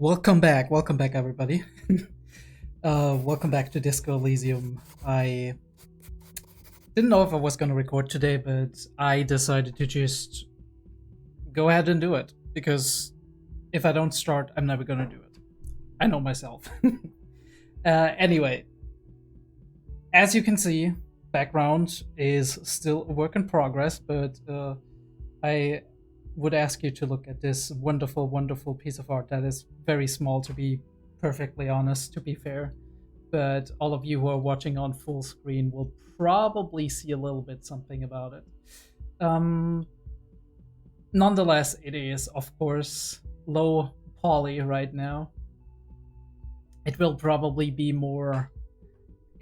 Welcome back, everybody. Welcome back to Disco Elysium. I didn't know if I was going to record today, but I decided to just go ahead and do it because if I don't start, I'm never going to do it. I know myself. Anyway, as you can see, background is still a work in progress, but I would ask you to look at this wonderful, wonderful piece of art that is very small, to be perfectly honest, to be fair. But all of you who are watching on full screen will probably see a little bit something about it. Nonetheless, it is, of course, low poly right now. It will probably be more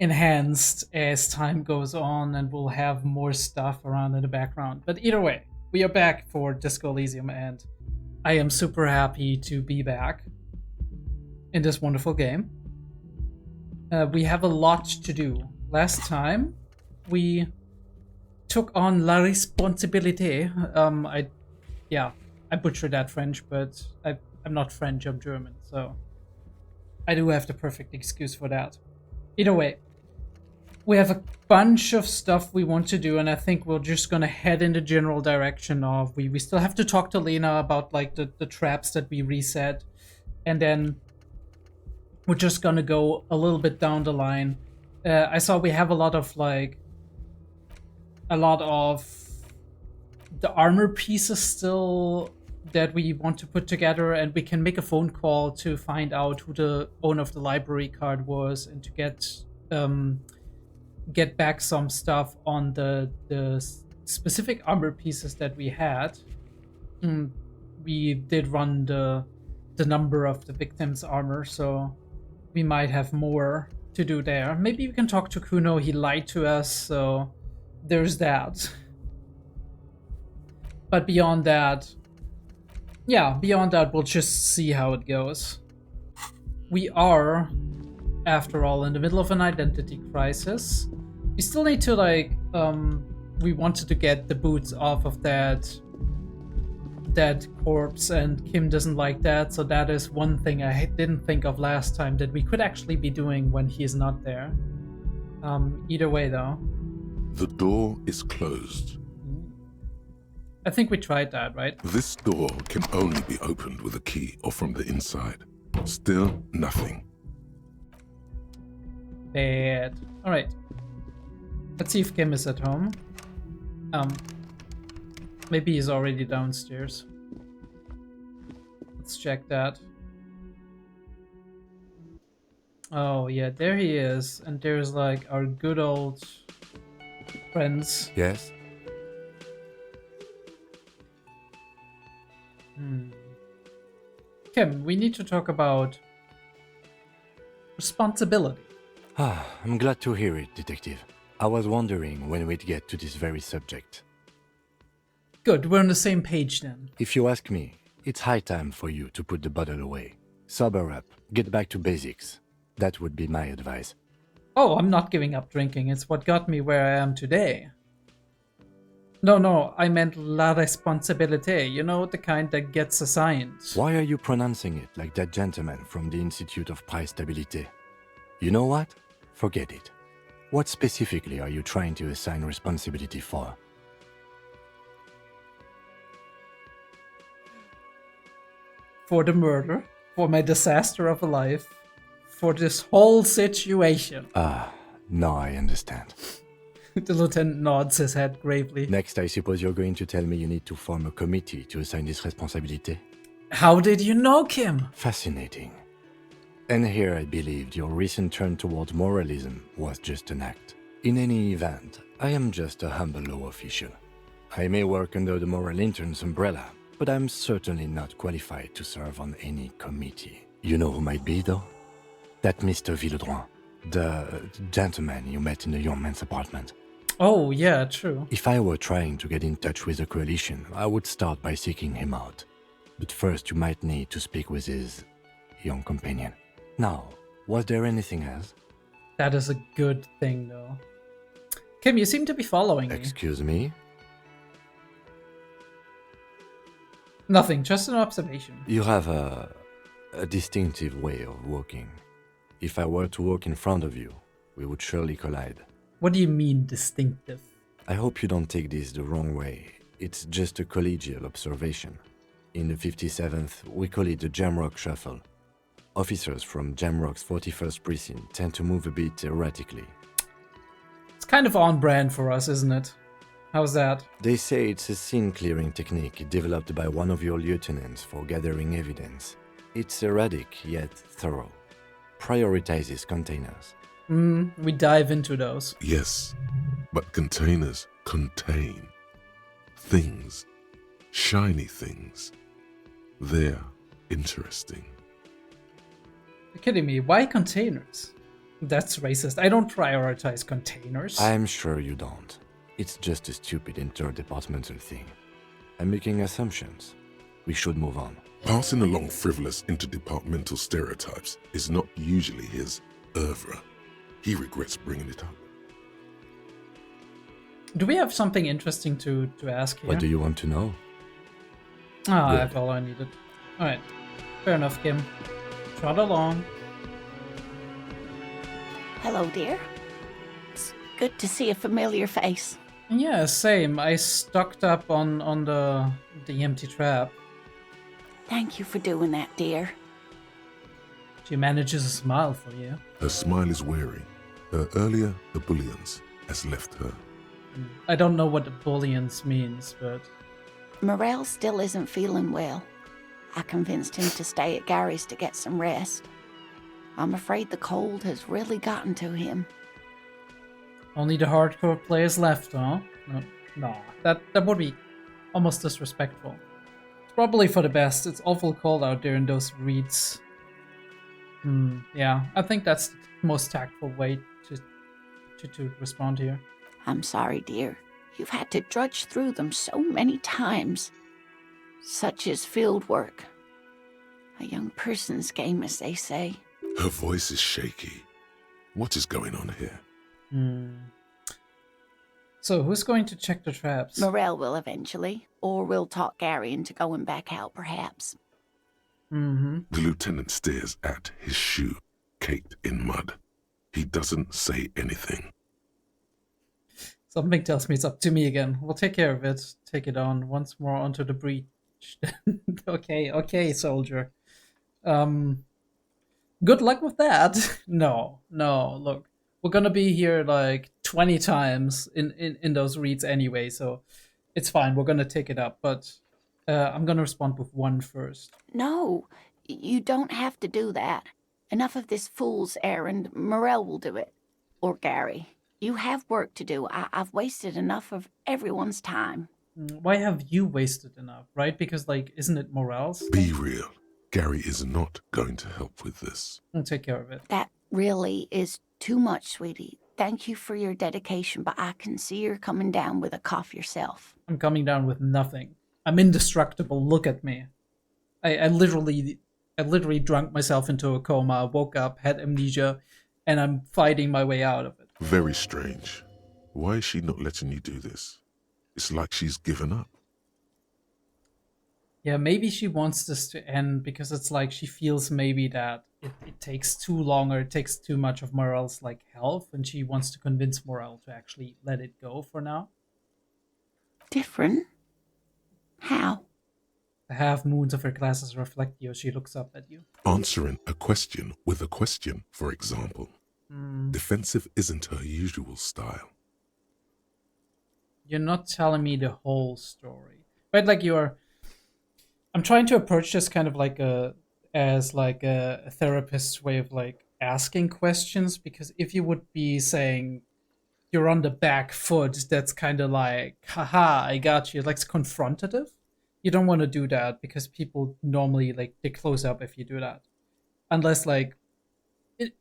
enhanced as time goes on and we'll have more stuff around in the background. But either way, we are back for Disco Elysium, and I am super happy to be back in this wonderful game. We have a lot to do. Last time, we took on La Responsabilité. I butchered that French, but I'm not French, I'm German, so I do have the perfect excuse for that. Either way, we have a bunch of stuff we want to do, and I think we're just gonna head in the general direction of we still have to talk to Lena about like the traps that we reset, and then we're just gonna go a little bit down the line. I saw we have a lot of the armor pieces still that we want to put together, and we can make a phone call to find out who the owner of the library card was and to get back some stuff on the specific armor pieces that we had. We did run the number of the victims' armor, so we might have more to do there. Maybe we can talk to Kuno. He lied to us, so there's that. But beyond that, we'll just see how it goes. We are, after all, in the middle of an identity crisis. We still need to we wanted to get the boots off of that corpse, and Kim doesn't like that, so that is one thing I didn't think of last time that we could actually be doing when he's not there. Either way though. The door is closed. I think we tried that, right? This door can only be opened with a key or from the inside. Still nothing. Bad. Alright. Let's see if Kim is at home. Maybe he's already downstairs. Let's check that. Oh yeah, there he is. And there's like our good old friends. Yes? Kim, we need to talk about responsibility. I'm glad to hear it, Detective. I was wondering when we'd get to this very subject. Good, we're on the same page then. If you ask me, it's high time for you to put the bottle away. Sober up, get back to basics. That would be my advice. Oh, I'm not giving up drinking. It's what got me where I am today. No, I meant la responsabilité. You know, the kind that gets assigned. Why are you pronouncing it like that gentleman from the Institute of Price Stabilité? You know what? Forget it. What specifically are you trying to assign responsibility for? For the murder, for my disaster of a life, for this whole situation. Now I understand. The lieutenant nods his head gravely. Next, I suppose you're going to tell me you need to form a committee to assign this responsibility? How did you know, Kim? Fascinating. And here I believed your recent turn toward moralism was just an act. In any event, I am just a humble law official. I may work under the moral intern's umbrella, but I'm certainly not qualified to serve on any committee. You know who might be, though? That Mr. Villodron, the gentleman you met in the young man's apartment. Oh, yeah, true. If I were trying to get in touch with the coalition, I would start by seeking him out. But first you might need to speak with his young companion. Now, was there anything else? That is a good thing, though. Kim, you seem to be following me. Excuse me? Nothing, just an observation. You have a A distinctive way of walking. If I were to walk in front of you, we would surely collide. What do you mean distinctive? I hope you don't take this the wrong way. It's just a collegial observation. In the 57th, we call it the Jamrock Shuffle. Officers from Jamrock's 41st Precinct tend to move a bit erratically. It's kind of on brand for us, isn't it? How's that? They say it's a scene-clearing technique developed by one of your lieutenants for gathering evidence. It's erratic, yet thorough. Prioritizes containers. We dive into those. Yes, but containers contain things, shiny things. They're interesting. You're kidding me. Why containers? That's racist. I don't prioritize containers. I'm sure you don't. It's just a stupid interdepartmental thing. I'm making assumptions. We should move on. Passing along frivolous interdepartmental stereotypes is not usually his oeuvre. He regrets bringing it up. Do we have something interesting to ask here? What do you want to know? Ah, that's all I needed. Alright. Fair enough, Kim. Trot along. Hello, dear. It's good to see a familiar face. Yeah, same. I stocked up on the empty trap. Thank you for doing that, dear. She manages a smile for you. Her smile is wearing. Her earlier ebullience has left her. I don't know what ebullience means, but... Morel still isn't feeling well. I convinced him to stay at Gary's to get some rest. I'm afraid the cold has really gotten to him. Only the hardcore players left, huh? No, that would be almost disrespectful. It's probably for the best. It's awful cold out there in those reeds. Yeah, I think that's the most tactful way to respond here. I'm sorry, dear. You've had to drudge through them so many times. Such is field work. A young person's game, as they say. Her voice is shaky. What is going on here? So, who's going to check the traps? Morel will eventually, or we'll talk Gary into going back out, perhaps. The lieutenant stares at his shoe, caked in mud. He doesn't say anything. Something tells me it's up to me again. We'll take care of it. Take it on once more onto the breach. Okay, soldier. Good luck with that. No, look. We're gonna be here like 20 times in those reads anyway, so it's fine. We're gonna take it up, but I'm gonna respond with one first. No, you don't have to do that. Enough of this fool's errand. Morel will do it. Or Gary. You have work to do. I've wasted enough of everyone's time. Why have you wasted enough, right? Because, like, isn't it Morel's? Be real. Gary is not going to help with this. We'll take care of it. That really is too much, sweetie. Thank you for your dedication, but I can see you're coming down with a cough yourself. I'm coming down with nothing. I'm indestructible. Look at me. I literally drunk myself into a coma, woke up, had amnesia, and I'm fighting my way out of it. Very strange. Why is she not letting you do this? It's like she's given up. Yeah, maybe she wants this to end because it's like she feels maybe that it takes too long or it takes too much of Morel's like health, and she wants to convince Morel to actually let it go for now. Different? How? The half moons of her glasses reflect you as she looks up at you. Answering a question with a question, for example. Defensive isn't her usual style. You're not telling me the whole story, right? Like I'm trying to approach this kind of like as a therapist's way of like asking questions, because if you would be saying you're on the back foot, that's kind of like, haha, I got you. Like, it's confrontative. You don't want to do that because people normally like they close up if you do that, unless like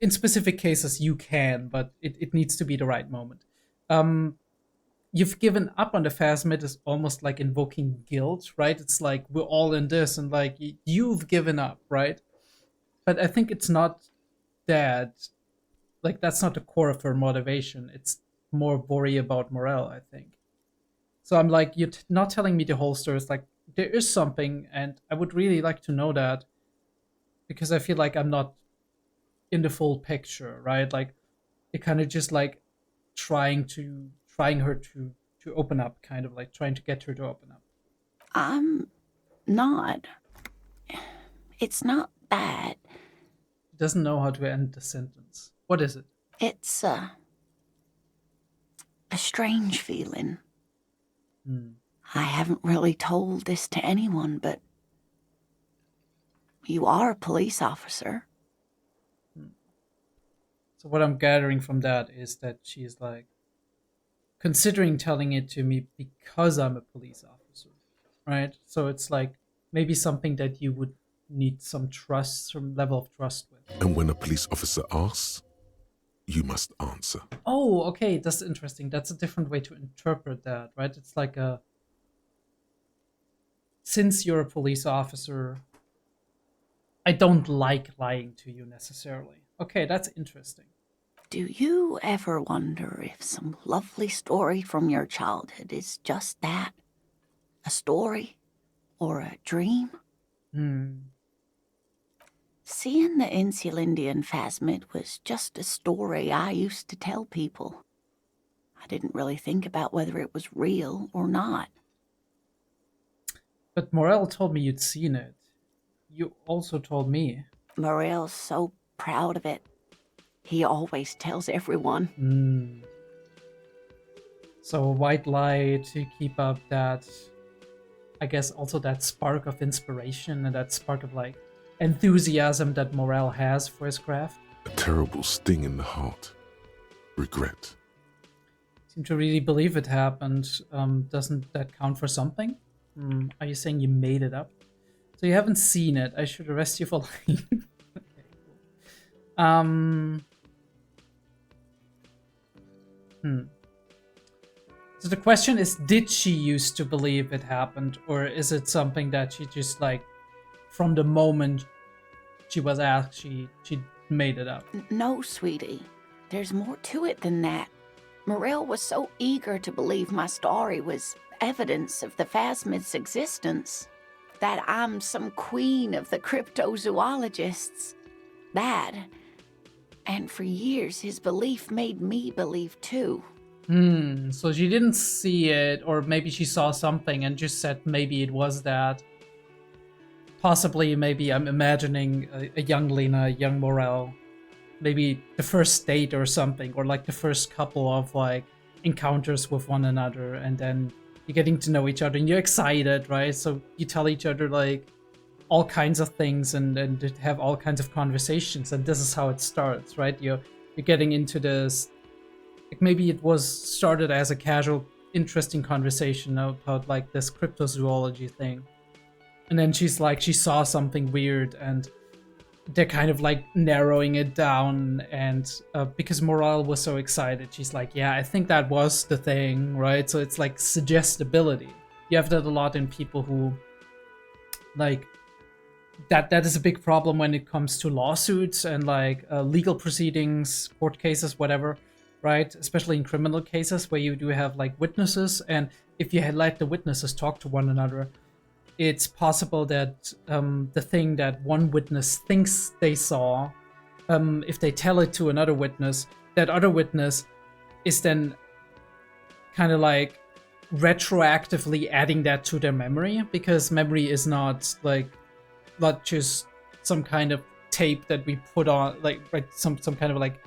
in specific cases you can, but it needs to be the right moment. You've given up on the Phasmid is almost like invoking guilt, right? It's like we're all in this, and like you've given up, right? But I think it's not that. Like, that's not the core of her motivation. It's more worry about Morel, I think. So I'm like, you're not telling me the whole story. It's like there is something, and I would really like to know that. because I feel like I'm not in the full picture, right? Like it kind of just like trying her to open up, kind of like trying to get her to open up. I'm not. It's not that. She doesn't know how to end the sentence. What is it? It's a strange feeling. I haven't really told this to anyone, but you are a police officer. So what I'm gathering from that is that she's like considering telling it to me because I'm a police officer, right? So it's like maybe something that you would need some trust, some level of trust with. And when a police officer asks, you must answer. Oh, okay, that's interesting. That's a different way to interpret that, right? It's like since you're a police officer, I don't like lying to you necessarily. Okay, that's interesting. Do you ever wonder if some lovely story from your childhood is just that? A story? Or a dream? Seeing the Insulindian phasmid was just a story I used to tell people. I didn't really think about whether it was real or not. But Morel told me you'd seen it. You also told me. Morel's so proud of it. He always tells everyone. So a white lie to keep up that, I guess, also that spark of inspiration and that spark of like enthusiasm that Morel has for his craft. A terrible sting in the heart. Regret. Seem to really believe it happened. Doesn't that count for something? Are you saying you made it up? So you haven't seen it. I should arrest you for lying. Okay, cool. So the question is, did she used to believe it happened, or is it something that she just like, from the moment she was asked, she made it up? No, sweetie. There's more to it than that. Morel was so eager to believe my story was evidence of the phasmid's existence that I'm some queen of the cryptozoologists. That, and for years his belief made me believe too. So she didn't see it, or maybe she saw something and just said maybe it was that. Possibly, maybe I'm imagining a young Lena, a young Morel, maybe the first date or something, or like the first couple of like encounters with one another, and then you're getting to know each other and you're excited, right? So you tell each other like all kinds of things and have all kinds of conversations, and this is how it starts, right? You're getting into this, like maybe it was started as a casual, interesting conversation about like this cryptozoology thing. And then she's like, she saw something weird and they're kind of like narrowing it down. And because Morale was so excited, she's like, yeah, I think that was the thing, right? So it's like suggestibility. You have that a lot in people who like, that is a big problem when it comes to lawsuits and like legal proceedings, court cases, whatever, right? Especially in criminal cases where you do have like witnesses. And if you had let the witnesses talk to one another, it's possible that the thing that one witness thinks they saw, if they tell it to another witness, that other witness is then kind of like retroactively adding that to their memory, because memory is not just some kind of tape that we put on, like some kind of like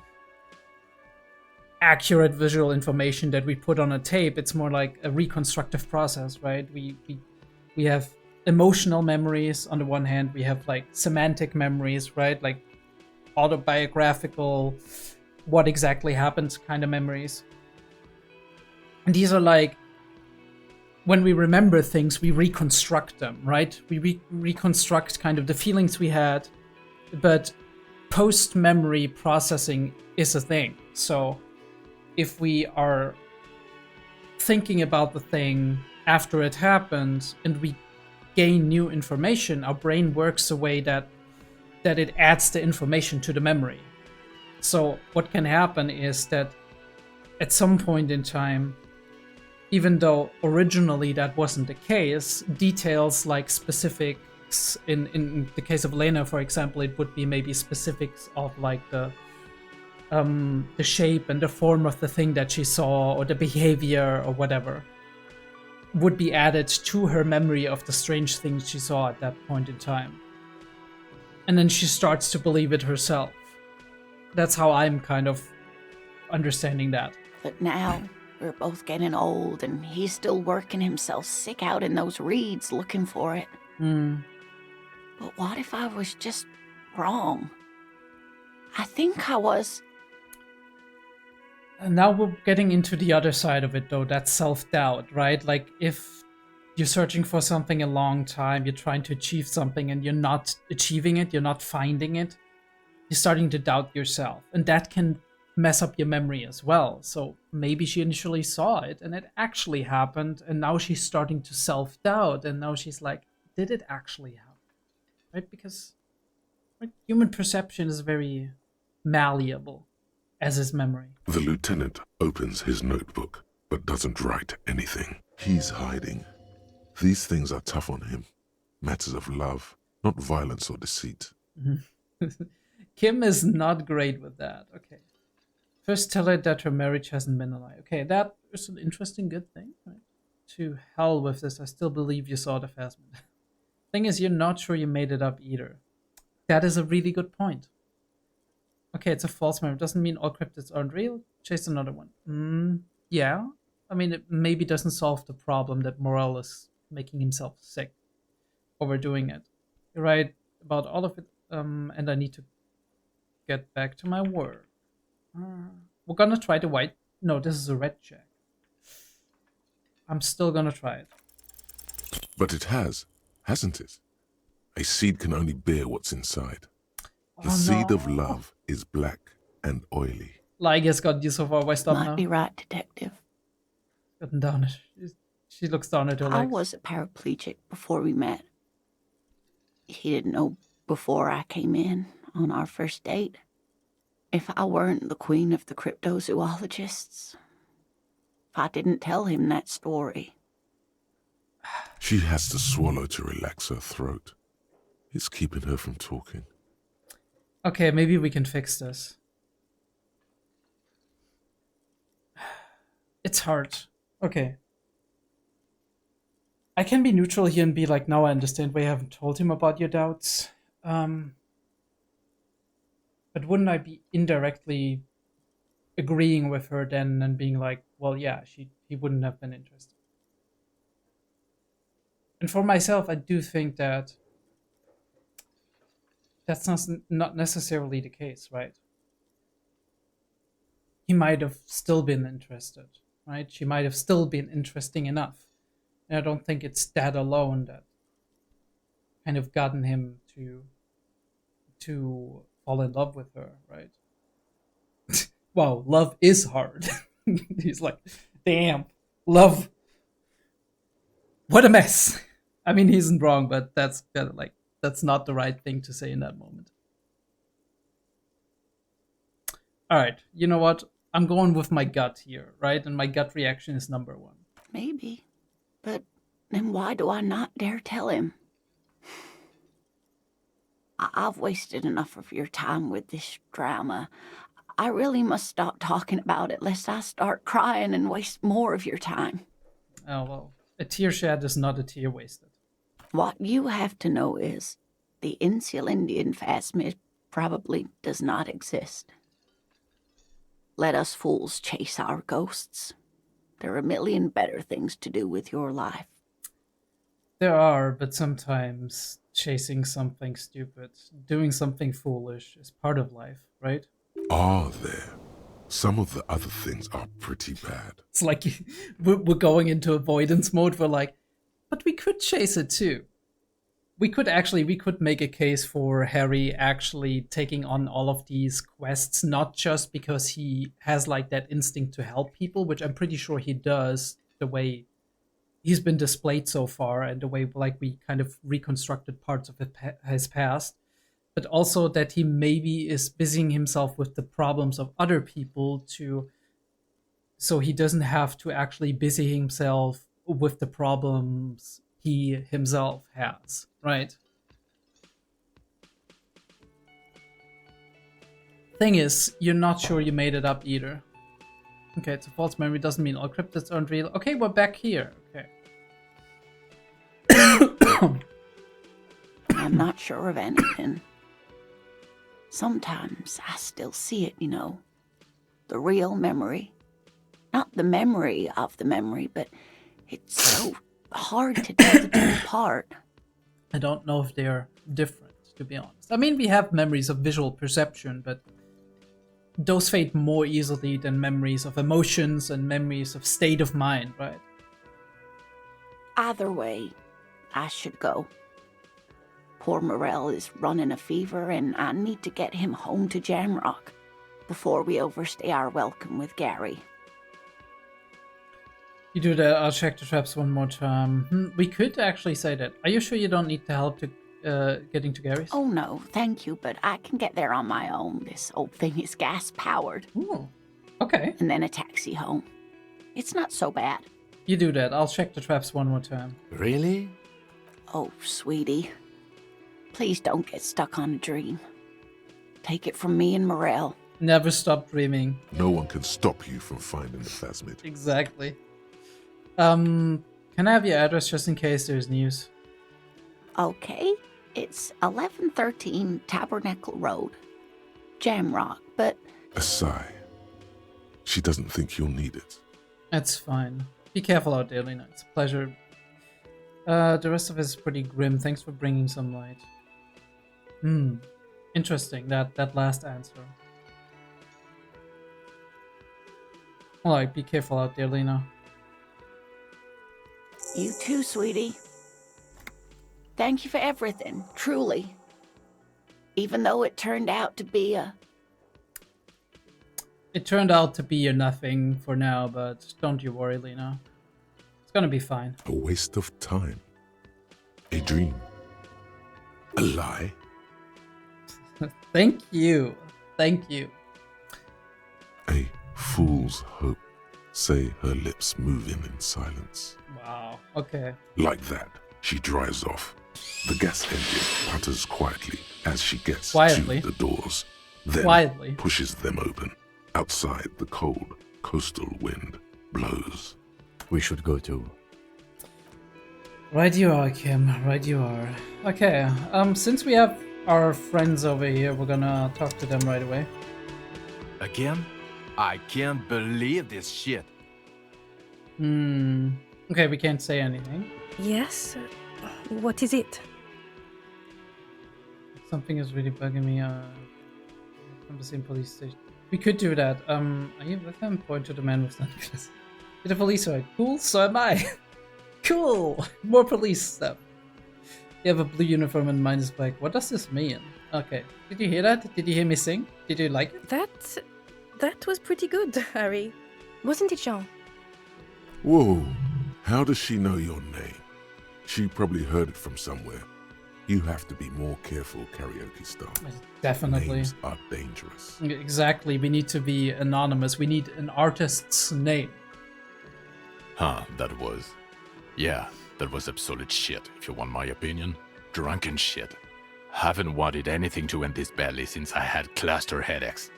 accurate visual information that we put on a tape. It's more like a reconstructive process, right? We have emotional memories on the one hand, we have like semantic memories, right? Like autobiographical, what exactly happened kind of memories. And these are like, when we remember things, we reconstruct them, right? We reconstruct kind of the feelings we had, but post-memory processing is a thing. So if we are thinking about the thing after it happened and we gain new information, our brain works a way that it adds the information to the memory. So what can happen is that at some point in time, even though originally that wasn't the case, details like specific specifics. In the case of Lena, for example, it would be maybe specifics of like the shape and the form of the thing that she saw, or the behavior or whatever, would be added to her memory of the strange things she saw at that point in time. And then she starts to believe it herself. That's how I'm kind of understanding that. But now we're both getting old, and he's still working himself sick out in those reeds looking for it. But what if I was just wrong? I think I was. And now we're getting into the other side of it, though. That's self-doubt, right? Like, if you're searching for something a long time, you're trying to achieve something, and you're not achieving it, you're not finding it, you're starting to doubt yourself. And that can mess up your memory as well. So maybe she initially saw it, and it actually happened, and now she's starting to self-doubt, and now she's like, did it actually happen? Right? Because human perception is very malleable, as is memory. The lieutenant opens his notebook, but doesn't write anything. He's hiding. These things are tough on him. Matters of love, not violence or deceit. Kim is not great with that. Okay. First tell her that her marriage hasn't been a lie. Okay, that is an interesting, good thing. Right? To hell with this. I still believe you saw the Phasmid. Thing is, you're not sure you made it up either. That is a really good point. Okay, it's a false memory. Doesn't mean all cryptids aren't real. Chase another one. Yeah. I mean, it maybe doesn't solve the problem that Morel is making himself sick, overdoing it. You're right about all of it, and I need to get back to my work. We're gonna try the white. No, this is a red jack. I'm still gonna try it. But it has, hasn't it? A seed can only bear what's inside. The seed of love is black and oily. Like has got you so far west up now. Might be right, Detective. Gotten down it. She looks down at her legs. I was a paraplegic before we met. He didn't know before I came in on our first date. If I weren't the queen of the cryptozoologists, if I didn't tell him that story. She has to swallow to relax her throat. It's keeping her from talking. Okay, maybe we can fix this. It's hard. Okay. I can be neutral here and be like, no, I understand why you haven't told him about your doubts. But wouldn't I be indirectly agreeing with her then and being like, well, yeah, he wouldn't have been interested. And for myself, I do think that that's not necessarily the case, right? He might have still been interested, right? She might have still been interesting enough. And I don't think it's that alone that kind of gotten him to fall in love with her, right? Wow, love is hard. He's like, damn, love. What a mess. I mean, he isn't wrong, but that's kind of like, that's not the right thing to say in that moment. All right, you know what? I'm going with my gut here, right? And my gut reaction is number one. Maybe. But then why do I not dare tell him? I've wasted enough of your time with this drama. I really must stop talking about it lest I start crying and waste more of your time. Oh, well, a tear shed is not a tear wasted. What you have to know is the Insulindian Phasmid probably does not exist. Let us fools chase our ghosts. There are a million better things to do with your life. There are, but sometimes chasing something stupid, doing something foolish is part of life, right? Are there? Some of the other things are pretty bad. It's like we're going into avoidance mode. We're like, but we could chase it too. We could make a case for Harry actually taking on all of these quests, not just because he has like that instinct to help people, which I'm pretty sure he does, the way he's been displayed so far and the way like we kind of reconstructed parts of his past, but also that he maybe is busying himself with the problems of other people so he doesn't have to actually busy himself with the problems he himself has, right? Thing is, you're not sure you made it up either. Okay, it's a false memory. Doesn't mean all cryptids aren't real. Okay, we're back here. Okay. I'm not sure of anything. Sometimes I still see it, you know. The real memory. Not the memory of the memory, but it's so hard to tell the two apart. I don't know if they're different, to be honest. I mean, we have memories of visual perception, but those fade more easily than memories of emotions and memories of state of mind, right? Either way, I should go. Poor Morel is running a fever, and I need to get him home to Jamrock before we overstay our welcome with Gary. You do that, I'll check the traps one more time. We could actually say that. Are you sure you don't need the help to getting to Gary's? Oh no, thank you, but I can get there on my own. This old thing is gas-powered. Ooh, okay. And then a taxi home. It's not so bad. You do that, I'll check the traps one more time. Really? Oh, sweetie. Please don't get stuck on a dream. Take it from me and Morel. Never stop dreaming. No one can stop you from finding the phasmid. Exactly. Can I have your address just in case there's news? Okay, it's 1113 Tabernacle Road, Jamrock, but... A sigh. She doesn't think you'll need it. That's fine. Be careful out there, Lena. It's a pleasure. The rest of it is pretty grim. Thanks for bringing some light. Interesting, that last answer. Alright, be careful out there, Lena. You too, sweetie. Thank you for everything, truly. Even though it turned out to be a... It turned out to be a nothing for now, but don't you worry, Lena. It's gonna be fine. A waste of time. A dream. A lie. Thank you. Thank you. A fool's hope. Say her lips moving in silence. Wow, okay. Like that, she drives off. The gas engine putters quietly as she gets Quietly? to the doors, then Quietly? pushes them open. Outside, the cold coastal wind blows. We should go too. Right you are, Kim. Right you are. Okay, since we have our friends over here, we're gonna talk to them right away. Again? I can't believe this shit. Okay, we can't say anything. Yes? What is it? Something is really bugging me, from the same police station. We could do that. Are you with him? Point to the man with sunglasses. You're the police, right? Cool, so am I. Cool! More police stuff. You have a blue uniform and mine is black. What does this mean? Okay. Did you hear that? Did you hear me sing? Did you like it? That was pretty good, Harry. Wasn't it, Jean? Whoa, how does she know your name? She probably heard it from somewhere. You have to be more careful, karaoke star. Definitely. Names are dangerous. Exactly. We need to be anonymous. We need an artist's name. Huh, Yeah, that was absolute shit, if you want my opinion. Drunken shit. Haven't wanted anything to end this badly since I had cluster headaches.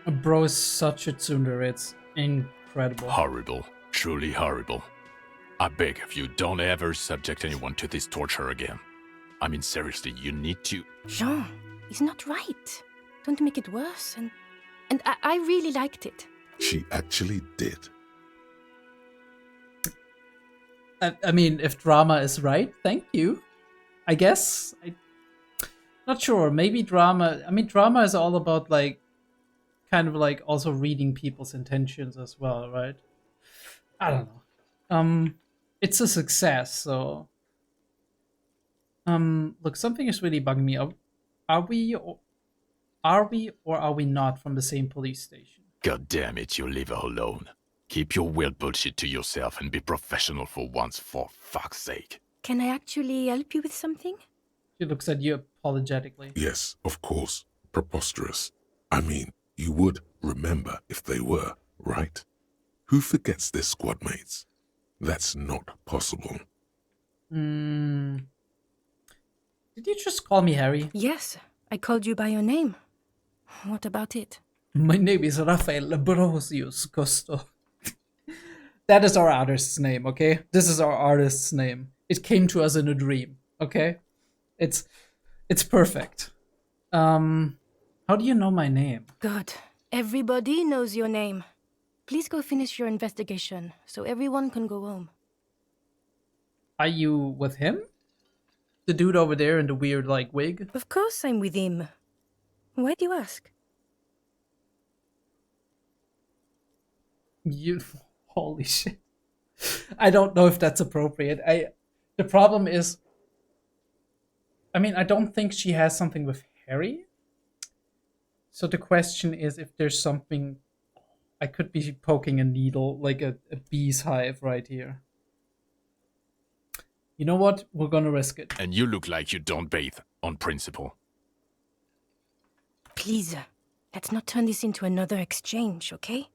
Bro is such a tsundere. It's incredible. Horrible. Truly horrible. I beg of you, don't ever subject anyone to this torture again. I mean, seriously, you need to... Jean, it's not right. Don't make it worse. And I really liked it. She actually did. I mean, if drama is right, thank you. I guess. Not sure. Maybe drama... I mean, drama is all about, like, kind of like also reading people's intentions as well, right? I don't know. It's a success, so... Look, something is really bugging me. Are we or are we not from the same police station? God damn it, you leave her alone. Keep your weird bullshit to yourself and be professional for once, for fuck's sake. Can I actually help you with something? She looks at you apologetically. Yes, of course. Preposterous. I mean, you would remember if they were, right? Who forgets their squad mates? That's not possible. Did you just call me Harry? Yes, I called you by your name. What about it? My name is Rafael Ambrosius Costo. That is our artist's name, okay? This is our artist's name. It came to us in a dream, okay? It's perfect. How do you know my name? Good. Everybody knows your name. Please go finish your investigation so everyone can go home. Are you with him? The dude over there in the weird, like, wig? Of course I'm with him. Why do you ask? You... Holy shit. I don't know if that's appropriate. The problem is... I mean, I don't think she has something with Harry. So the question is if there's something... I could be poking a needle, like a bee's hive right here. You know what? We're gonna risk it. And you look like you don't bathe, on principle. Please, let's not turn this into another exchange, okay?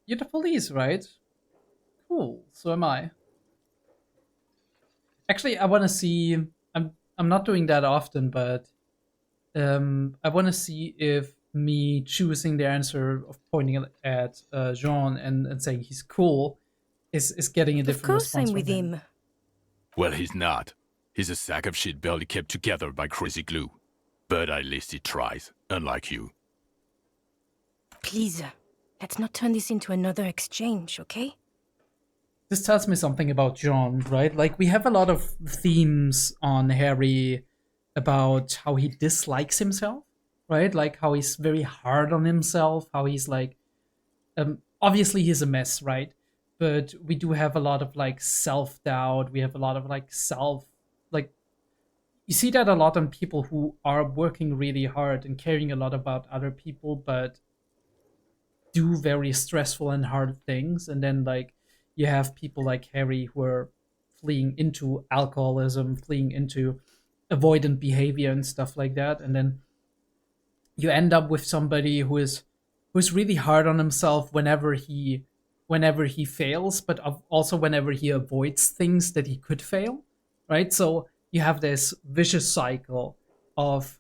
You're the police, right? Cool. So am I. Actually, I want to see... I'm not doing that often, but... I want to see if me choosing the answer of pointing at Jean and saying he's cool is getting a different response. Of course I'm with from him. Well, he's not. He's a sack of shit barely kept together by crazy glue. But at least he tries, unlike you. Please, let's not turn this into another exchange, okay? This tells me something about John, right? Like, we have a lot of themes on Harry about how he dislikes himself, right? Like, how he's very hard on himself, how he's like... obviously, he's a mess, right? But we do have a lot of, like, self-doubt. We have a lot of, like, you see that a lot on people who are working really hard and caring a lot about other people, but do very stressful and hard things. And then, like, you have people like Harry who are fleeing into alcoholism, fleeing into avoidant behavior and stuff like that. And then you end up with somebody who's really hard on himself whenever he fails, but also whenever he avoids things that he could fail, right? So you have this vicious cycle of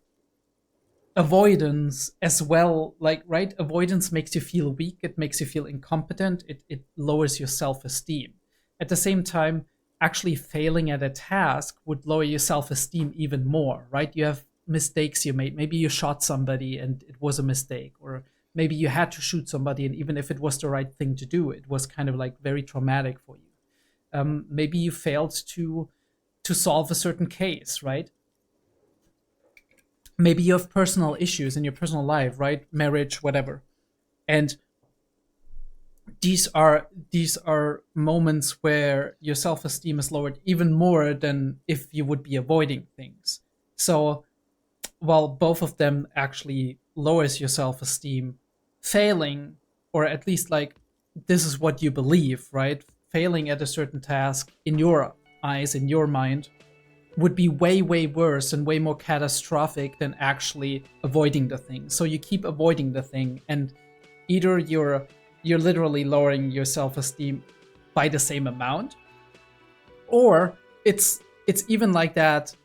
avoidance as well, like, right? Avoidance makes you feel weak, it makes you feel incompetent, it lowers your self-esteem. At the same time, actually failing at a task would lower your self-esteem even more, right? You have mistakes you made. Maybe you shot somebody and it was a mistake, or maybe you had to shoot somebody, and even if it was the right thing to do, it was kind of like very traumatic for you. Maybe you failed to solve a certain case, right? Maybe you have personal issues in your personal life, right? Marriage, whatever. And these are moments where your self-esteem is lowered even more than if you would be avoiding things. So while both of them actually lowers your self-esteem, failing, or at least, like, this is what you believe, right? Failing at a certain task in your eyes, in your mind, would be way, way worse and way more catastrophic than actually avoiding the thing. So you keep avoiding the thing, and either you're literally lowering your self-esteem by the same amount, or it's even like that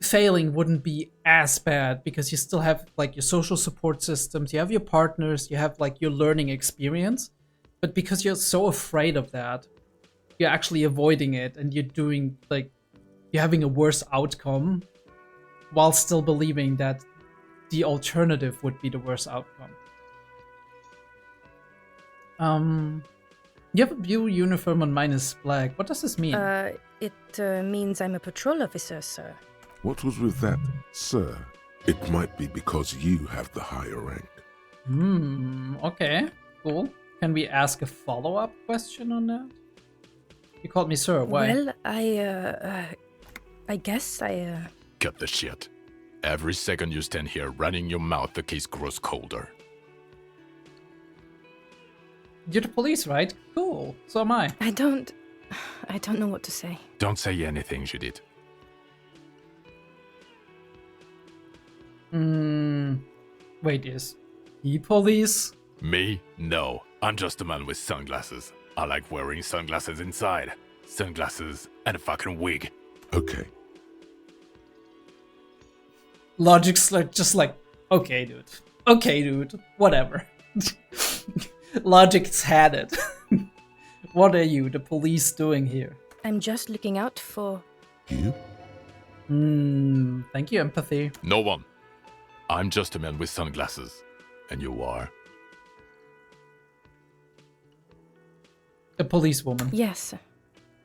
failing wouldn't be as bad because you still have, like, your social support systems, you have your partners, you have, like, your learning experience, but because you're so afraid of that, you're actually avoiding it, and you're doing, like, you're having a worse outcome while still believing that the alternative would be the worst outcome. You have a blue uniform and mine is black. What does this mean? It means I'm a patrol officer, sir. What was with that, sir? It might be because you have the higher rank. Okay, cool. Can we ask a follow-up question on that? You called me sir, why? Well, I guess I... Cut the shit. Every second you stand here running your mouth, the case grows colder. You're the police, right? Cool. So am I. I don't know what to say. Don't say anything, Judith. Wait, is he police? Me? No. I'm just a man with sunglasses. I like wearing sunglasses inside. Sunglasses and a fucking wig. Okay. Logic's like, just like, okay, dude, whatever. Logic's had it. What are you, the police, doing here? I'm just looking out for... You? Thank you, empathy. No one. I'm just a man with sunglasses. And you are? A policewoman. Yes.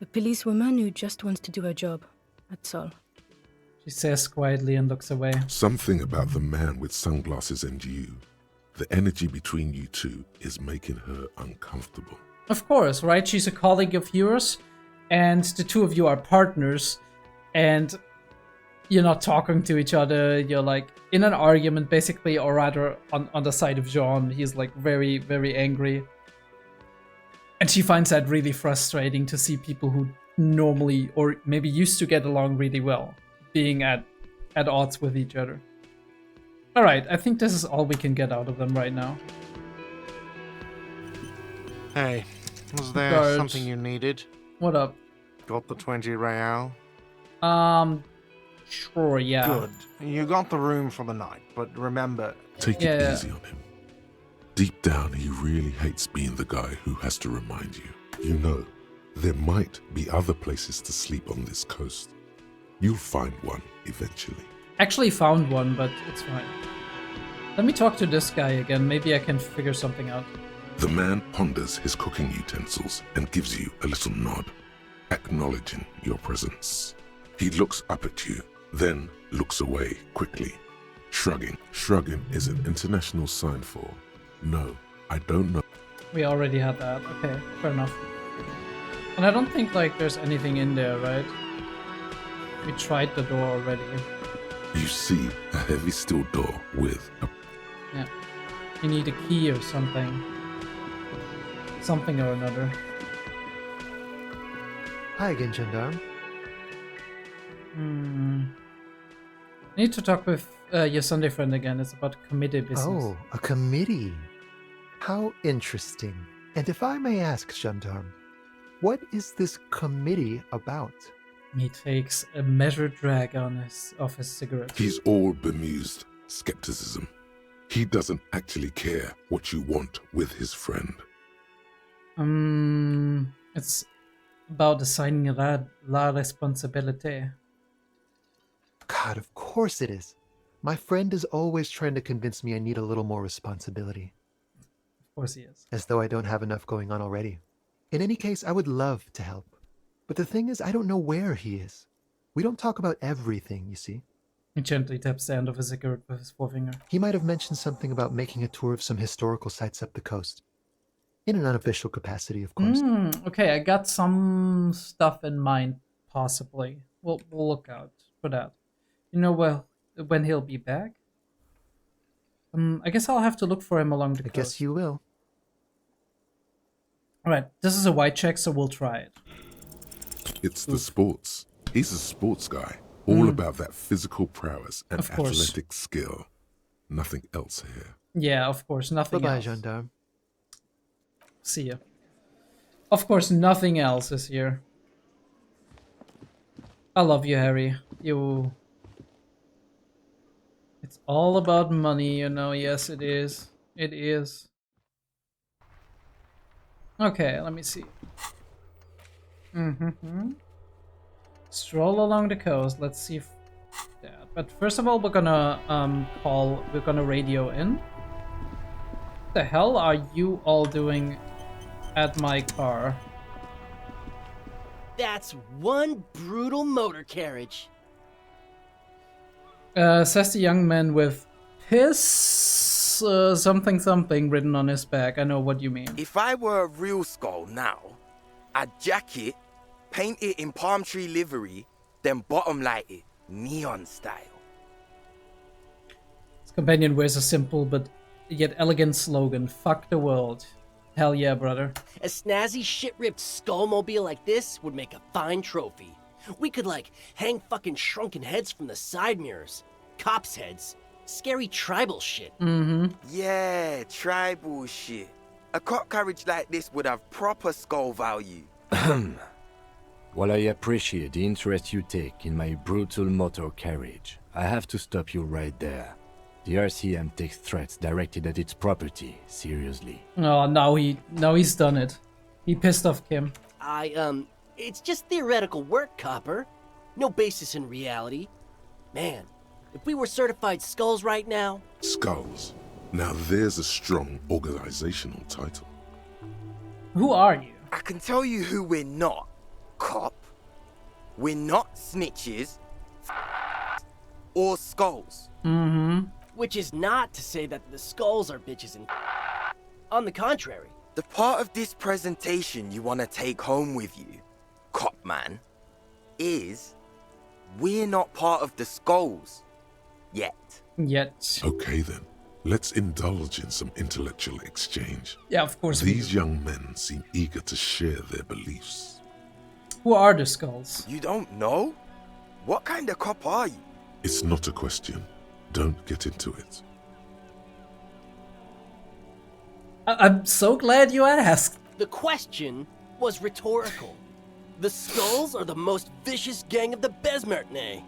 A policewoman who just wants to do her job. That's all. She says quietly and looks away. Something about the man with sunglasses and you. The energy between you two is making her uncomfortable. Of course, right? She's a colleague of yours, and the two of you are partners, and you're not talking to each other. You're like in an argument, basically, or rather on the side of Jean. He's like very, very angry. And she finds that really frustrating to see people who normally, or maybe used to get along really well, being at odds with each other. Alright, I think this is all we can get out of them right now. Hey, was there Guards. something you needed? What up? Got the 20 real? Sure, yeah. Good. You got the room for the night, but remember... Take it easy on him. Deep down, he really hates being the guy who has to remind you. You know, there might be other places to sleep on this coast. You'll find one eventually. Actually found one, but it's fine. Let me talk to this guy again. Maybe I can figure something out. The man ponders his cooking utensils and gives you a little nod, acknowledging your presence. He looks up at you, then looks away quickly, shrugging. Shrugging is an international sign for, no, I don't know. We already had that. Okay, fair enough. And I don't think like there's anything in there, right? We tried the door already. You see a heavy steel door with a... Yeah. You need a key or something. Something or another. Hi again, Gendarme. Need to talk with your Sunday friend again. It's about committee business. Oh, a committee. How interesting. And if I may ask, Gendarme, what is this committee about? He takes a measured drag on of his cigarette. He's all bemused skepticism. He doesn't actually care what you want with his friend. It's about assigning la responsabilité. God, of course it is. My friend is always trying to convince me I need a little more responsibility. Of course he is. As though I don't have enough going on already. In any case, I would love to help. But the thing is, I don't know where he is. We don't talk about everything, you see. He gently taps the end of his cigarette with his forefinger. He might have mentioned something about making a tour of some historical sites up the coast. In an unofficial capacity, of course. Okay, I got some stuff in mind, possibly. We'll look out for that. You know, well, when he'll be back? I guess I'll have to look for him along the coast. I guess you will. Alright, this is a white check, so we'll try it. It's the sports. He's a sports guy. All about that physical prowess and Of course. athletic skill. Nothing else here. Yeah, of course, nothing Bye-bye, else. Gendarme. See ya. Of course, nothing else is here. I love you, Harry. You... It's all about money, you know. Yes, it is. It is. Okay, let me see. Stroll along the coast. Let's see if that. But first of all, we're gonna radio in. What the hell are you all doing at my car? That's one brutal motor carriage. Says the young man with piss something something written on his back. I know what you mean. If I were a real skull now, I'd jack it, paint it in palm tree livery, then bottom light it, neon style. His companion wears a simple but yet elegant slogan. Fuck the world. Hell yeah, brother. A snazzy shit-ripped skullmobile like this would make a fine trophy. We could, like, hang fucking shrunken heads from the side mirrors. Cops' heads. Scary tribal shit. Yeah, tribal shit. A cop carriage like this would have proper skull value. While I appreciate the interest you take in my brutal motor carriage, I have to stop you right there. The RCM takes threats directed at its property seriously. Oh, now he's done it. He pissed off Kim. It's just theoretical work, Copper. No basis in reality. Man, if we were certified skulls right now... Skulls. Now there's a strong organizational title. Who are you? I can tell you who we're not, cop. We're not snitches or skulls. Mm-hmm. Which is not to say that the skulls are bitches and... On the contrary. The part of this presentation you want to take home with you, cop man, is we're not part of the skulls. Yet. Okay then. Let's indulge in some intellectual exchange. Yeah, of course. These young men seem eager to share their beliefs. Who are the skulls? You don't know? What kind of cop are you? It's not a question. Don't get into it. I'm so glad you asked. The question was rhetorical. The skulls are the most vicious gang of the Besmertne.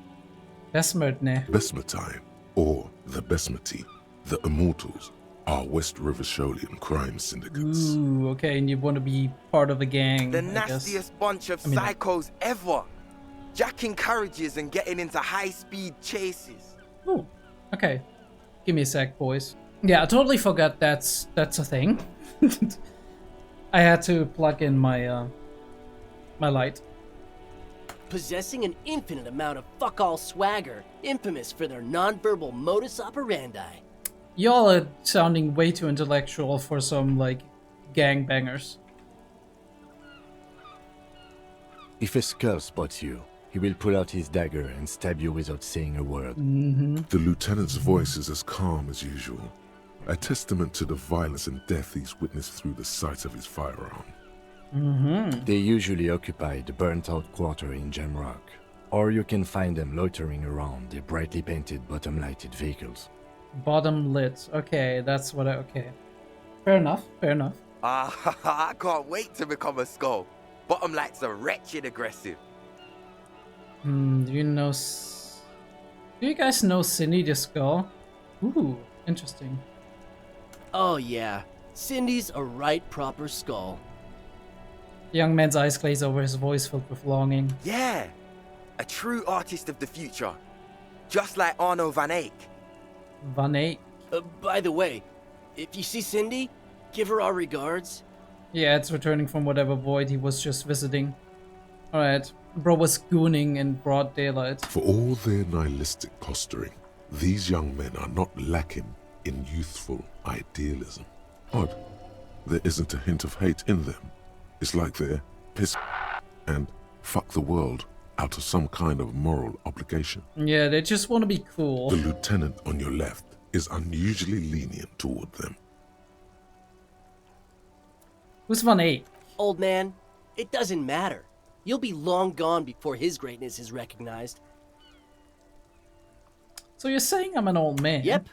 Besmertne. Besmetine, or the Besmeti, the Immortals, are West River Sholian crime syndicates. Ooh, okay, and you want to be part of a gang, The I guess. nastiest bunch of psychos ever. Jacking carriages and getting into high-speed chases. Ooh, okay. Give me a sec, boys. Yeah, I totally forgot that's a thing. I had to plug in my my light. Possessing an infinite amount of fuck-all swagger, infamous for their non-verbal modus operandi. Y'all are sounding way too intellectual for some, like, gangbangers. If a skull spots you, he will pull out his dagger and stab you without saying a word. Mm-hmm. The lieutenant's voice is as calm as usual, a testament to the violence and death he's witnessed through the sight of his firearm. Mm-hmm. They usually occupy the burnt-out quarter in Jamrock, or you can find them loitering around their brightly painted bottom-lighted vehicles. Bottom lit. Okay, that's what okay. Fair enough, fair enough. I can't wait to become a skull. Bottom lights are wretched aggressive. Do you know... Do you guys know Cindy the Skull? Ooh, interesting. Oh yeah, Cindy's a right proper skull. The young man's eyes glaze over, his voice filled with longing. Yeah, a true artist of the future. Just like Arno van Eyck. Van Eyck? By the way, if you see Cindy, give her our regards. Yeah, it's returning from whatever void he was just visiting. Alright, bro was gooning in broad daylight. For all their nihilistic posturing, these young men are not lacking in youthful idealism. Odd, there isn't a hint of hate in them. It's like they're piss and fuck the world out of some kind of moral obligation. Yeah, they just want to be cool. The lieutenant on your left is unusually lenient toward them. Who's Van Eyck? Old man, it doesn't matter. You'll be long gone before his greatness is recognized. So you're saying I'm an old man? Yep.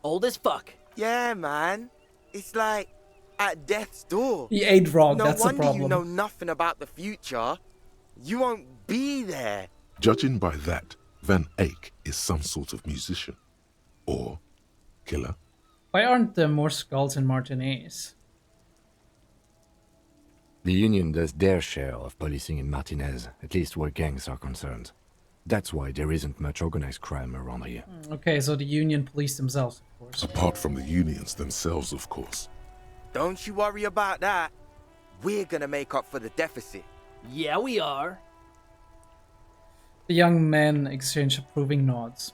Old as fuck. Yeah, man. It's like at death's door. He ate wrong, No that's the wonder problem. you know nothing about the future. You won't be there. Judging by that, Van Eyck is some sort of musician. Or killer. Why aren't there more skulls in Martinez? The Union does their share of policing in Martinez, at least where gangs are concerned. That's why there isn't much organized crime around here. Okay, so the Union police themselves, of course. Apart from the unions themselves, of course. Don't you worry about that. We're gonna make up for the deficit. Yeah, we are. The young men exchange approving nods.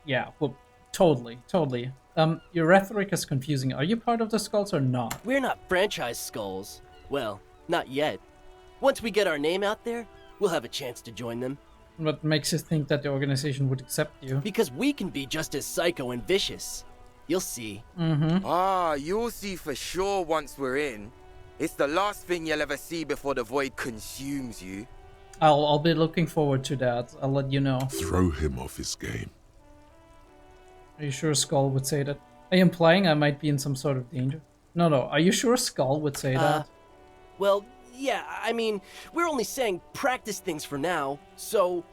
Yeah, well, totally. Your rhetoric is confusing. Are you part of the skulls or not? We're not franchise skulls. Well, not yet. Once we get our name out there, we'll have a chance to join them. What makes you think that the organization would accept you? Because we can be just as psycho and vicious. You'll see. Mm-hmm. You'll see for sure once we're in. It's the last thing you'll ever see before the void consumes you. I'll be looking forward to that. I'll let you know. Throw him off his game. Are you sure Skull would say that? Are you implying I might be in some sort of danger? No. Are you sure Skull would say that? Well, yeah, I mean, we're only saying practice things for now, so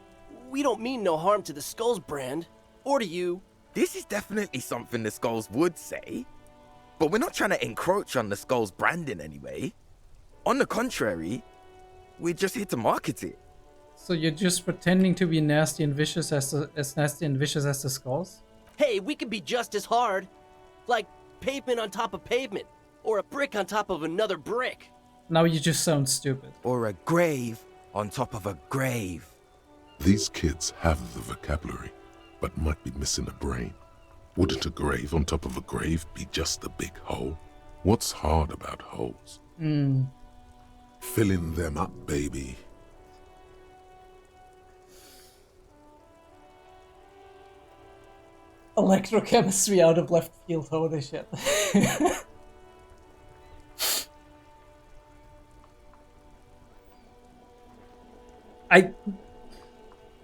we don't mean no harm to the Skulls brand. Or to you. This is definitely something the Skulls would say. But we're not trying to encroach on the Skulls branding anyway. On the contrary, we're just here to market it. So you're just pretending to be nasty and vicious as nasty and vicious as the Skulls? Hey, we could be just as hard. Like pavement on top of pavement. Or a brick on top of another brick. Now you just sound stupid. Or a grave on top of a grave. These kids have the vocabulary, but might be missing a brain. Wouldn't a grave on top of a grave be just a big hole? What's hard about holes? Filling them up, baby. Electrochemistry out of left field, holy shit.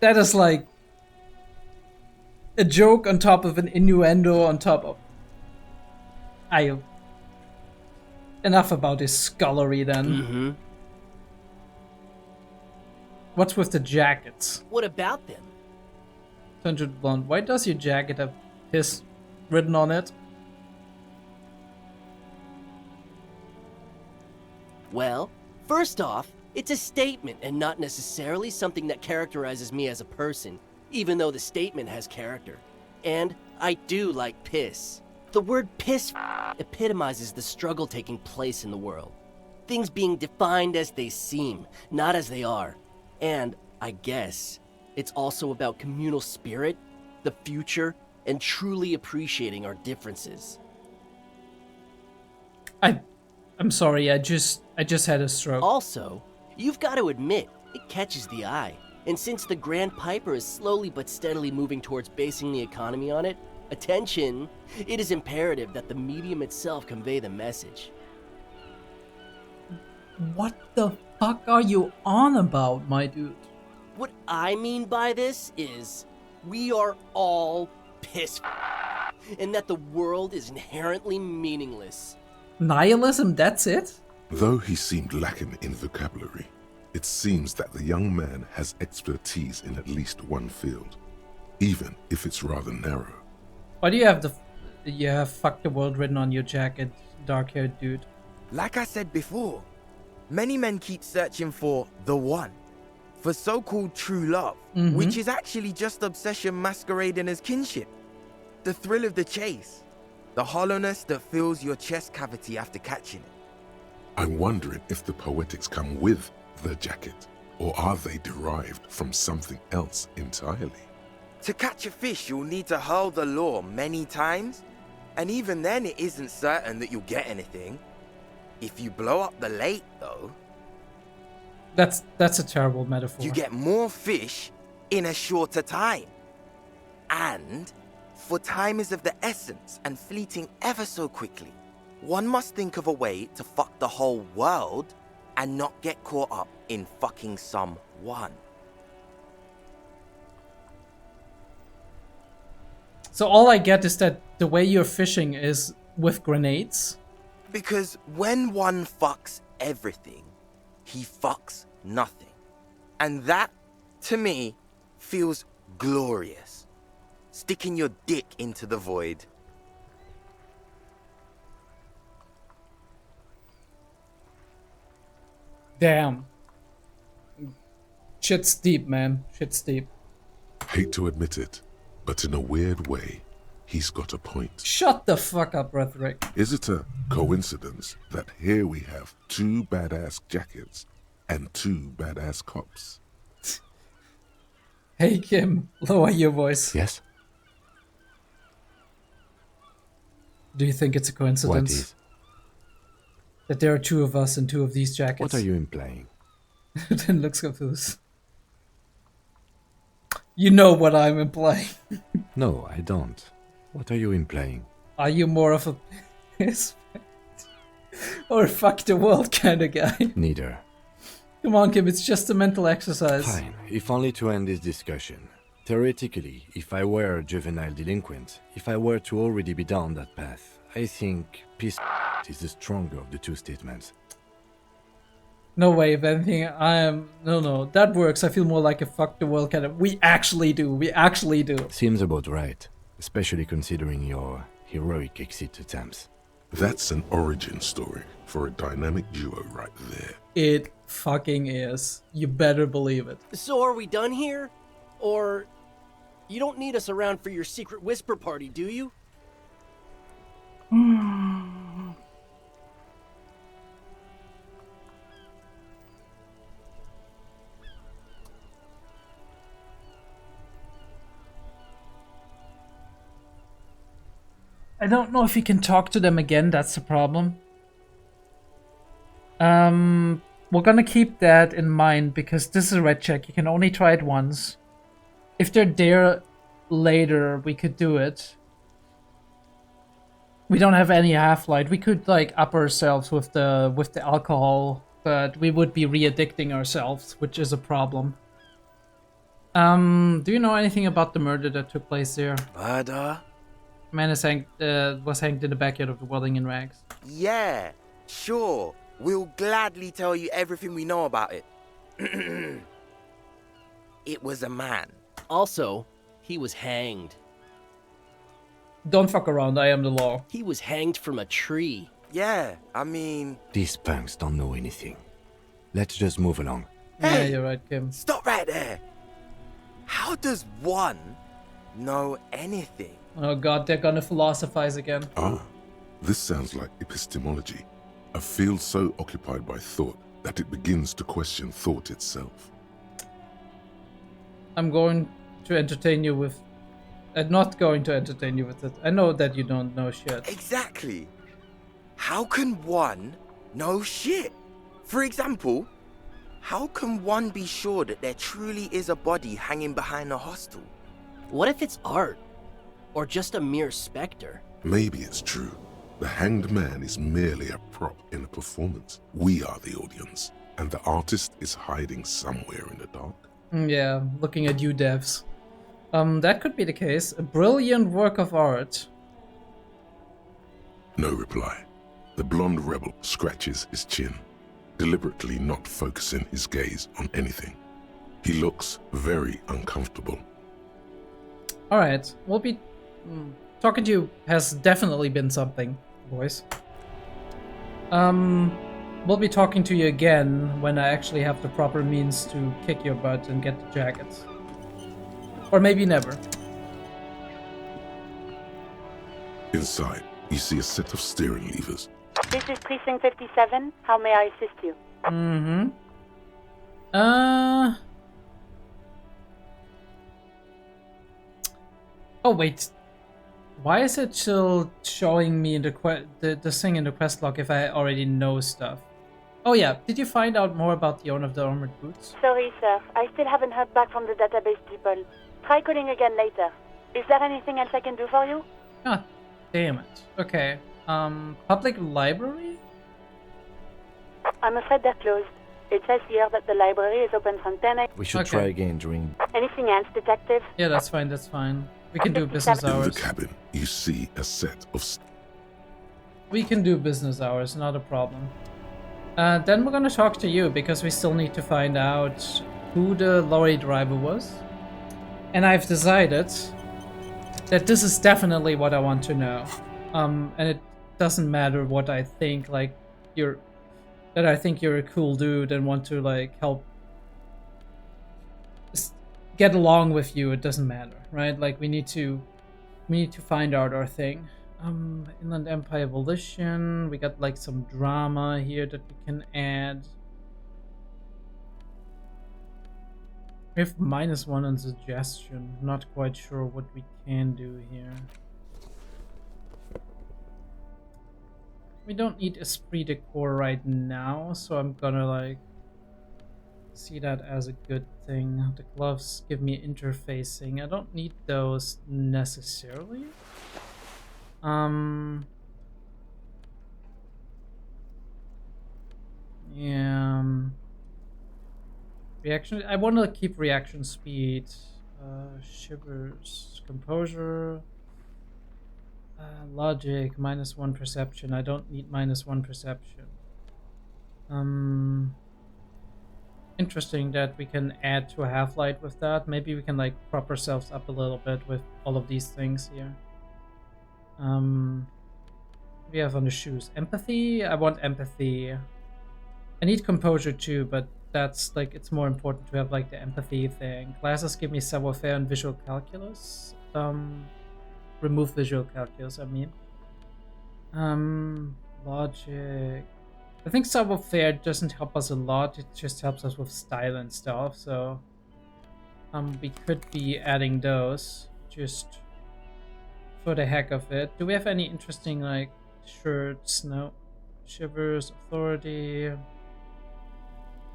That is like a joke on top of an innuendo on top of... Enough about his scullery then. What's with the jackets? What about them? Tundred Blonde, why does your jacket have piss written on it? Well, first off, it's a statement and not necessarily something that characterizes me as a person, even though the statement has character. And I do like piss. The word piss epitomizes the struggle taking place in the world. Things being defined as they seem, not as they are. And, I guess, it's also about communal spirit, the future, and truly appreciating our differences. I'm sorry, I just had a stroke. Also, you've got to admit, it catches the eye. And since the Grand Piper is slowly but steadily moving towards basing the economy on it, attention, it is imperative that the medium itself convey the message. What the fuck are you on about, my dude? What I mean by this is, we are all pissed, and that the world is inherently meaningless. Nihilism, that's it? Though he seemed lacking in vocabulary, it seems that the young man has expertise in at least one field, even if it's rather narrow. Why do you have fuck the world written on your jacket, dark-haired dude? Like I said before, many men keep searching for the one, for so-called true love, which is actually just obsession masquerading as kinship. The thrill of the chase, the hollowness that fills your chest cavity after catching it. I'm wondering if the poetics come with the jacket, or are they derived from something else entirely? To catch a fish, you'll need to hurl the lure many times, and even then it isn't certain that you'll get anything. If you blow up the lake, though... That's a terrible metaphor. You get more fish in a shorter time. And, for time is of the essence and fleeting ever so quickly, one must think of a way to fuck the whole world and not get caught up in fucking someone. So all I get is that the way you're fishing is with grenades? Because when one fucks everything, he fucks nothing. And that, to me, feels glorious. Sticking your dick into the void. Damn. Shit's deep, man. Shit's deep. Hate to admit it, but in a weird way, he's got a point. Shut the fuck up, Rhetoric. Is it a coincidence that here we have two badass jackets and two badass cops? Hey, Kim, lower your voice. Yes? Do you think it's a coincidence? What is? That there are two of us and two of these jackets? What are you implying? Then looks confused. You know what I'm implying. No, I don't. What are you implying? Are you more of a piss or fuck the world kind of guy? Neither. Come on, Kim, it's just a mental exercise. Fine, if only to end this discussion. Theoretically, if I were a juvenile delinquent, if I were to already be down that path, I think piss is the stronger of the two statements. No way, if anything, I am... No, that works. I feel more like a fuck the world kind of... We actually do. Seems about right, especially considering your heroic exit attempts. That's an origin story for a dynamic duo right there. It fucking is. You better believe it. So are we done here? Or you don't need us around for your secret whisper party, do you? I don't know if you can talk to them again, that's the problem. We're gonna keep that in mind because this is a red check. You can only try it once. If they're there later, we could do it. We don't have any half-light. We could like up ourselves with the alcohol, but we would be re-addicting ourselves, which is a problem. Do you know anything about the murder that took place there? Murder? Man is was hanged in the backyard of the welding in rags. Yeah, sure. We'll gladly tell you everything we know about it. It was a man. Also, he was hanged. Don't fuck around, I am the law. He was hanged from a tree. Yeah, I mean... These punks don't know anything. Let's just move along. Yeah, you're right, Kim. Stop right there. How does one know anything? Oh god, they're gonna philosophize again. Ah, this sounds like epistemology. A field so occupied by thought that it begins to question thought itself. I'm going to entertain you with... not going to entertain you with it. I know that you don't know shit. Exactly. How can one know shit? For example, how can one be sure that there truly is a body hanging behind a hostel? What if it's art? Or just a mere specter? Maybe it's true. The hanged man is merely a prop in a performance. We are the audience, and the artist is hiding somewhere in the dark. Yeah, looking at you devs. That could be the case. A brilliant work of art. No reply. The blonde rebel scratches his chin, deliberately not focusing his gaze on anything. He looks very uncomfortable. Alright, we'll be... talking to you has definitely been something, boys. We'll be talking to you again when I actually have the proper means to kick your butt and get the jackets. Or maybe never. Inside, you see a set of steering levers. This is Precinct 57. How may I assist you? Oh wait. Why is it still showing me the thing in the quest log if I already know stuff? Oh yeah, did you find out more about the owner of the armored boots? Sorry, sir. I still haven't heard back from the database people. Try calling again later. Is there anything else I can do for you? Ah, damn it. Okay. Public library? I'm afraid they're closed. It says here that the library is open from 10 a.m. We should try again during... Anything else, detective? Yeah, that's fine, that's fine. We can do business In the hours. cabin, you see a set of... We can do business hours, not a problem. Then we're gonna talk to you, because we still need to find out who the lorry driver was. And I've decided that this is definitely what I want to know. And it doesn't matter what I think, like, that I think you're a cool dude and want to, like, help get along with you. It doesn't matter, right? Like, we need to find out our thing. Inland Empire Volition, we got like some drama here that we can add. We have -1 on suggestion. Not quite sure what we can do here. We don't need esprit de corps right now, so I'm gonna like see that as a good thing. The gloves give me interfacing. I don't need those necessarily. Yeah. Reaction. I want to keep reaction speed. Shivers. Composure. Logic. -1 perception. I don't need -1 perception. interesting that we can add to a half-light with that. Maybe we can like prop ourselves up a little bit with all of these things here. We have on the shoes empathy. I want empathy. I need composure too, but that's like it's more important to have like the empathy thing. Glasses give me savoir-faire and visual calculus. Remove visual calculus, I mean. Logic. I think savoir-faire doesn't help us a lot. It just helps us with style and stuff. So, we could be adding those just for the heck of it. Do we have any interesting like shirts? No. Shivers, authority,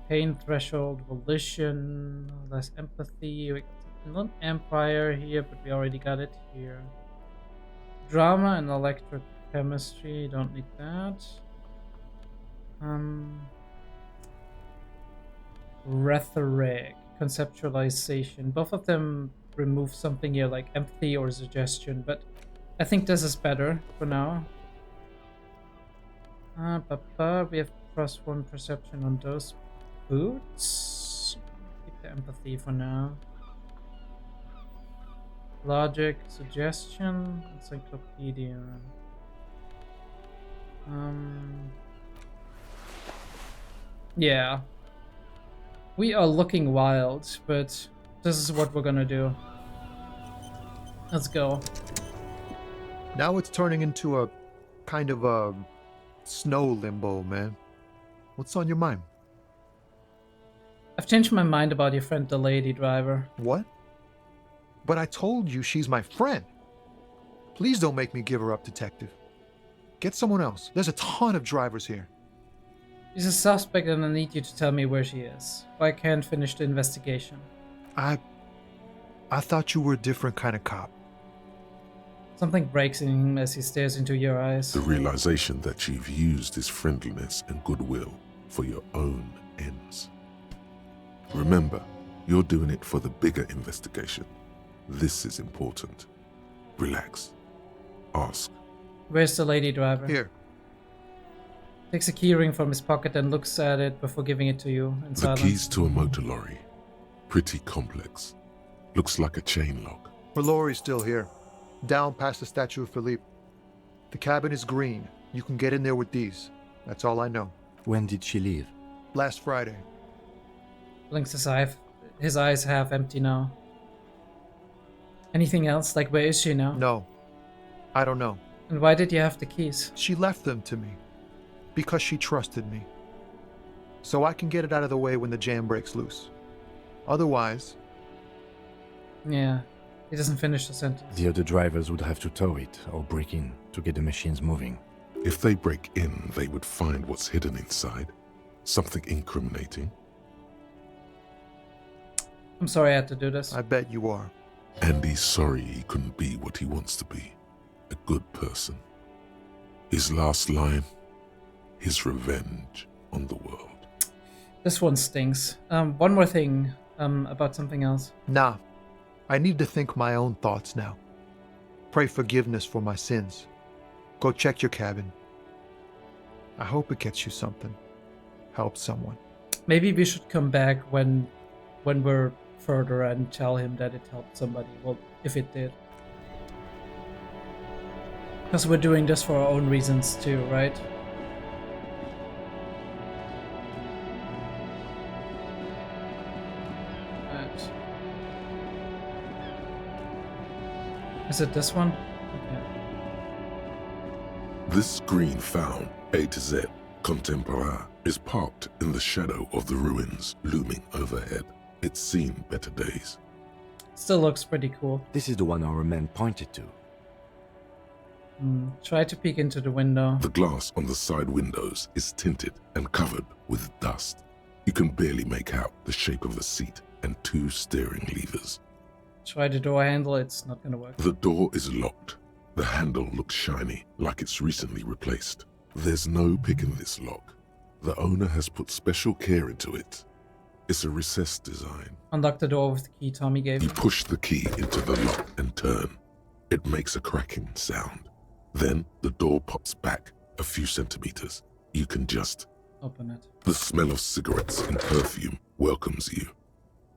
pain threshold, volition, less empathy. We got not empire here, but we already got it here. Drama and electrochemistry. Don't need that. Rhetoric, conceptualization. Both of them remove something here like empathy or suggestion, but I think this is better for now. We have +1 perception on those boots. Keep the empathy for now. Logic, suggestion, encyclopedia. Yeah. We are looking wild, but this is what we're gonna do. Let's go. Now it's turning into a kind of a snow limbo, man. What's on your mind? I've changed my mind about your friend, the lady driver. What? But I told you she's my friend. Please don't make me give her up, detective. Get someone else. There's a ton of drivers here. She's a suspect and I need you to tell me where she is. Or I can't finish the investigation. I thought you were a different kind of cop. Something breaks in him as he stares into your eyes. The realization that you've used his friendliness and goodwill for your own ends. Remember, you're doing it for the bigger investigation. This is important. Relax. Ask. Where's the lady driver? Here. Takes a keyring from his pocket and looks at it before giving it to you in The silence. keys to a motor lorry. Pretty complex. Looks like a chain lock. Her lorry's still here. Down past the statue of Philippe. The cabin is green. You can get in there with these. That's all I know. When did she leave? Last Friday. Blinks his eye. His eyes half empty now. Anything else? Like, where is she now? No. I don't know. And why did you have the keys? She left them to me. Because she trusted me. So I can get it out of the way when the jam breaks loose. Otherwise... Yeah. He doesn't finish the sentence. The other drivers would have to tow it or break in to get the machines moving. If they break in, they would find what's hidden inside. Something incriminating. I'm sorry I had to do this. I bet you are. And he's sorry he couldn't be what he wants to be. A good person. His last line, his revenge on the world. This one stings. One more thing about something else. Nah. I need to think my own thoughts now. Pray forgiveness for my sins. Go check your cabin. I hope it gets you something. Help someone. Maybe we should come back when we're further and tell him that it helped somebody. Well, if it did. Because we're doing this for our own reasons too, right? Right. Is it this one? Okay. This screen found, A to Z, contemporaire, is parked in the shadow of the ruins looming overhead. It's seen better days. Still looks pretty cool. This is the one our men pointed to. Try to peek into the window. The glass on the side windows is tinted and covered with dust. You can barely make out the shape of a seat and 2 steering levers. Try the door handle, it's not gonna work. The door is locked. The handle looks shiny, like it's recently replaced. There's no pick in this lock. The owner has put special care into it. It's a recessed design. Unlock the door with the key Tommy gave You me. push the key into the lock and turn. It makes a cracking sound. Then the door pops back a few centimeters. You can just Open it. The smell of cigarettes and perfume welcomes you.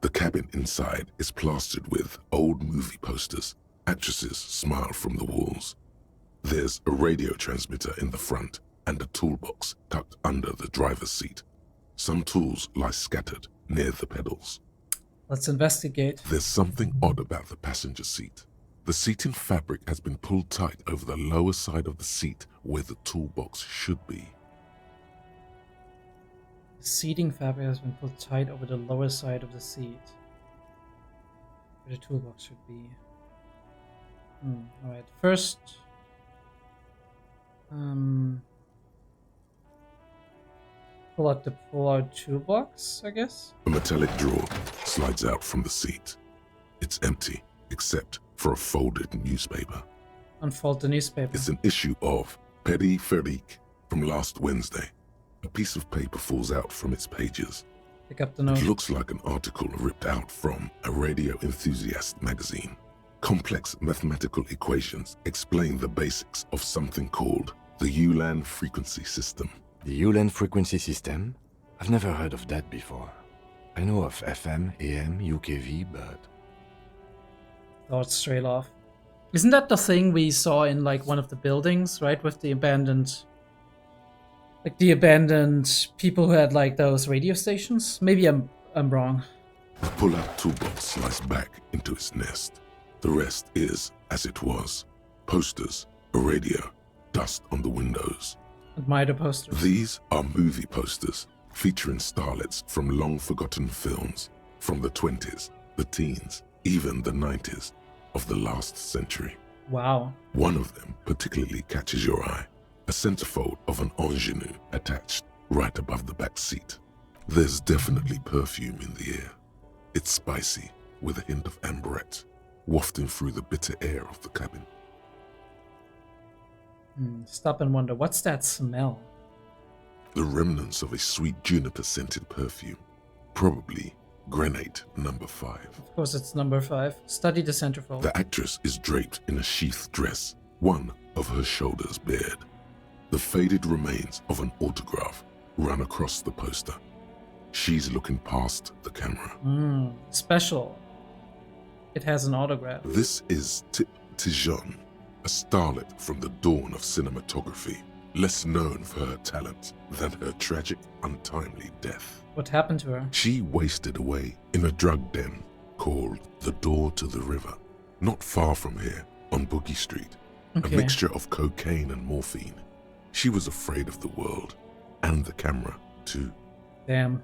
The cabin inside is plastered with old movie posters. Actresses smile from the walls. There's a radio transmitter in the front and a toolbox tucked under the driver's seat. Some tools lie scattered near the pedals. Let's investigate. There's something odd about the passenger seat. The seating fabric has been pulled tight over the lower side of the seat where the toolbox should be. The seating fabric has been pulled tight over the lower side of the seat, where the toolbox should be. Alright, first... pull out the pull-out toolbox, I guess? A metallic drawer slides out from the seat. It's empty, except for a folded newspaper. Unfold the newspaper. It's an issue of Peripherique from last Wednesday. A piece of paper falls out from its pages. Pick up the note. It looks like an article ripped out from a radio enthusiast magazine. Complex mathematical equations explain the basics of something called the Ulan frequency system. The Ulan frequency system? I've never heard of that before. I know of FM, AM, UKV, but... Thought straight off. Isn't that the thing we saw in like one of the buildings, right? With the abandoned... like the abandoned people who had like those radio stations? Maybe I'm wrong. The pull-out toolbox slides back into its nest. The rest is as it was. Posters, a radio, dust on the windows. Admire the posters. These are movie posters featuring starlets from long-forgotten films from the 20s, the teens, even the 90s of the last century. Wow. One of them particularly catches your eye. A centerfold of an ingenue attached right above the back seat. There's definitely perfume in the air. It's spicy with a hint of amberette, wafting through the bitter air of the cabin. Stop and wonder, what's that smell? The remnants of a sweet juniper-scented perfume. Probably Grenade number 5. Of course it's number 5. Study the centerfold. The actress is draped in a sheathed dress, one of her shoulders bared. The faded remains of an autograph run across the poster. She's looking past the camera. Special. It has an autograph. This is Tip Tijon, a starlet from the dawn of cinematography, less known for her talent than her tragic, untimely death. What happened to her? She wasted away in a drug den called the Door to the River, not far from here, on Boogie Street. Okay. A mixture of cocaine and morphine. She was afraid of the world, and the camera, too. Damn.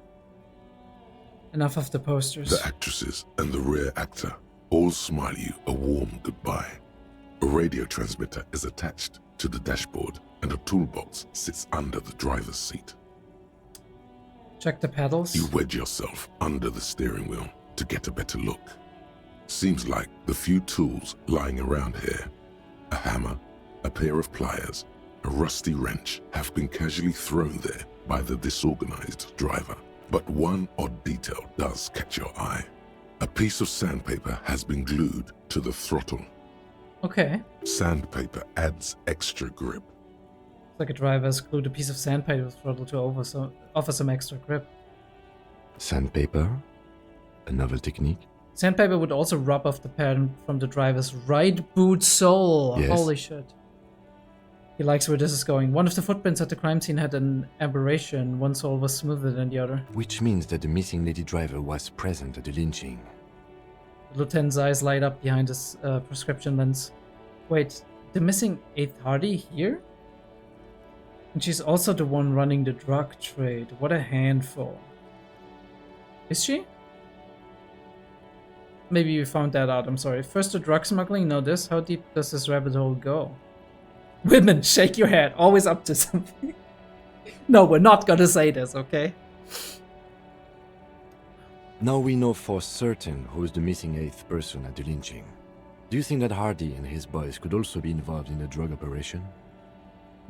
Enough of the posters. The actresses and the rear actor all smile you a warm goodbye. A radio transmitter is attached to the dashboard, and a toolbox sits under the driver's seat. Check the pedals. You wedge yourself under the steering wheel to get a better look. Seems like the few tools lying around here, a hammer, a pair of pliers, a rusty wrench, have been casually thrown there by the disorganized driver. But one odd detail does catch your eye. A piece of sandpaper has been glued to the throttle. Okay. Sandpaper adds extra grip. It's like a driver has glued a piece of sandpaper to the throttle to offer some extra grip. Sandpaper? A novel technique? Sandpaper would also rub off the pattern from the driver's right boot sole. Yes. Holy shit. He likes where this is going. One of the footprints at the crime scene had an aberration. One sole was smoother than the other. Which means that the missing lady driver was present at the lynching. The lieutenant's eyes light up behind his prescription lens. Wait, the missing 8th Hardy here? And she's also the one running the drug trade. What a handful. Is she? Maybe you found that out, I'm sorry. First the drug smuggling, now this? How deep does this rabbit hole go? Women, shake your head. Always up to something. No, we're not gonna say this, okay? Now we know for certain who's the missing 8th person at the lynching. Do you think that Hardy and his boys could also be involved in the drug operation?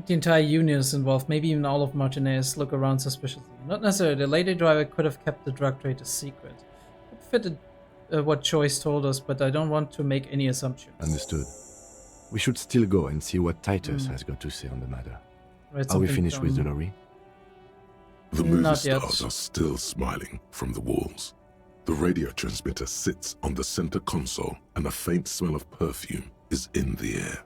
The entire union is involved, maybe even all of Martinez look around suspiciously. Not necessarily, the lady driver could have kept the drug trade a secret. It fitted what Choice told us, but I don't want to make any assumptions. Understood. We should still go and see what Titus has got to say on the matter. Right, Are we finished with the lorry? The movie Not yet. stars are still smiling from the walls. The radio transmitter sits on the center console, and a faint smell of perfume is in the air.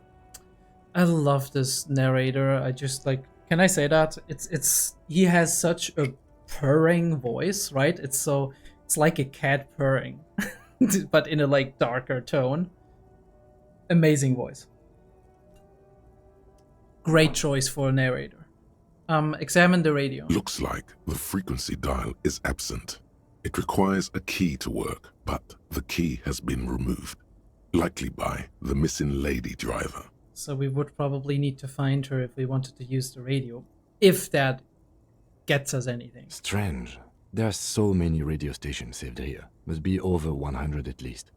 I love this narrator. I just like, can I say that? It's he has such a purring voice, right? It's like a cat purring, but in a like darker tone. Amazing voice. Great choice for a narrator. Examine the radio. Looks like the frequency dial is absent. It requires a key to work, but the key has been removed, likely by the missing lady driver. So we would probably need to find her if we wanted to use the radio, if that gets us anything. Strange. There are so many radio stations saved here. Must be over 100 at least.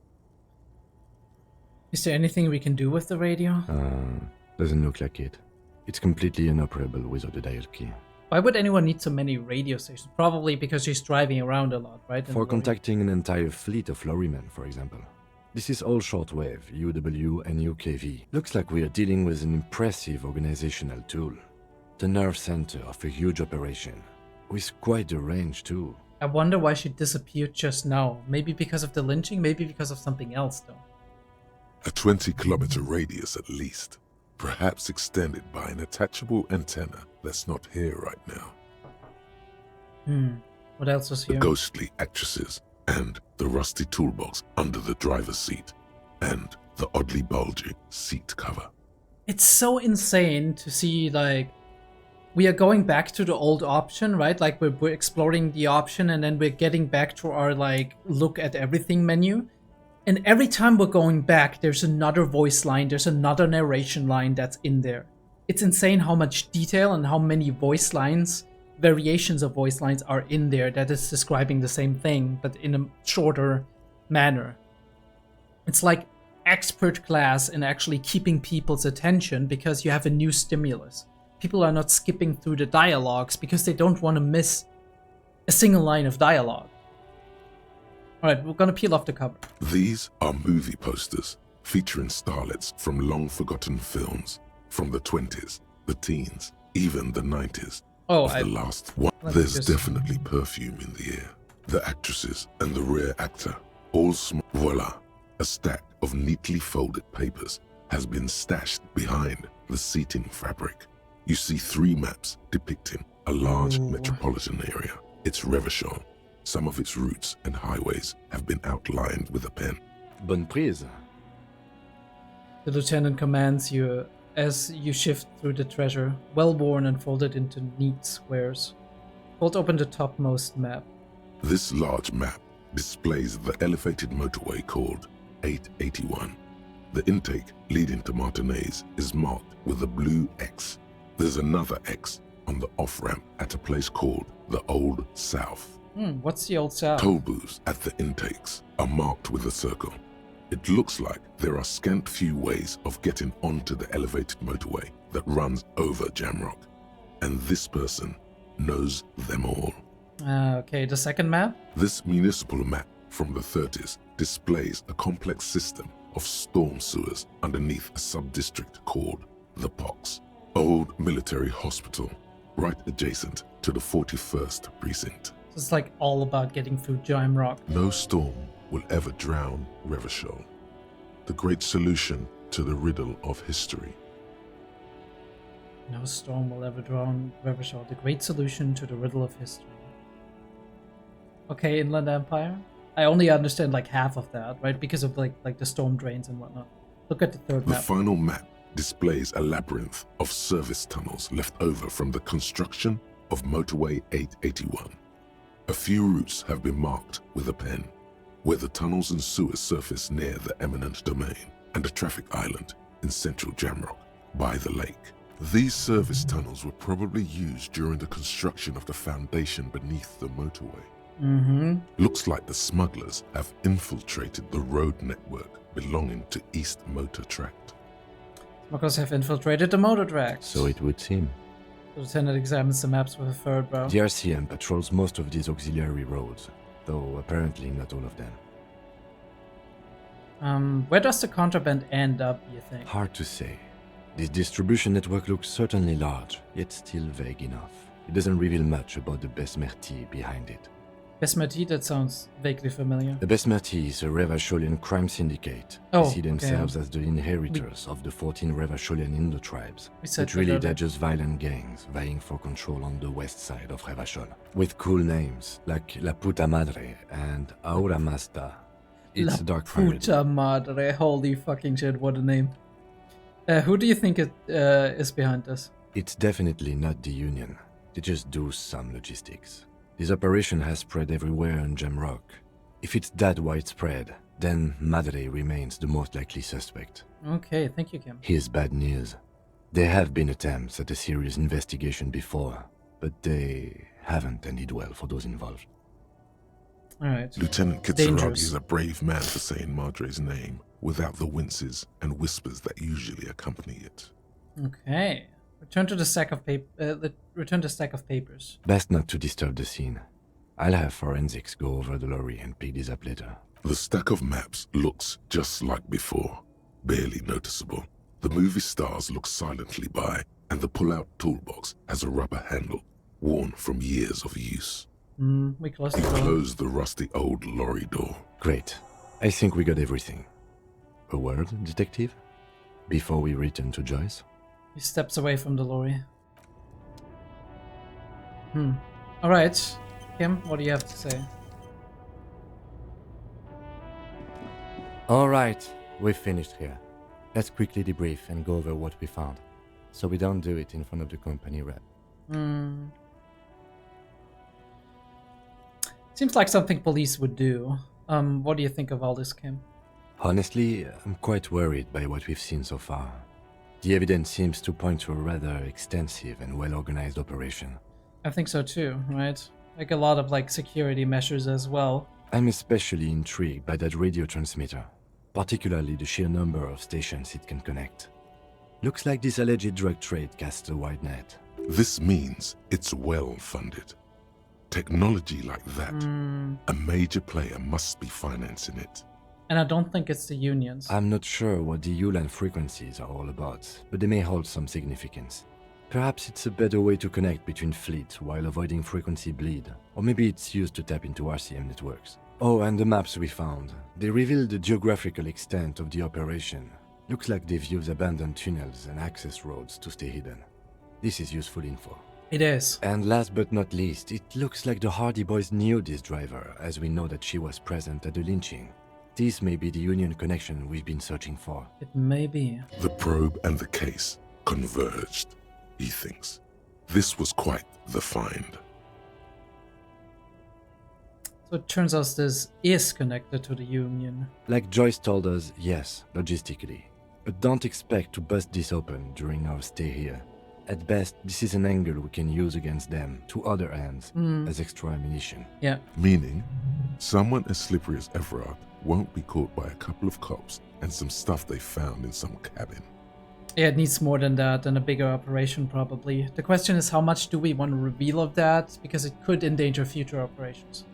Is there anything we can do with the radio? Doesn't look like it. It's completely inoperable without a dial key. Why would anyone need so many radio stations? Probably because she's driving around a lot, right? For contacting an entire fleet of lorrymen, for example. This is all shortwave, UW and UKV. Looks like we are dealing with an impressive organizational tool. The nerve center of a huge operation. With quite a range too. I wonder why she disappeared just now. Maybe because of the lynching, maybe because of something else though. A 20-kilometer radius at least, perhaps extended by an attachable antenna that's not here right now. What else was The here? ghostly actresses, and the rusty toolbox under the driver's seat, and the oddly bulging seat cover. It's so insane to see, like, we are going back to the old option, right? Like, we're exploring the option and then we're getting back to our, like, look at everything menu. And every time we're going back, there's another voice line, there's another narration line that's in there. It's insane how much detail and how many voice lines, variations of voice lines are in there that is describing the same thing, but in a shorter manner. It's like expert class in actually keeping people's attention because you have a new stimulus. People are not skipping through the dialogues because they don't want to miss a single line of dialogue. Alright, we're gonna peel off the cover. These are movie posters featuring starlets from long-forgotten films from the 20s, the teens, even the 90s. Oh, of the last one. Let me There's just- definitely perfume in the air. The actresses and the rear actor, all small. Voila, a stack of neatly folded papers has been stashed behind the seating fabric. You see 3 maps depicting a large metropolitan area. It's Revachol. Some of its routes and highways have been outlined with a pen. Bonne prise. The lieutenant commands you as you shift through the treasure, well worn and folded into neat squares. Fold open the topmost map. This large map displays the elevated motorway called 881. The intake leading to Martinez is marked with a blue X. There's another X on the off-ramp at a place called the Old South. What's the Old South? Toll booths at the intakes are marked with a circle. It looks like there are scant few ways of getting onto the elevated motorway that runs over Jamrock, and this person knows them all. Okay, the second map? This municipal map from the 30s displays a complex system of storm sewers underneath a sub-district called the Pox, old military hospital, right adjacent to the 41st precinct. It's like all about getting through Jamrock. No storm will ever drown Revachol, the great solution to the riddle of history. No storm will ever drown Revachol, the great solution to the riddle of history. Okay, Inland Empire? I only understand like half of that, right? Because of like the storm drains and whatnot. Look at the third The map. final map displays a labyrinth of service tunnels left over from the construction of Motorway 881. A few routes have been marked with a pen, where the tunnels and sewers surface near the eminent domain and a traffic island in central Jamrock by the lake. These service tunnels were probably used during the construction of the foundation beneath the motorway. Looks like the smugglers have infiltrated the road network belonging to East Motor Tract. Smugglers have infiltrated the motor tracks. So it would seem. The lieutenant examines the maps with a third brow. The RCM patrols most of these auxiliary roads, though apparently not all of them. Where does the contraband end up, you think? Hard to say. This distribution network looks certainly large, yet still vague enough. It doesn't reveal much about the Besmerti behind it. Besmerti, that sounds vaguely familiar. The Besmerti is a Revacholian crime syndicate. Oh, They see okay. themselves as the inheritors of the 14 Revacholian Indo-tribes. We said But really that they're earlier. just violent gangs vying for control on the west side of Revachol. With cool names like La Puta Madre and Aura Masta. It's a La dark pirate. puta madre, holy fucking shit, what a name. Who do you think is behind this? It's definitely not the Union. They just do some logistics. This operation has spread everywhere in Jamrock. If it's that widespread, then Madre remains the most likely suspect. Okay, thank you, Kim. Here's bad news. There have been attempts at a serious investigation before, but they haven't ended well for those involved. Alright. Lieutenant Kitsuragi Dangerous. is a brave man for saying Madre's name without the winces and whispers that usually accompany it. Okay. Return to the stack of return the stack of papers. Best not to disturb the scene. I'll have forensics go over the lorry and pick this up later. The stack of maps looks just like before, barely noticeable. The movie stars look silently by, and the pull-out toolbox has a rubber handle, worn from years of use. We closed We the door. close the rusty old lorry door. Great. I think we got everything. A word, detective? Before we return to Joyce? He steps away from the lorry. Alright. Kim, what do you have to say? Alright, we've finished here. Let's quickly debrief and go over what we found, so we don't do it in front of the company rep. Seems like something police would do. What do you think of all this, Kim? Honestly, I'm quite worried by what we've seen so far. The evidence seems to point to a rather extensive and well-organized operation. I think so too, right? Like a lot of security measures as well. I'm especially intrigued by that radio transmitter, particularly the sheer number of stations it can connect. Looks like this alleged drug trade casts a wide net. This means it's well-funded. Technology like that, a major player must be financing it. And I don't think it's the unions. I'm not sure what the ULAN frequencies are all about, but they may hold some significance. Perhaps it's a better way to connect between fleets while avoiding frequency bleed, or maybe it's used to tap into RCM networks. Oh, and the maps we found. They reveal the geographical extent of the operation. Looks like they've used abandoned tunnels and access roads to stay hidden. This is useful info. It is. And last but not least, it looks like the Hardy Boys knew this driver, as we know that she was present at the lynching. This may be the Union connection we've been searching for. It may be. The probe and the case converged, he thinks. This was quite the find. So it turns out this is connected to the union. Like Joyce told us, yes, logistically. But don't expect to bust this open during our stay here. At best, this is an angle we can use against them to other ends as extra ammunition. Yeah. Meaning, someone as slippery as Everard won't be caught by a couple of cops and some stuff they found in some cabin. Yeah, it needs more than that, and a bigger operation probably. The question is, how much do we want to reveal of that? Because it could endanger future operations.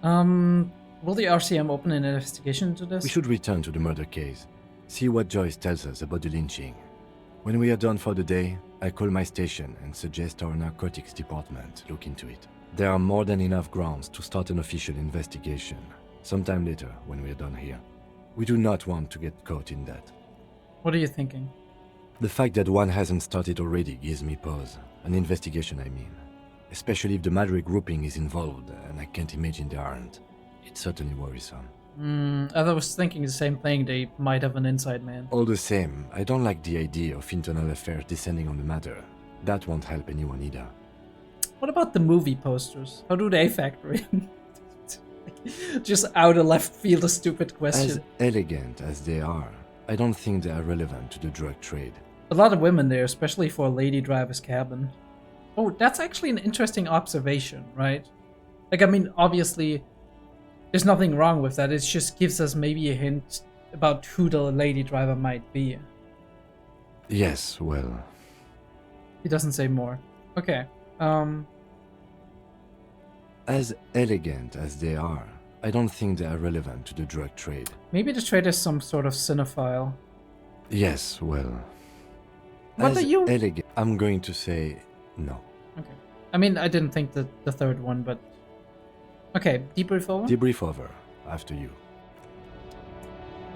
Will the RCM open an investigation into this? We should return to the murder case. See what Joyce tells us about the lynching. When we are done for the day, I call my station and suggest our narcotics department look into it. There are more than enough grounds to start an official investigation, sometime later when we are done here. We do not want to get caught in that. What are you thinking? The fact that one hasn't started already gives me pause. An investigation, I mean. Especially if the Madre grouping is involved, and I can't imagine they aren't. It's certainly worrisome. I was thinking the same thing. They might have an inside man. All the same, I don't like the idea of internal affairs descending on the matter. That won't help anyone either. What about the movie posters? How do they factor in? Just out of left field, a stupid question. As elegant as they are, I don't think they are relevant to the drug trade. A lot of women there, especially for a lady driver's cabin. Oh, that's actually an interesting observation, right? Obviously, there's nothing wrong with that. It just gives us maybe a hint about who the lady driver might be. Yes, well... He doesn't say more. Okay. As elegant as they are, I don't think they are relevant to the drug trade. Maybe the trader is some sort of cinephile. Yes, well... What as are you... elegant... I'm going to say no. Okay. I mean, I didn't think that the third one, but... Okay, debrief over? Debrief over. After you.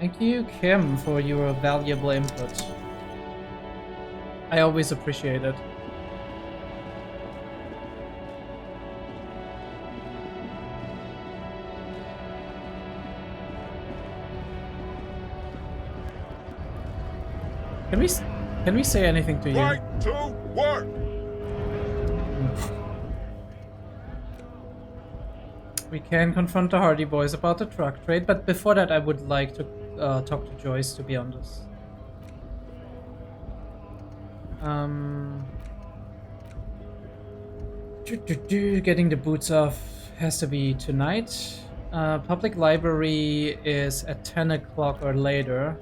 Thank you, Kim, for your valuable input. I always appreciate it. Can we say anything to you? Right to work! We can confront the Hardy Boys about the truck trade, but before that I would like to talk to Joyce, to be honest. Getting the boots off has to be tonight. Public library is at 10 o'clock or later.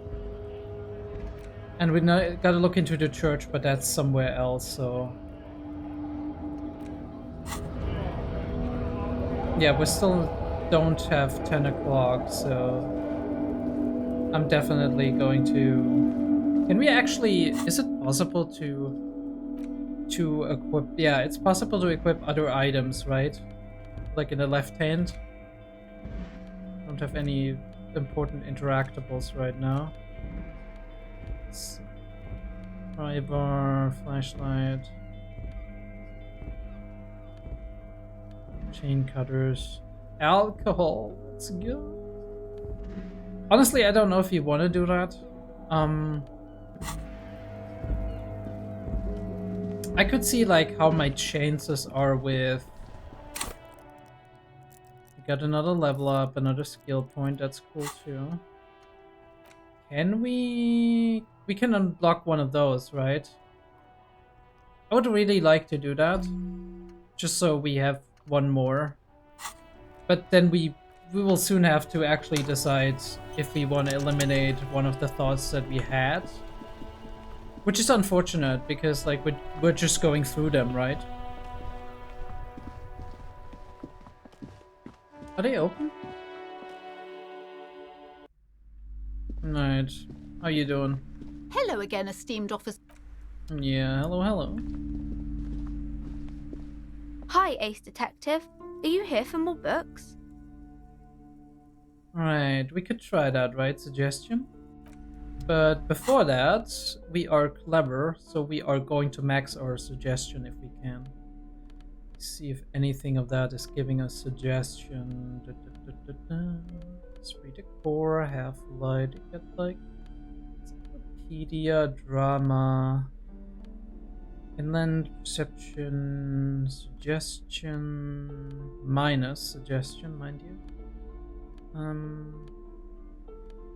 And we gotta look into the church, but that's somewhere else, so... Yeah, we still don't have 10 o'clock, so... I'm definitely going to... Can we actually... Is it possible to equip... Yeah, it's possible to equip other items, right? Like in the left hand. Don't have any important interactables right now. Pry bar, flashlight, chain cutters, alcohol. Let's go. Honestly, I don't know if you want to do that. I could see like how my chances are with. We got another level up, another skill point. That's cool too. Can we can unlock one of those, right? I would really like to do that. Just so we have one more. But then we will soon have to actually decide if we want to eliminate one of the thoughts that we had. Which is unfortunate, because like we're just going through them, right? Are they open? Right. How you doing? Hello again, esteemed officer. Yeah, hello. Hi, Ace Detective. Are you here for more books? Right, we could try that, right? Suggestion? But before that, we are clever, so we are going to max our suggestion if we can. See if anything of that is giving us suggestion. Esprit de Corps, Half-Light, you get like Encyclopedia, Drama, Inland Perception, Suggestion, minus Suggestion, mind you.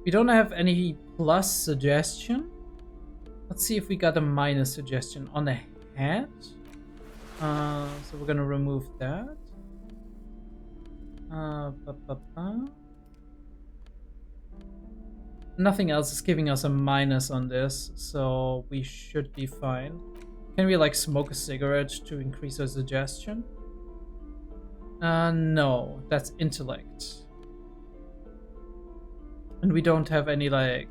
We don't have any plus Suggestion. Let's see if we got a minus Suggestion on the hat. So we're gonna remove that. Nothing else is giving us a minus on this, so we should be fine. Can we like smoke a cigarette to increase our suggestion? No, that's intellect. And we don't have any like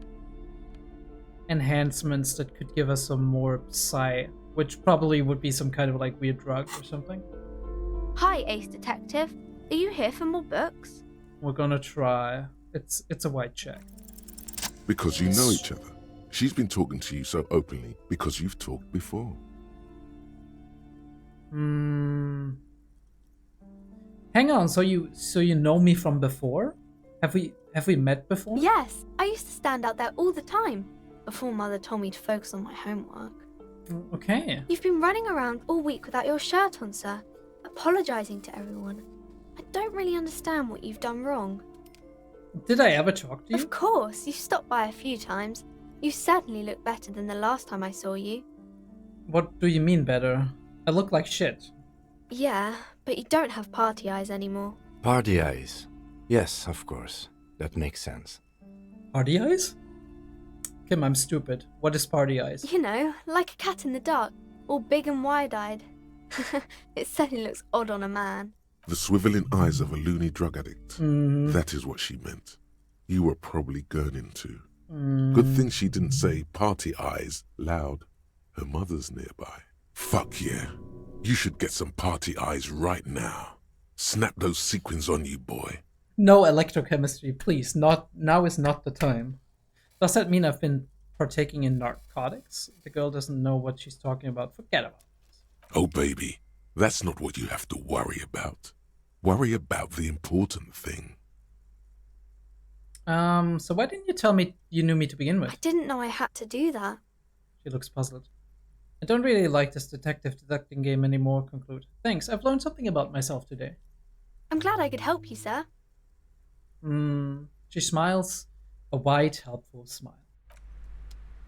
enhancements that could give us some more psi, which probably would be some kind of like weird drug or something. Hi, Ace Detective. Are you here for more books? We're gonna try. It's a white check. Because you know each other. She's been talking to you so openly because you've talked before. Hang on, so you know me from before? Have we met before? Yes, I used to stand out there all the time before Mother told me to focus on my homework. Okay. You've been running around all week without your shirt on, sir, apologizing to everyone. I don't really understand what you've done wrong. Did I ever talk to you? Of course, you stopped by a few times. You certainly look better than the last time I saw you. What do you mean better? I look like shit. Yeah, but you don't have party eyes anymore. Party eyes. Yes, of course. That makes sense. Party eyes? Kim, I'm stupid. What is party eyes? You know, like a cat in the dark, all big and wide-eyed. It certainly looks odd on a man. The swiveling eyes of a loony drug addict. That is what she meant. You were probably gurning too. Good thing she didn't say party eyes loud. Her mother's nearby. Fuck yeah. You should get some party eyes right now. Snap those sequins on you, boy. No electrochemistry, please. Now is not the time. Does that mean I've been partaking in narcotics? The girl doesn't know what she's talking about. Forget about it. Oh, baby, that's not what you have to worry about. Worry about the important thing. So why didn't you tell me you knew me to begin with? I didn't know I had to do that. She looks puzzled. I don't really like this detective deducting game anymore, conclude. Thanks, I've learned something about myself today. I'm glad I could help you, sir. She smiles. A wide, helpful smile.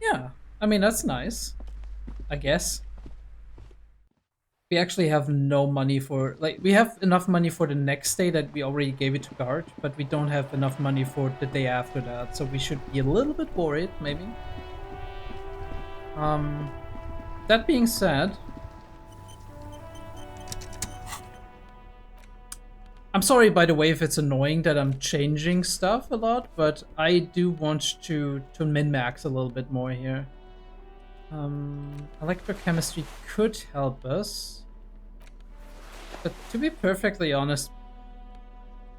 Yeah, I mean, that's nice. I guess. We actually have no money for... Like, we have enough money for the next day that we already gave it to Guard, but we don't have enough money for the day after that, so we should be a little bit worried, maybe. That being said... I'm sorry, by the way, if it's annoying that I'm changing stuff a lot, but I do want to min-max a little bit more here. Electrochemistry could help us. But to be perfectly honest,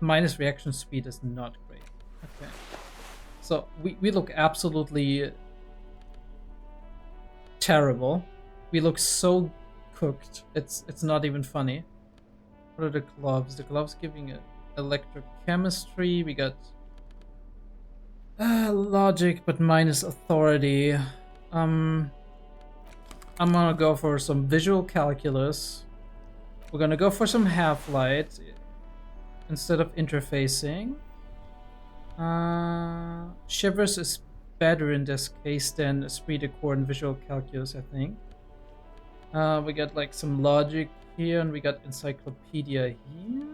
minus reaction speed is not great. Okay. So we look absolutely terrible. We look so cooked. It's not even funny. What are the gloves? The gloves giving it electrochemistry. We got logic, but minus authority. I'm gonna go for some visual calculus. We're gonna go for some half-light instead of interfacing. Shivers is better in this case than esprit de corps and visual calculus, I think. We got like some logic here, and we got encyclopedia here.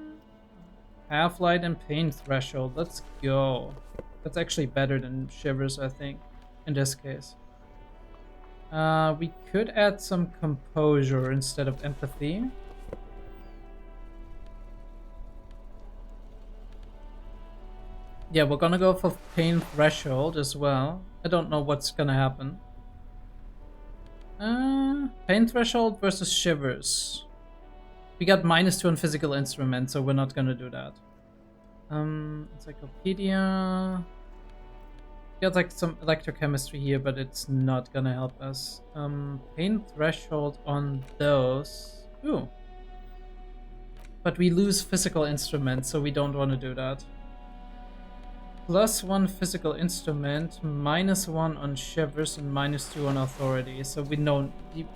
Half-light and pain threshold. Let's go. That's actually better than shivers, I think, in this case. We could add some composure instead of empathy. Yeah, we're gonna go for pain threshold as well. I don't know what's gonna happen. Pain threshold versus shivers. We got -2 on physical instruments, so we're not gonna do that. Encyclopedia. We got like some electrochemistry here, but it's not gonna help us. Pain threshold on those. Ooh. But we lose physical instruments, so we don't want to do that. +1 physical instrument, -1 on shivers, and -2 on authority. So we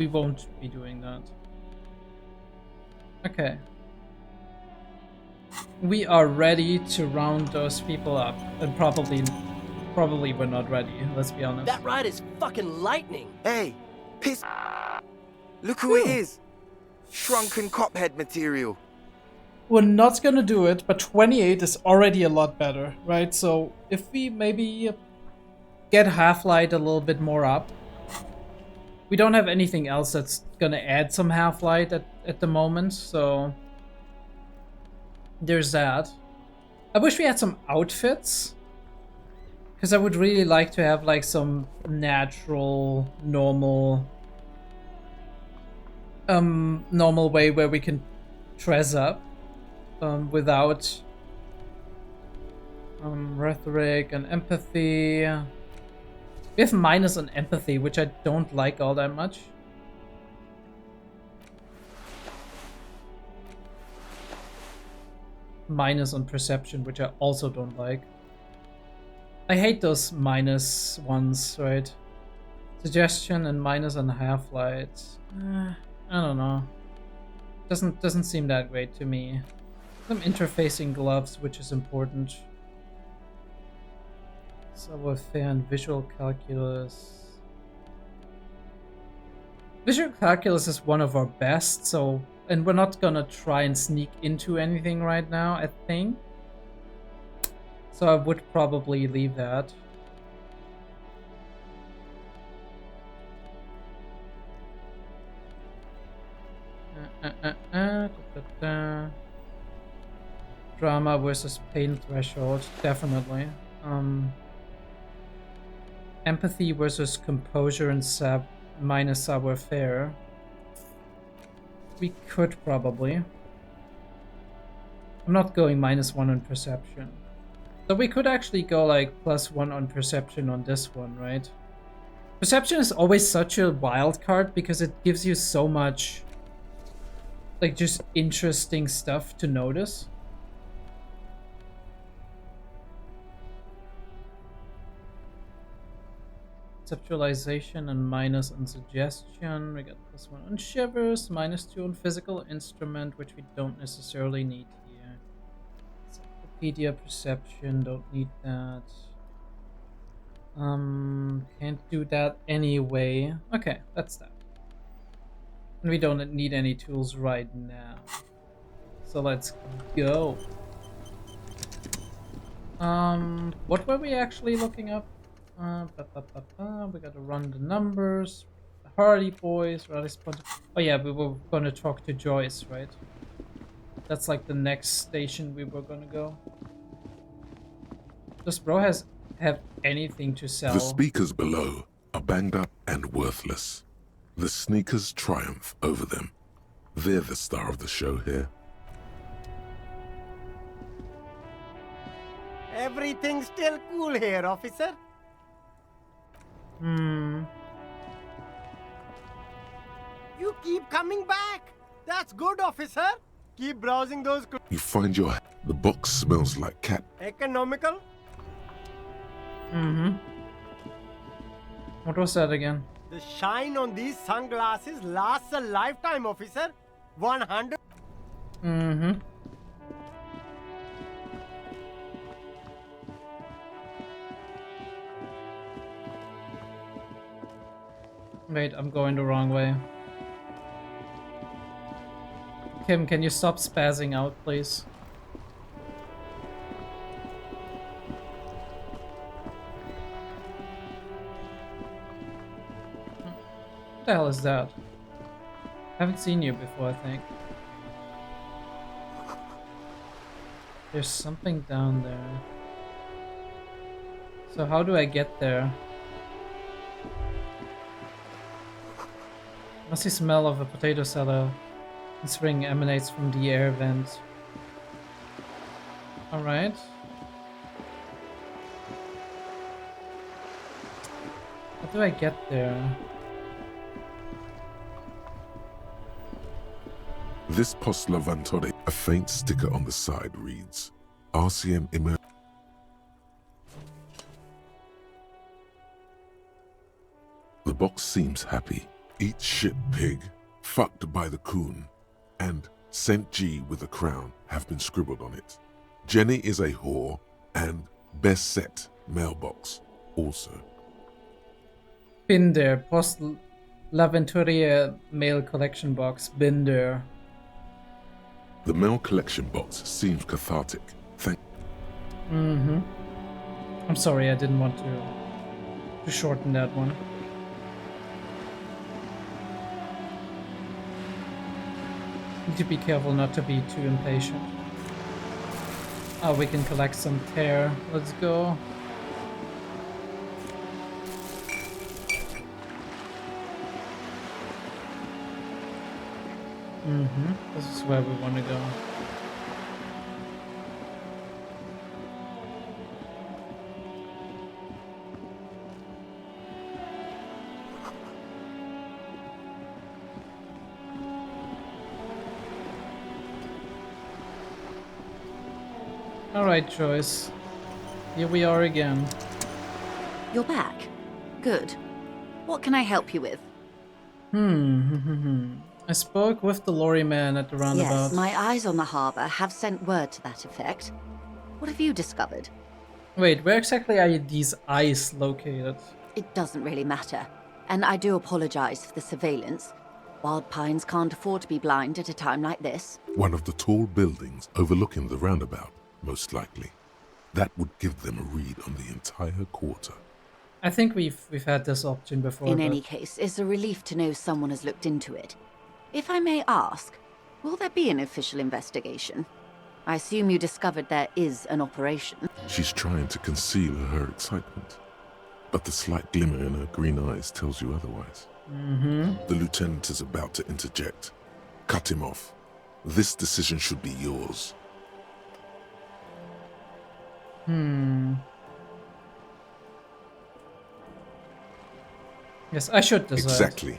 won't be doing that. Okay. We are ready to round those people up, and probably we're not ready. Let's be honest. That ride is fucking lightning. Hey, piss. Look who it is. Shrunken cophead material. We're not gonna do it, but 28 is already a lot better, right? So if we maybe get half-light a little bit more up. We don't have anything else that's gonna add some half-light at the moment, so there's that. I wish we had some outfits, because I would really like to have like some natural, normal way where we can dress up without rhetoric and empathy. We have minus on empathy, which I don't like all that much. Minus on perception, which I also don't like. I hate those minus ones, right? Suggestion and minus on half-light. I don't know. Doesn't seem that great to me. Some interfacing gloves, which is important. Savoir-faire and visual calculus. Visual calculus is one of our best, so, and we're not gonna try and sneak into anything right now, I think. So I would probably leave that. Drama versus pain threshold, definitely. Empathy versus composure and minus savoir-faire. We could probably. I'm not going -1 on perception. So we could actually go like +1 on perception on this one, right? Perception is always such a wild card because it gives you so much, like, just interesting stuff to notice. Conceptualization and -, on suggestion. We got +1 on shivers, -2 on physical instrument, which we don't necessarily need here. Encyclopedia perception, don't need that. Can't do that anyway. Okay, that's that. And we don't need any tools right now. So let's go. What were we actually looking up? We gotta run the numbers. The Hardy Boys, oh yeah, we were gonna talk to Joyce, right? That's like the next station we were gonna go. Does bro have anything to sell? The speakers below are banged up and worthless. The sneakers triumph over them. They're the star of the show here. Everything's still cool here, officer. You keep coming back. That's good, officer. Keep browsing those. You find the box smells like cat. Economical? What was that again? The shine on these sunglasses lasts a lifetime, officer. 100. Wait, I'm going the wrong way. Kim, can you stop spazzing out, please? What the hell is that? I haven't seen you before, I think. There's something down there. So how do I get there? Musty smell of a potato cellar. This ring emanates from the air vent. Alright. How do I get there? This post lavantore, a faint sticker on the side reads, RCM Immer. The box seems happy. Eat shit pig, fucked by the coon, and St. G with a crown have been scribbled on it. Jenny is a whore, and best set mailbox also. Been there. Post Laventuria mail collection box. Been there. The mail collection box seems cathartic. I'm sorry, I didn't want to shorten that one. Need to be careful not to be too impatient. Oh, we can collect some tear. Let's go. This is where we want to go. Alright, Joyce. Here we are again. You're back. Good. What can I help you with? I spoke with the lorry man at the roundabout. Yes, my eyes on the harbour have sent word to that effect. What have you discovered? Wait, where exactly are these eyes located? It doesn't really matter. And I do apologise for the surveillance. Wild Pines can't afford to be blind at a time like this. One of the tall buildings overlooking the roundabout, most likely. That would give them a read on the entire quarter. I think we've had this option before. In any case, it's a relief to know someone has looked into it. If I may ask, will there be an official investigation? I assume you discovered there is an operation. She's trying to conceal her excitement, but the slight glimmer in her green eyes tells you otherwise. The lieutenant is about to interject. Cut him off. This decision should be yours. Yes, I should decide. Exactly.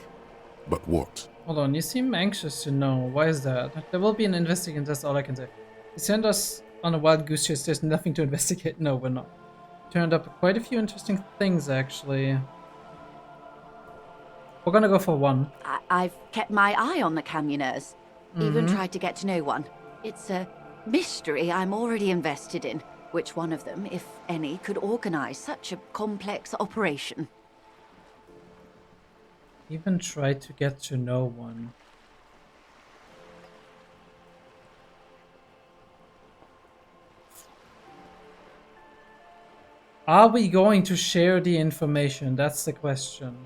But what? Hold on, you seem anxious to know. Why is that? There will be an investigation, that's all I can say. You sent us on a wild goose chase, there's nothing to investigate. No, we're not. Turned up quite a few interesting things, actually. We're gonna go for one. I've kept my eye on the Camioners. Even tried to get to know one. It's a mystery I'm already invested in. Which one of them, if any, could organize such a complex operation? Even tried to get to know one. Are we going to share the information? That's the question.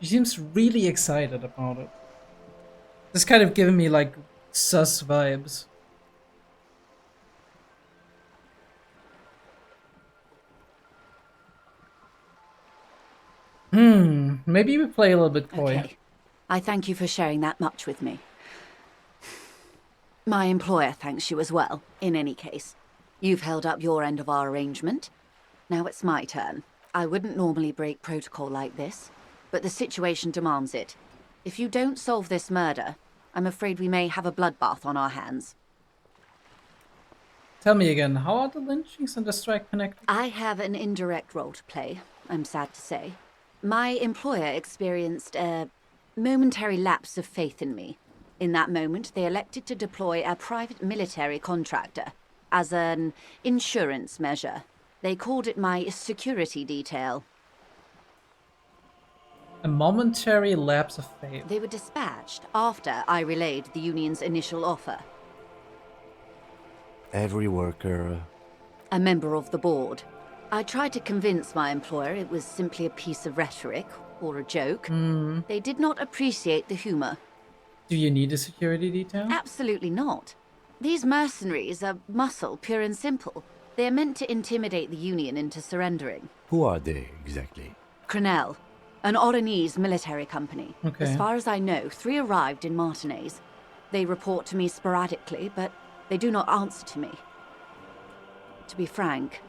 She seems really excited about it. This kind of giving me like sus vibes. Maybe we play a little bit coy. Okay. I thank you for sharing that much with me. My employer thanks you as well, in any case. You've held up your end of our arrangement. Now it's my turn. I wouldn't normally break protocol like this, but the situation demands it. If you don't solve this murder, I'm afraid we may have a bloodbath on our hands. Tell me again, how are the lynchings and the strike connected? I have an indirect role to play, I'm sad to say. My employer experienced a momentary lapse of faith in me. In that moment, they elected to deploy a private military contractor as an insurance measure. They called it my security detail. A momentary lapse of faith. They were dispatched after I relayed the union's initial offer. Every worker... A member of the board. I tried to convince my employer it was simply a piece of rhetoric or a joke. They did not appreciate the humor. Do you need a security detail? Absolutely not. These mercenaries are muscle, pure and simple. They are meant to intimidate the Union into surrendering. Who are they, exactly? Crenel, an Oranese military company. Okay. As far as I know, 3 arrived in Martinez. They report to me sporadically, but they do not answer to me. To be frank,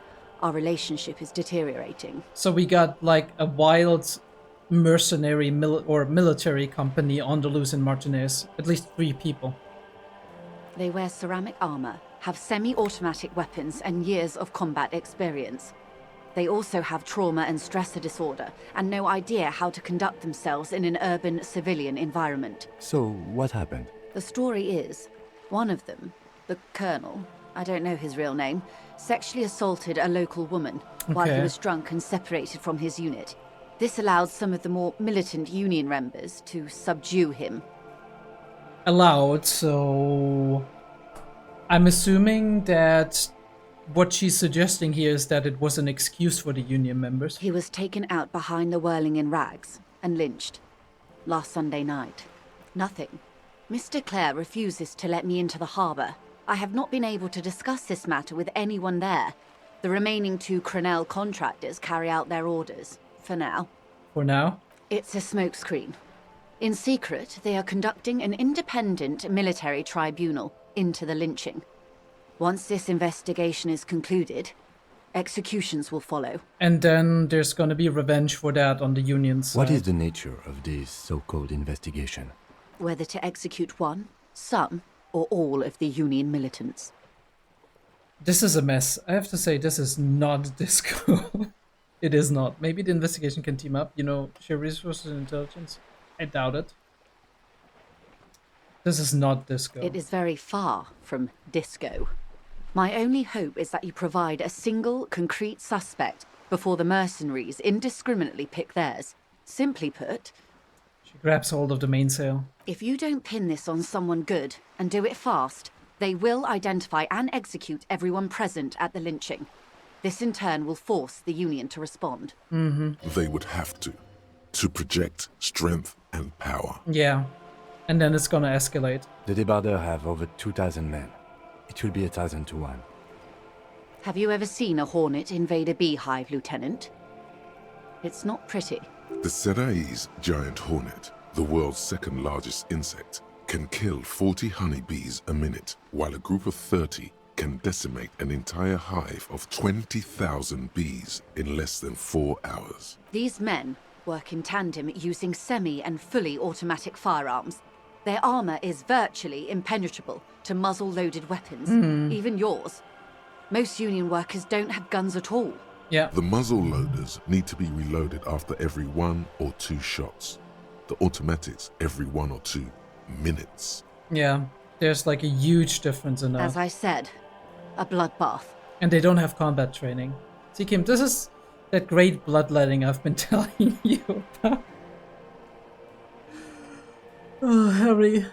our relationship is deteriorating. So we got like a wild mercenary military company on the loose in Martinez. At least 3 people. They wear ceramic armor, have semi-automatic weapons, and years of combat experience. They also have trauma and stressor disorder, and no idea how to conduct themselves in an urban civilian environment. So, what happened? The story is, one of them, the colonel, I don't know his real name, sexually assaulted a local woman while he was drunk and separated from his unit. This allowed some of the more militant Union members to subdue him. Allowed, so... I'm assuming that what she's suggesting here is that it was an excuse for the Union members. He was taken out behind the whirling in rags and lynched. Last Sunday night. Nothing. Mr. Clare refuses to let me into the harbour. I have not been able to discuss this matter with anyone there. The remaining 2 Crenel contractors carry out their orders, for now. For now? It's a smokescreen. In secret, they are conducting an independent military tribunal into the lynching. Once this investigation is concluded, executions will follow. And then there's gonna be revenge for that on the Union side. What is the nature of this so-called investigation? Whether to execute one, some, or all of the Union militants. This is a mess. I have to say, this is not Disco. It is not. Maybe the investigation can team up, share resources and intelligence. I doubt it. This is not Disco. It is very far from Disco. My only hope is that you provide a single, concrete suspect before the mercenaries indiscriminately pick theirs. Simply put... She grabs hold of the mainsail. If you don't pin this on someone good, and do it fast, they will identify and execute everyone present at the lynching. This in turn will force the Union to respond. They would have to project strength and power. Yeah. And then it's gonna escalate. The Debarder have over 2,000 men. It will be 1,000 to 1. Have you ever seen a Hornet invade a beehive, Lieutenant? It's not pretty. The Serai's giant hornet, the world's second largest insect, can kill 40 honeybees a minute, while a group of 30 can decimate an entire hive of 20,000 bees in less than 4 hours. These men work in tandem using semi and fully automatic firearms. Their armor is virtually impenetrable to muzzle-loaded weapons, even yours. Most Union workers don't have guns at all. Yeah. The muzzle loaders need to be reloaded after every 1 or 2 shots. The automatics every 1 or 2 minutes. Yeah, there's like a huge difference in that. As I said, a bloodbath. And they don't have combat training. See, Kim, this is that great bloodletting I've been telling you about. Oh, Harry,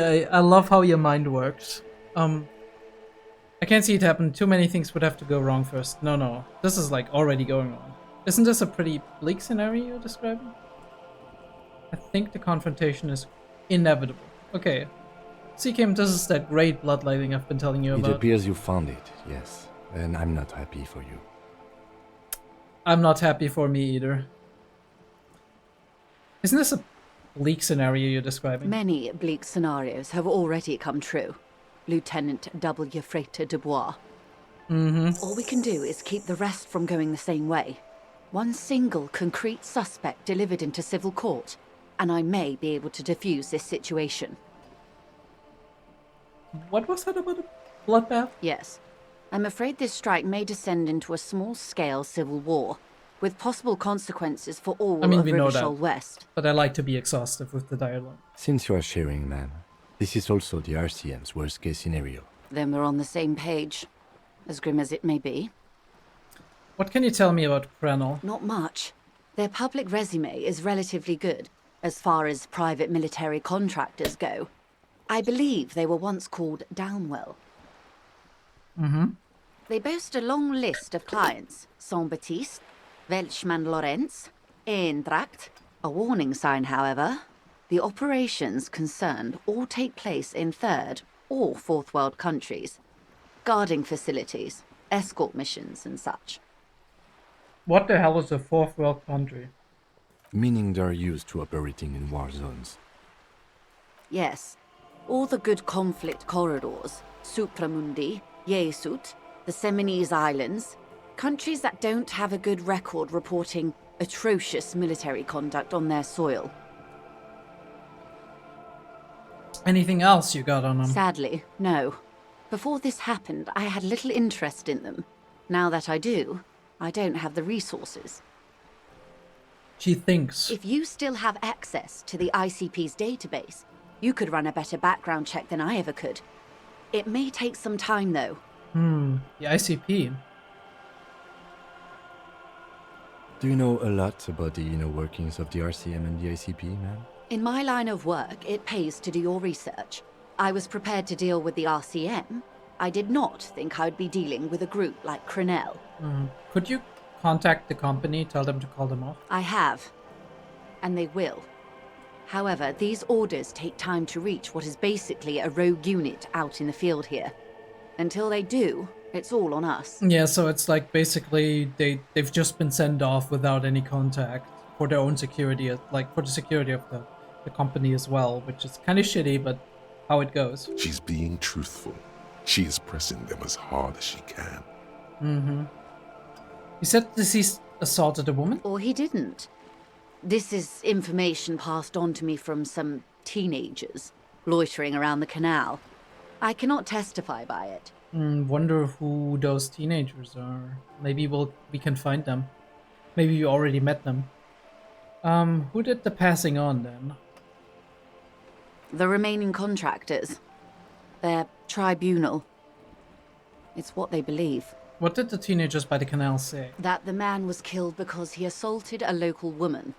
I love how your mind works. I can't see it happen. Too many things would have to go wrong first. No, this is like already going wrong. Isn't this a pretty bleak scenario you're describing? I think the confrontation is inevitable. Okay. See, Kim, this is that great bloodletting I've been telling you about. It appears you found it, yes. And I'm not happy for you. I'm not happy for me either. Isn't this a bleak scenario you're describing? Many bleak scenarios have already come true. Lieutenant W. Frater Dubois. All we can do is keep the rest from going the same way. One single concrete suspect delivered into civil court, and I may be able to defuse this situation. What was that about a bloodbath? Yes. I'm afraid this strike may descend into a small-scale civil war, with possible consequences for all I mean, of we know Rivishall that, West. but I like to be exhaustive with the dialogue. Since you are sharing, ma'am, this is also the RCM's worst-case scenario. Then we're on the same page, as grim as it may be. What can you tell me about Krenel? Not much. Their public resume is relatively good, as far as private military contractors go. I believe they were once called Downwell. They boast a long list of clients. Saint-Baptiste, Welchman Lorenz, Eintracht. A warning sign, however. The operations concerned all take place in third or fourth world countries. Guarding facilities, escort missions and such. What the hell is a fourth world country? Meaning they're used to operating in war zones. Yes. All the good conflict corridors, Supramundi, Yesut, the Seminese Islands, countries that don't have a good record reporting atrocious military conduct on their soil. Anything else you got on them? Sadly, no. Before this happened, I had little interest in them. Now that I do, I don't have the resources. She thinks. If you still have access to the ICP's database, you could run a better background check than I ever could. It may take some time, though. The ICP. Do you know a lot about the inner workings of the RCM and the ICP, ma'am? In my line of work, it pays to do your research. I was prepared to deal with the RCM. I did not think I'd be dealing with a group like Crenel. Could you contact the company, tell them to call them off? I have. And they will. However, these orders take time to reach what is basically a rogue unit out in the field here. Until they do, it's all on us. Yeah, so it's like basically they've just been sent off without any contact for their own security, like for the security of the company as well, which is kind of shitty, but how it goes. She's being truthful. She is pressing them as hard as she can. He said deceased assaulted a woman? Or he didn't. This is information passed on to me from some teenagers loitering around the canal. I cannot testify by it. Wonder who those teenagers are. Maybe we can find them. Maybe you already met them. Who did the passing on then? The remaining contractors. Their tribunal. It's what they believe. What did the teenagers by the canal say? That the man was killed because he assaulted a local woman.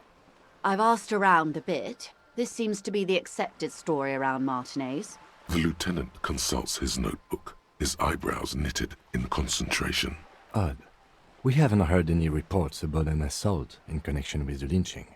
I've asked around a bit. This seems to be the accepted story around Martinez. The lieutenant consults his notebook, his eyebrows knitted in concentration. Odd. We haven't heard any reports about an assault in connection with the lynching.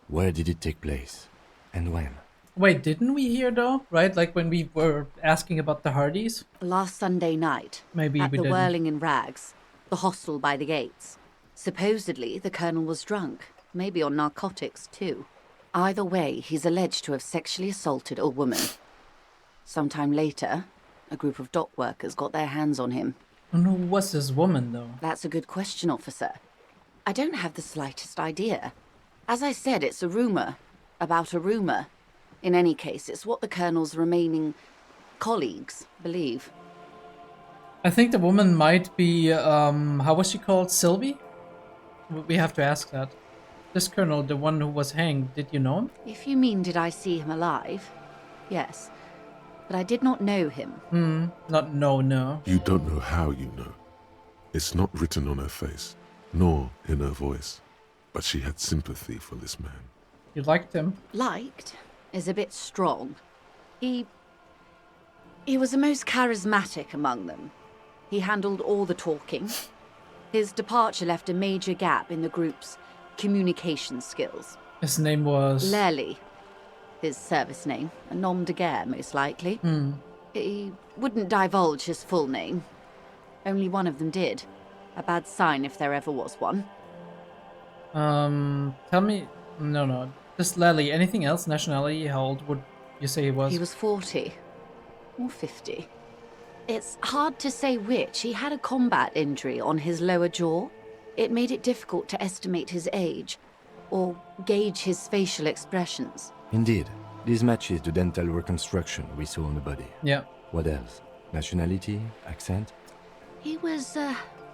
Where did it take place? And when? Wait, didn't we hear though? Right? Like when we were asking about the Hardys? Last Sunday night. Maybe at we the didn't. Whirling in Rags. The hostel by the gates. Supposedly, the colonel was drunk, maybe on narcotics too. Either way, he's alleged to have sexually assaulted a woman. Sometime later, a group of dock workers got their hands on him. And who was this woman, though? That's a good question, officer. I don't have the slightest idea. As I said, it's a rumor. About a rumor. In any case, it's what the colonel's remaining colleagues believe. I think the woman might be, how was she called? Sylvie? We have to ask that. This colonel, the one who was hanged, did you know him? If you mean did I see him alive? Yes. But I did not know him. Not no. You don't know how you know. It's not written on her face, nor in her voice. But she had sympathy for this man. You liked him? Liked is a bit strong. He was the most charismatic among them. He handled all the talking. His departure left a major gap in the group's communication skills. His name was... Lely. His service name. A nom de guerre, most likely. He wouldn't divulge his full name. Only one of them did. A bad sign if there ever was one. Tell me... No. Just Lely. Anything else? Nationality? How old would you say he was? He was 40. Or 50. It's hard to say which. He had a combat injury on his lower jaw. It made it difficult to estimate his age, or gauge his facial expressions. Indeed. This matches the dental reconstruction we saw on the body. Yeah. What else? Nationality? Accent? He was,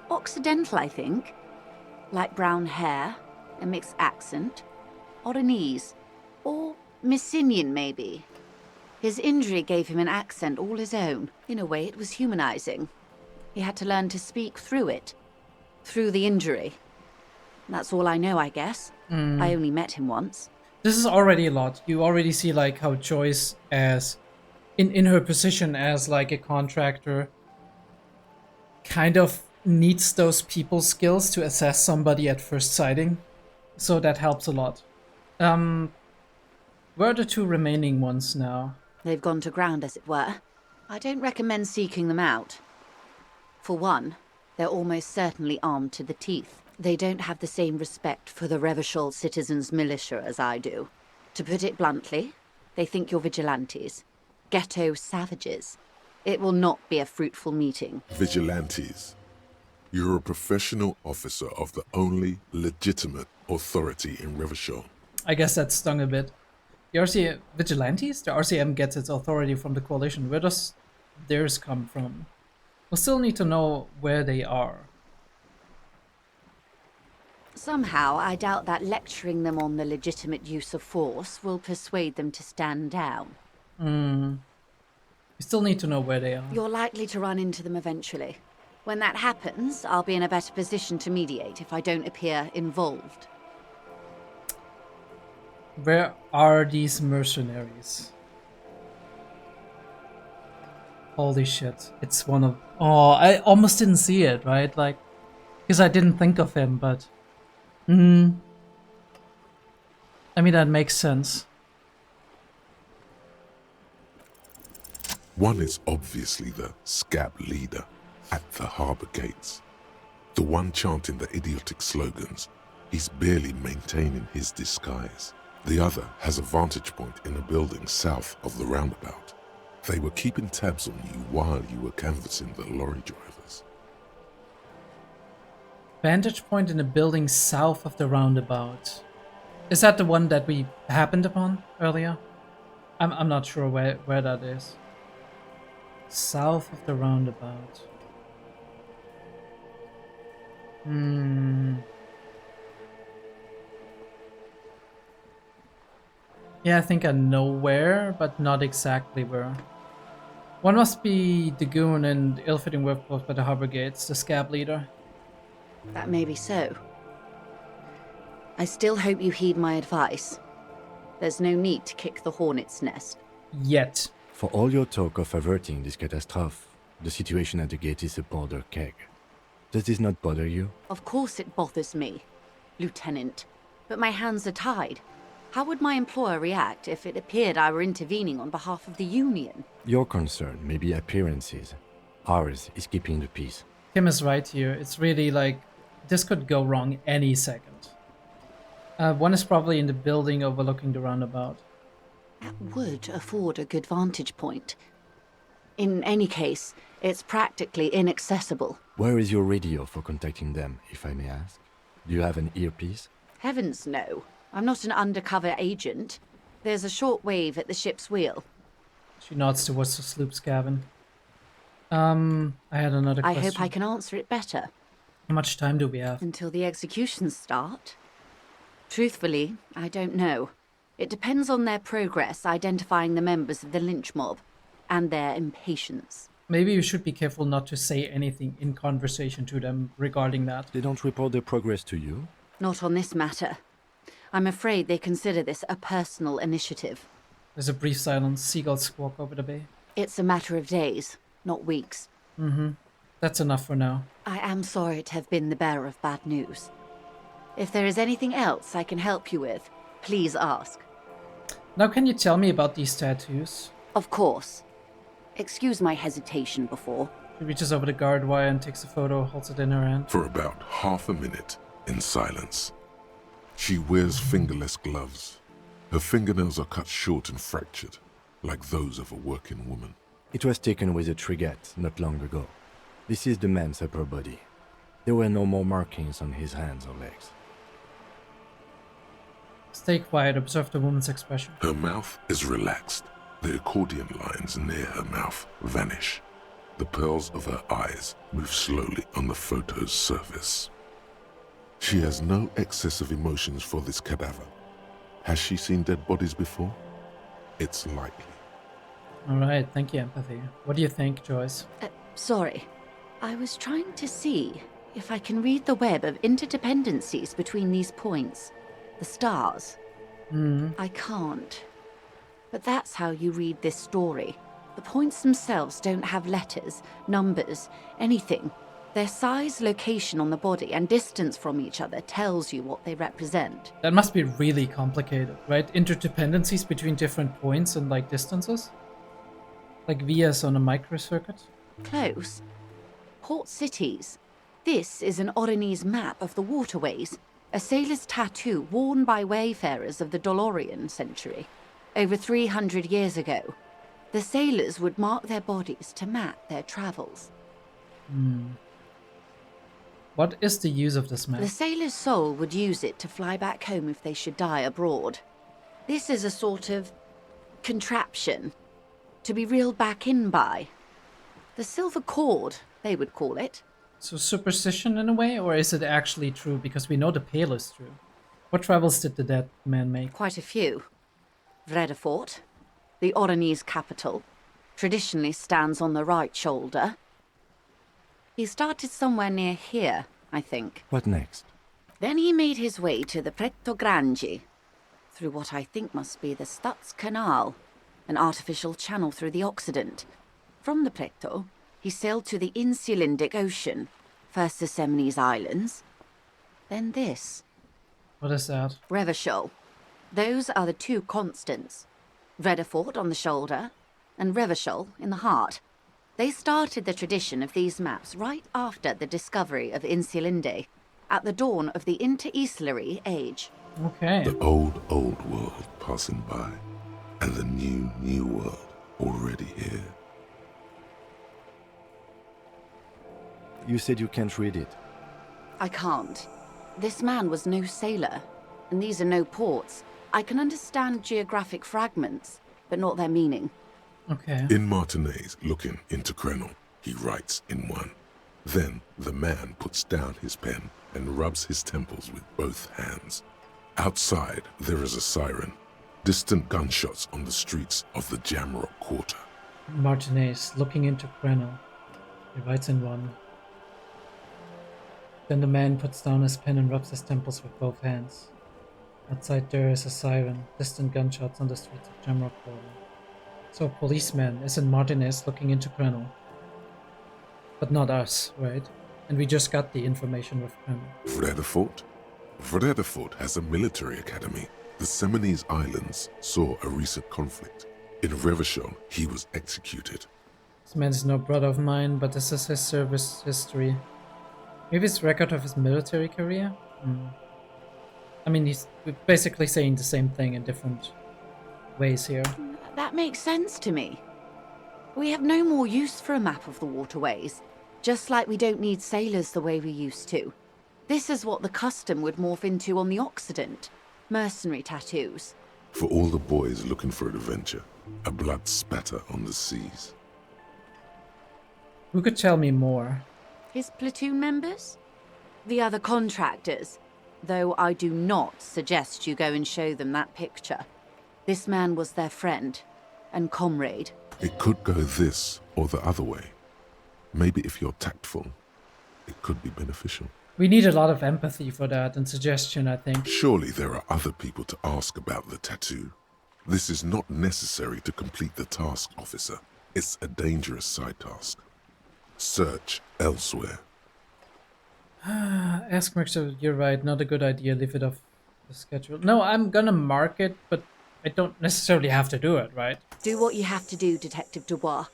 Occidental, I think. Light brown hair, a mixed accent, Oranese, or Messinian, maybe. His injury gave him an accent all his own. In a way, it was humanizing. He had to learn to speak through it. Through the injury. That's all I know, I guess. I only met him once. This is already a lot. You already see, like, how Joyce, as... In her position as, like, a contractor, kind of needs those people skills to assess somebody at first sighting. So that helps a lot. Where are the two remaining ones now? They've gone to ground, as it were. I don't recommend seeking them out. For one, they're almost certainly armed to the teeth. They don't have the same respect for the Revachol citizens' militia as I do. To put it bluntly, they think you're vigilantes. Ghetto savages. It will not be a fruitful meeting. Vigilantes. You're a professional officer of the only legitimate authority in Revachol. I guess that stung a bit. The RCM vigilantes? The RCM gets its authority from the coalition. Where does theirs come from? We'll still need to know where they are. Somehow, I doubt that lecturing them on the legitimate use of force will persuade them to stand down. We still need to know where they are. You're likely to run into them eventually. When that happens, I'll be in a better position to mediate if I don't appear involved. Where are these mercenaries? Holy shit. It's one of... Oh, I almost didn't see it, right? Like, because I didn't think of him, but... I mean, that makes sense. One is obviously the scab leader at the harbour gates. The one chanting the idiotic slogans. He's barely maintaining his disguise. The other has a vantage point in a building south of the roundabout. They were keeping tabs on you while you were canvassing the lorry drivers. Vantage point in a building south of the roundabout. Is that the one that we happened upon earlier? I'm not sure where that is. South of the roundabout. Yeah, I think I know where, but not exactly where. One must be the goon and ill-fitting workforce by the harbor gates, the scab leader. That may be so. I still hope you heed my advice. There's no need to kick the hornet's nest. Yet. For all your talk of averting this catastrophe, the situation at the gate is a powder keg. Does this not bother you? Of course it bothers me, Lieutenant. But my hands are tied. How would my employer react if it appeared I were intervening on behalf of the Union? Your concern may be appearances. Ours is keeping the peace. Tim is right here. It's really like this could go wrong any second. One is probably in the building overlooking the roundabout. That would afford a good vantage point. In any case, it's practically inaccessible. Where is your radio for contacting them, if I may ask? Do you have an earpiece? Heavens no. I'm not an undercover agent. There's a shortwave at the ship's wheel. She nods towards the sloop's cabin. I had another question. I hope I can answer it better. How much time do we have? Until the executions start? Truthfully, I don't know. It depends on their progress identifying the members of the lynch mob, and their impatience. Maybe you should be careful not to say anything in conversation to them regarding that. They don't report their progress to you? Not on this matter. I'm afraid they consider this a personal initiative. There's a brief silence. Seagulls squawk over the bay. It's a matter of days, not weeks. That's enough for now. I am sorry to have been the bearer of bad news. If there is anything else I can help you with, please ask. Now can you tell me about these tattoos? Of course. Excuse my hesitation before. She reaches over the guard wire and takes a photo, holds it in her hand. For about half a minute, in silence. She wears fingerless gloves. Her fingernails are cut short and fractured, like those of a working woman. It was taken with a trigette not long ago. This is the man's upper body. There were no more markings on his hands or legs. Stay quiet, observe the woman's expression. Her mouth is relaxed. The accordion lines near her mouth vanish. The pearls of her eyes move slowly on the photo's surface. She has no excess of emotions for this cadaver. Has she seen dead bodies before? It's likely. Alright, thank you, empathy. What do you think, Joyce? Sorry. I was trying to see if I can read the web of interdependencies between these points. The stars. I can't. But that's how you read this story. The points themselves don't have letters, numbers, anything. Their size, location on the body, and distance from each other tells you what they represent. That must be really complicated, right? Interdependencies between different points and, like, distances? Like vias on a microcircuit? Close. Port cities. This is an Oronese map of the waterways, a sailor's tattoo worn by wayfarers of the Dolorian century. Over 300 years ago, the sailors would mark their bodies to map their travels. What is the use of this map? The sailor's soul would use it to fly back home if they should die abroad. This is a sort of contraption to be reeled back in by. The silver cord, they would call it. So superstition in a way, or is it actually true? Because we know the Pale is true. What travels did the dead man make? Quite a few. Vredefort, the Oronese capital, traditionally stands on the right shoulder. He started somewhere near here, I think. What next? Then he made his way to the Preto Grande, through what I think must be the Stutz Canal, an artificial channel through the Occident. From the Preto, he sailed to the Insulindic Ocean, first the Semines Islands, then this. What is that? Revachol. Those are the two constants. Vredefort on the shoulder, and Revachol in the heart. They started the tradition of these maps right after the discovery of Insulinde, at the dawn of the Interinsulary Age. Okay. The old world passing by, and the new world already here. You said you can't read it. I can't. This man was no sailor, and these are no ports. I can understand geographic fragments, but not their meaning. Okay. In Martinez, looking into Krenel, he writes in one. Then the man puts down his pen and rubs his temples with both hands. Outside, there is a siren. Distant gunshots on the streets of the Jamrock Quarter. Martinez, looking into Krenel. He writes in one. Then the man puts down his pen and rubs his temples with both hands. Outside there is a siren. Distant gunshots on the streets of Jamrock Quarter. So a policeman is in Martinez looking into Krenel. But not us, right? And we just got the information with Krenel. Vredefort? Vredefort has a military academy. The Semines Islands saw a recent conflict. In Revachol, he was executed. This man is no brother of mine, but this is his service history. Maybe it's record of his military career? I mean, we're basically saying the same thing in different ways here. That makes sense to me. We have no more use for a map of the waterways, just like we don't need sailors the way we used to. This is what the custom would morph into on the Occident. Mercenary tattoos. For all the boys looking for adventure, a blood spatter on the seas. Who could tell me more? His platoon members? The other contractors. Though I do not suggest you go and show them that picture. This man was their friend and comrade. It could go this or the other way. Maybe if you're tactful, it could be beneficial. We need a lot of empathy for that and suggestion, I think. Surely there are other people to ask about the tattoo. This is not necessary to complete the task, officer. It's a dangerous side task. Search elsewhere. Ask Mercer, you're right, not a good idea, leave it off the schedule. No, I'm gonna mark it, but I don't necessarily have to do it, right? Do what you have to do, Detective Dubois.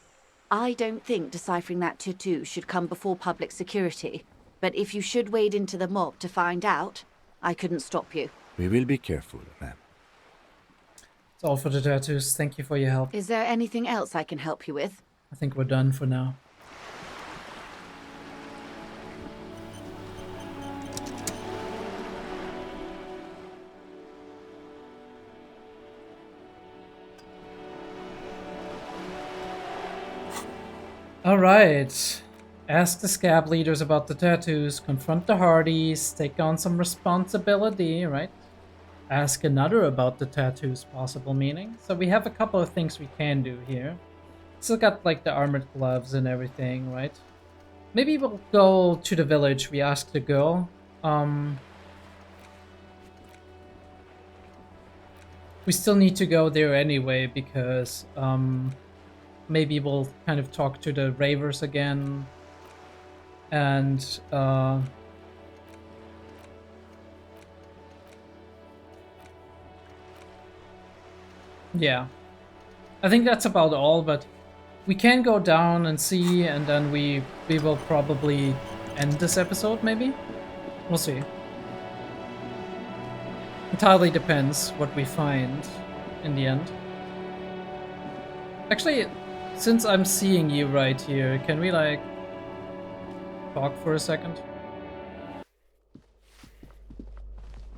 I don't think deciphering that tattoo should come before public security. But if you should wade into the mob to find out, I couldn't stop you. We will be careful, ma'am. It's all for the tattoos. Thank you for your help. Is there anything else I can help you with? I think we're done for now. Alright. Ask the scab leaders about the tattoos, confront the Hardys, take on some responsibility, right? Ask another about the tattoos' possible meaning. So we have a couple of things we can do here. Still got like the armored gloves and everything, right? Maybe we'll go to the village. We ask the girl. We still need to go there anyway because maybe we'll kind of talk to the ravers again. And yeah, I think that's about all, but we can go down and see, and then we will probably end this episode, maybe? We'll see. Entirely depends what we find in the end. Actually, since I'm seeing you right here, can we like talk for a second?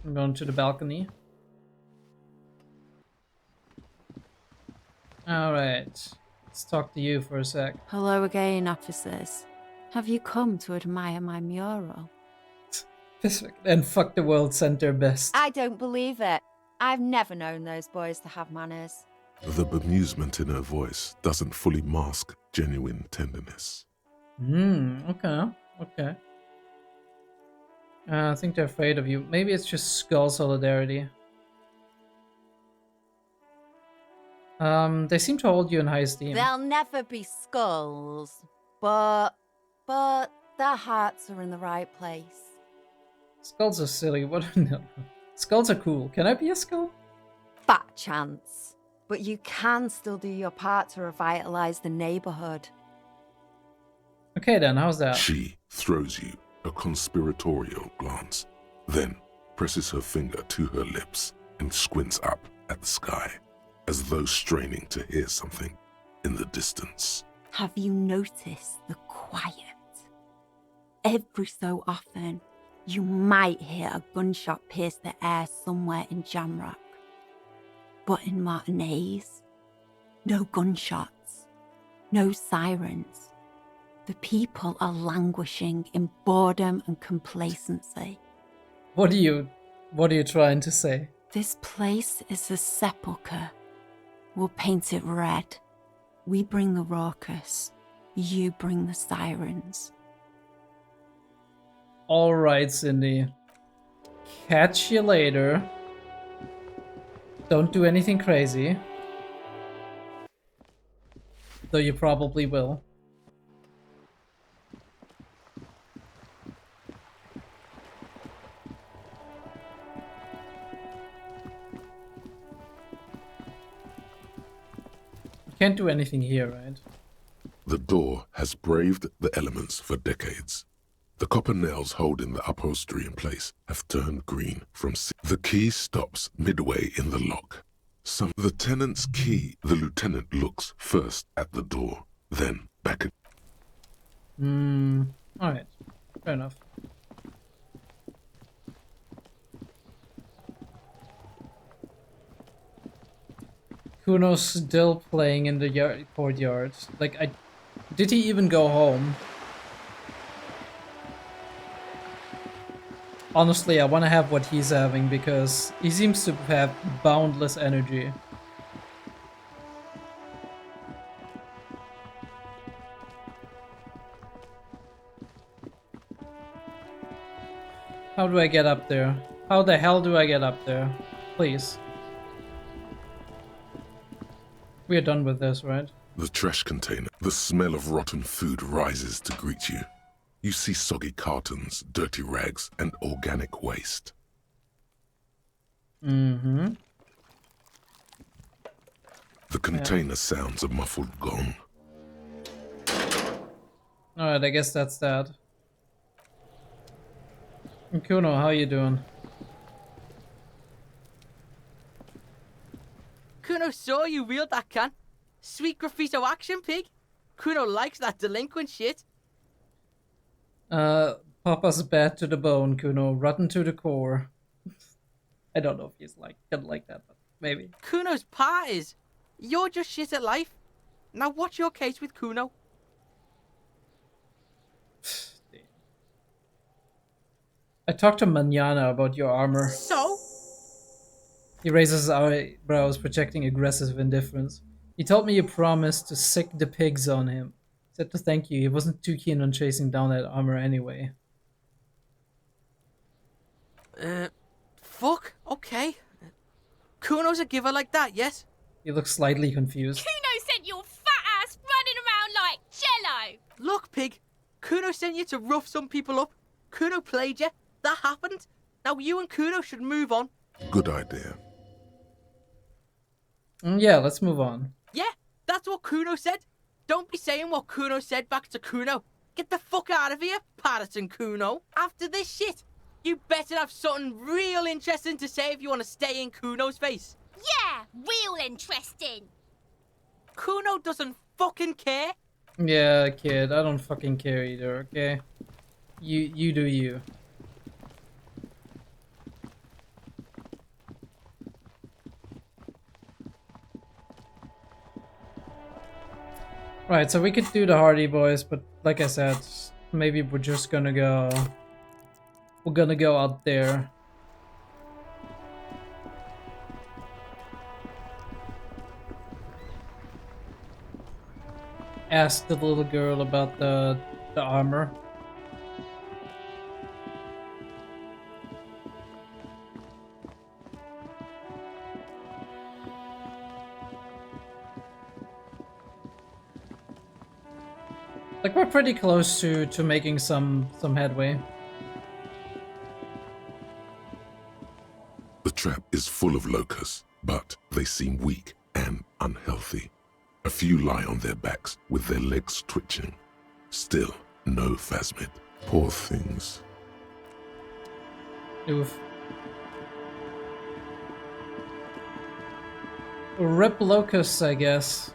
I'm going to the balcony. Alright, let's talk to you for a sec. Hello again, officers. Have you come to admire my mural? And fuck the World Center best. I don't believe it. I've never known those boys to have manners. The bemusement in her voice doesn't fully mask genuine tenderness. Okay. Okay. I think they're afraid of you. Maybe it's just skull solidarity. They seem to hold you in high esteem. They'll never be skulls, but their hearts are in the right place. Skulls are silly. What? No. Skulls are cool. Can I be a skull? Fat chance. But you can still do your part to revitalize the neighborhood. Okay then, how's that? She throws you a conspiratorial glance, then presses her finger to her lips and squints up at the sky, as though straining to hear something in the distance. Have you noticed the quiet? Every so often, you might hear a gunshot pierce the air somewhere in Jamrock. But in Martinez, no gunshots, no sirens. The people are languishing in boredom and complacency. What are you trying to say? This place is a sepulchre. We'll paint it red. We bring the raucous. You bring the sirens. All right, Cindy. Catch you later. Don't do anything crazy. Though you probably will. You can't do anything here, right? The door has braved the elements for decades. The copper nails holding the upholstery in place have turned green from the key stops midway in the lock. The tenant's key. The lieutenant looks first at the door, then back at... Alright. Fair enough. Kuno's still playing in the courtyard. Like, did he even go home? Honestly, I want to have what he's having because he seems to have boundless energy. How do I get up there? How the hell do I get up there? Please. We are done with this, right? The trash container. The smell of rotten food rises to greet you. You see soggy cartons, dirty rags, and organic waste. Mm-hmm. The container sounds a muffled gong. Alright, I guess that's that. And Kuno, how you doing? Kuno saw you wield that can. Sweet graffito action, pig. Kuno likes that delinquent shit. Papa's bad to the bone, Kuno. Rotten to the core. I don't know if he's gonna like that, but maybe. Kuno's part is. You're just shit at life. Now what's your case with Kuno? I talked to Manana about your armor. So? He raises his eyebrows, projecting aggressive indifference. He told me you promised to sick the pigs on him. Said to thank you. He wasn't too keen on chasing down that armor anyway. Fuck, okay. Kuno's a giver like that, yes? He looks slightly confused. Kuno sent your fat ass running around like jello! Look, pig. Kuno sent you to rough some people up. Kuno played you. That happened. Now you and Kuno should move on. Good idea. Yeah, let's move on. Yeah, that's what Kuno said. Don't be saying what Kuno said back to Kuno. Get the fuck out of here, Patterson Kuno. After this shit, you better have something real interesting to say if you want to stay in Kuno's face. Yeah, real interesting. Kuno doesn't fucking care. Yeah, kid, I don't fucking care either, okay? You do you. Right, so we could do the Hardy Boys, but like I said, maybe we're just gonna go... We're gonna go out there. Ask the little girl about the armor. Like, we're pretty close to making some headway. The trap is full of locusts, but they seem weak and unhealthy. A few lie on their backs with their legs twitching. Still, no phasmid. Poor things. Oof. Rip locusts, I guess.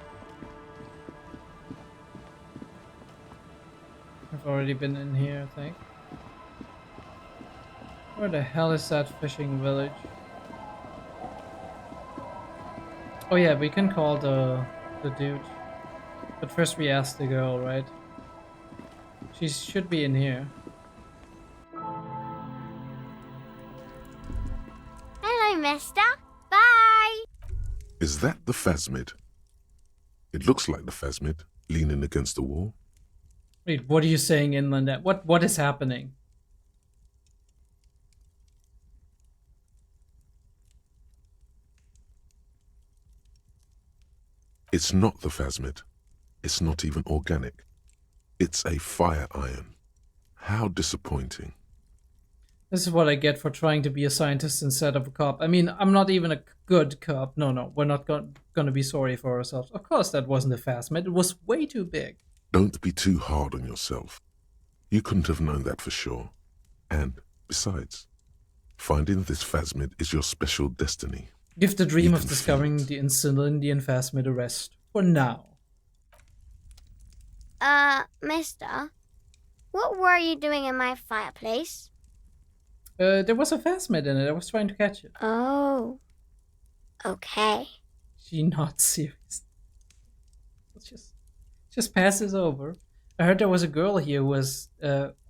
I've already been in here, I think. Where the hell is that fishing village? Oh yeah, we can call the dude. But first we ask the girl, right? She should be in here. Hello, mister. Bye! Is that the phasmid? It looks like the phasmid, leaning against the wall. Wait, what are you saying, Inland? What is happening? It's not the phasmid. It's not even organic. It's a fire iron. How disappointing. This is what I get for trying to be a scientist instead of a cop. I mean, I'm not even a good cop. No, we're not gonna be sorry for ourselves. Of course that wasn't a phasmid. It was way too big. Don't be too hard on yourself. You couldn't have known that for sure. And besides, finding this phasmid is your special destiny. Give the dream You of can discovering feel it. the Insulindian phasmid a rest for now. Mister, what were you doing in my fireplace? There was a phasmid in it. I was trying to catch it. Oh. Okay. She not serious. Just passes over. I heard there was a girl here who has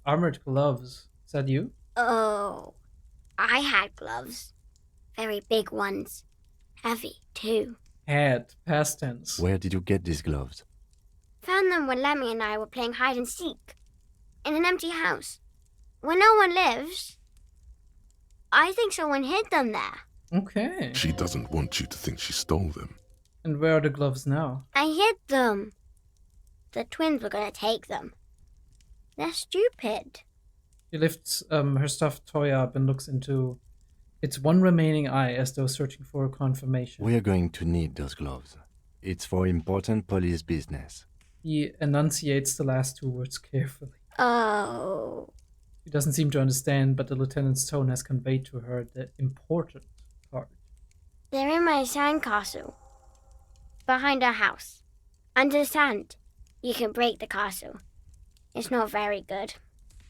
armored gloves. Is that you? Oh. I had gloves. Very big ones. Heavy, too. Had. Past tense. Where did you get these gloves? Found them when Lemmy and I were playing hide and seek. In an empty house. Where no one lives. I think someone hid them there. Okay. She doesn't want you to think she stole them. And where are the gloves now? I hid them. The twins were gonna take them. They're stupid. She lifts her stuffed toy up and looks into its one remaining eye as though searching for a confirmation. We are going to need those gloves. It's for important police business. He enunciates the last two words carefully. Oh. She doesn't seem to understand, but the lieutenant's tone has conveyed to her the important part. They're in my sandcastle. Behind our house. Under the sand. You can break the castle. It's not very good.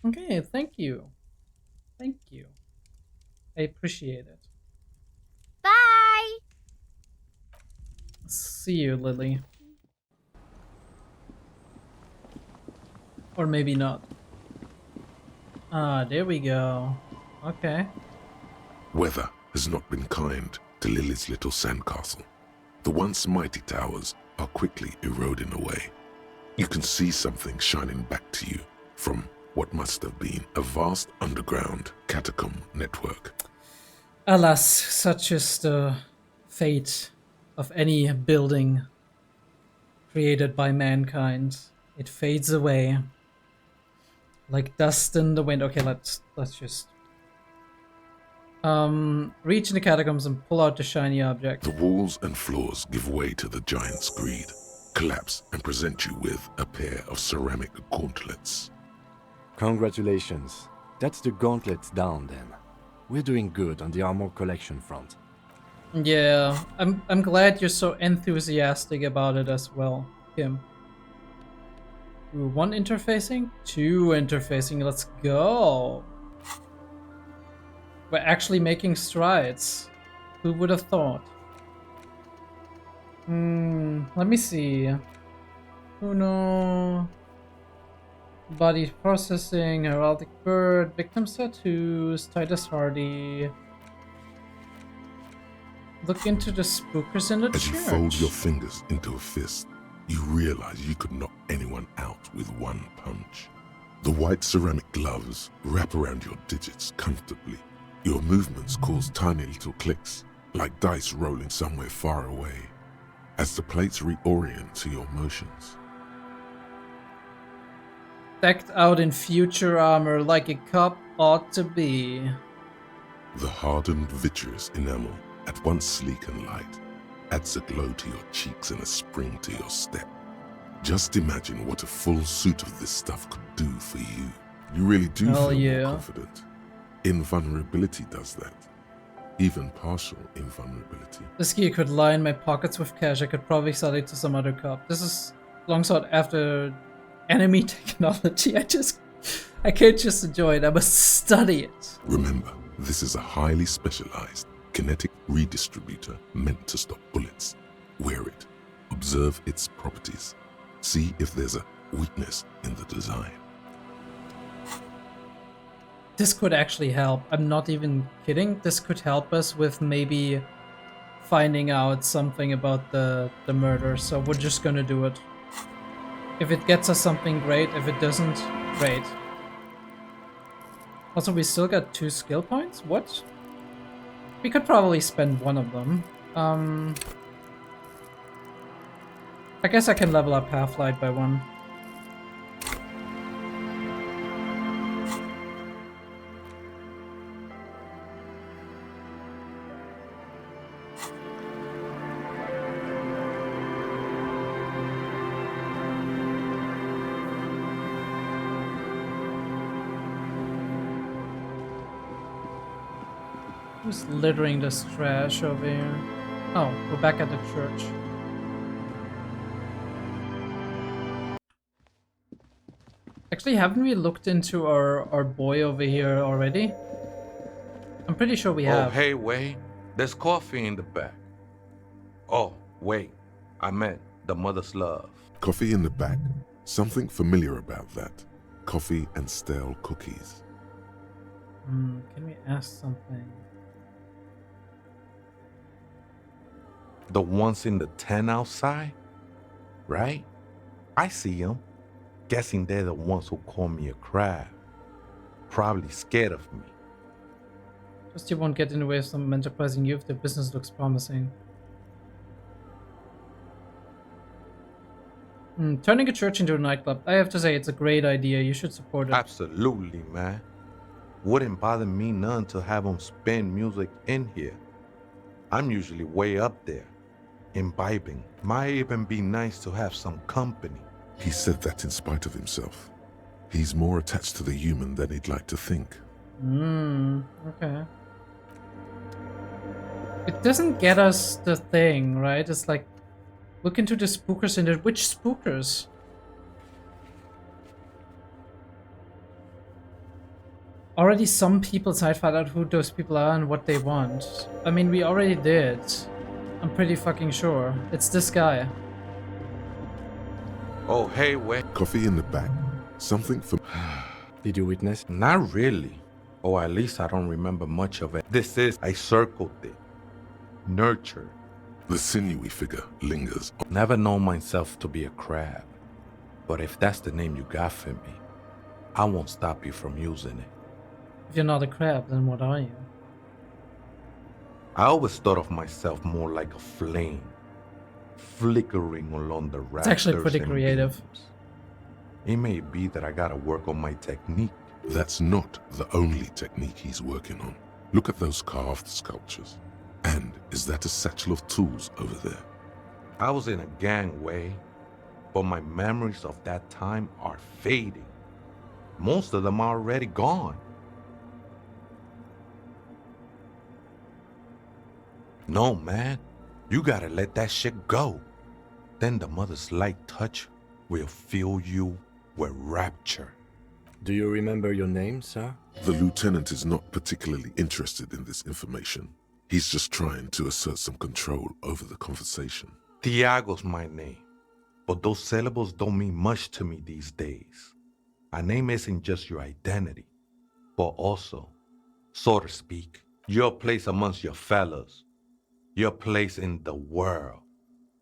Okay, thank you. Thank you. I appreciate it. Bye! See you, Lily. Or maybe not. Ah, there we go. Okay. Weather has not been kind to Lily's little sandcastle. The once mighty towers are quickly eroding away. You can see something shining back to you from what must have been a vast underground catacomb network. Alas, such is the fate of any building created by mankind. It fades away like dust in the wind. Okay, let's just reach in the catacombs and pull out the shiny object. The walls and floors give way to the giant's greed, collapse and present you with a pair of ceramic gauntlets. Congratulations. That's the gauntlets down then. We're doing good on the armor collection front. Yeah, I'm glad you're so enthusiastic about it as well, Kim. Ooh, 1 interfacing, 2 interfacing, let's go. We're actually making strides. Who would have thought? Let me see. Uno. Body processing, heraldic bird, victim tattoos, Titus Hardy. Look into the spookers in the As church. you fold your fingers into a fist, you realize you could knock anyone out with one punch. The white ceramic gloves wrap around your digits comfortably. Your movements cause tiny little clicks, like dice rolling somewhere far away, as the plates reorient to your motions. Decked out in future armor like a cop ought to be. The hardened vitreous enamel, at once sleek and light, adds a glow to your cheeks and a spring to your step. Just imagine what a full suit of this stuff could do for you. You really do Hell feel yeah. more confident. Invulnerability does that. Even partial invulnerability. This gear could line my pockets with cash. I could probably sell it to some other cop. This is long sought after enemy technology. I can't just enjoy it. I must study it. Remember, this is a highly specialized kinetic redistributor meant to stop bullets. Wear it. Observe its properties. See if there's a weakness in the design. This could actually help. I'm not even kidding. This could help us with maybe finding out something about the murder. So we're just gonna do it. If it gets us something, great. If it doesn't, great. Also, we still got 2 skill points? What? We could probably spend one of them. I guess I can level up Half-Light by 1. Who's littering this trash over here? Oh, we're back at the church. Actually, haven't we looked into our boy over here already? I'm pretty sure we have. Oh, hey, wait. There's coffee in the back. Oh, wait. I meant the mother's love. Coffee in the back. Something familiar about that. Coffee and stale cookies. Can we ask something? The ones in the tent outside? Right? I see them. Guessing they're the ones who call me a crab. Probably scared of me. Just you won't get in the way of some enterprising youth. Their business looks promising. Turning a church into a nightclub. I have to say, it's a great idea. You should support it. Absolutely, man. Wouldn't bother me none to have them spin music in here. I'm usually way up there, imbibing. Might even be nice to have some company. He said that in spite of himself. He's more attached to the human than he'd like to think. Okay. It doesn't get us the thing, right? It's like, look into the spookers in it. Which spookers? Already some people found out who those people are and what they want. I mean, we already did. I'm pretty fucking sure. It's this guy. Oh, hey, wait. Coffee in the back. Something from... Did you witness? Not really. Or at least I don't remember much of it. I circled it. Nurtured. The sinewy figure lingers. Never known myself to be a crab. But if that's the name you got for me, I won't stop you from using it. If you're not a crab, then what are you? I always thought of myself more like a flame, flickering along the rafters. It's actually pretty creative. Beams. It may be that I gotta work on my technique. That's not the only technique he's working on. Look at those carved sculptures. And is that a satchel of tools over there? I was in a gangway, but my memories of that time are fading. Most of them are already gone. No, man, you gotta let that shit go. Then the mother's light touch will fill you with rapture. Do you remember your name, sir? The lieutenant is not particularly interested in this information. He's just trying to assert some control over the conversation. Tiago's my name, but those syllables don't mean much to me these days. A name isn't just your identity, but also, so to speak, your place amongst your fellows. Your place in the world.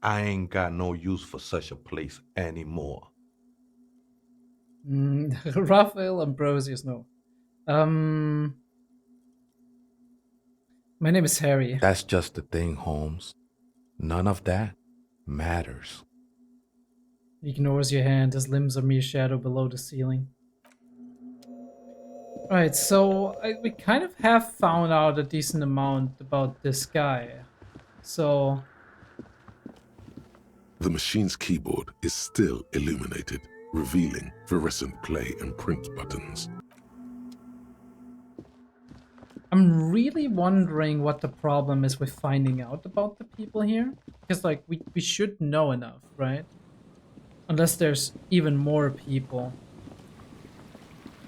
I ain't got no use for such a place anymore. Raphael Ambrosius, no. My name is Harry. That's just the thing, Holmes. None of that matters. He ignores your hand. His limbs are mere shadow below the ceiling. Right, so we kind of have found out a decent amount about this guy. So... The machine's keyboard is still illuminated, revealing fluorescent play and print buttons. I'm really wondering what the problem is with finding out about the people here. Because, like, we should know enough, right? Unless there's even more people.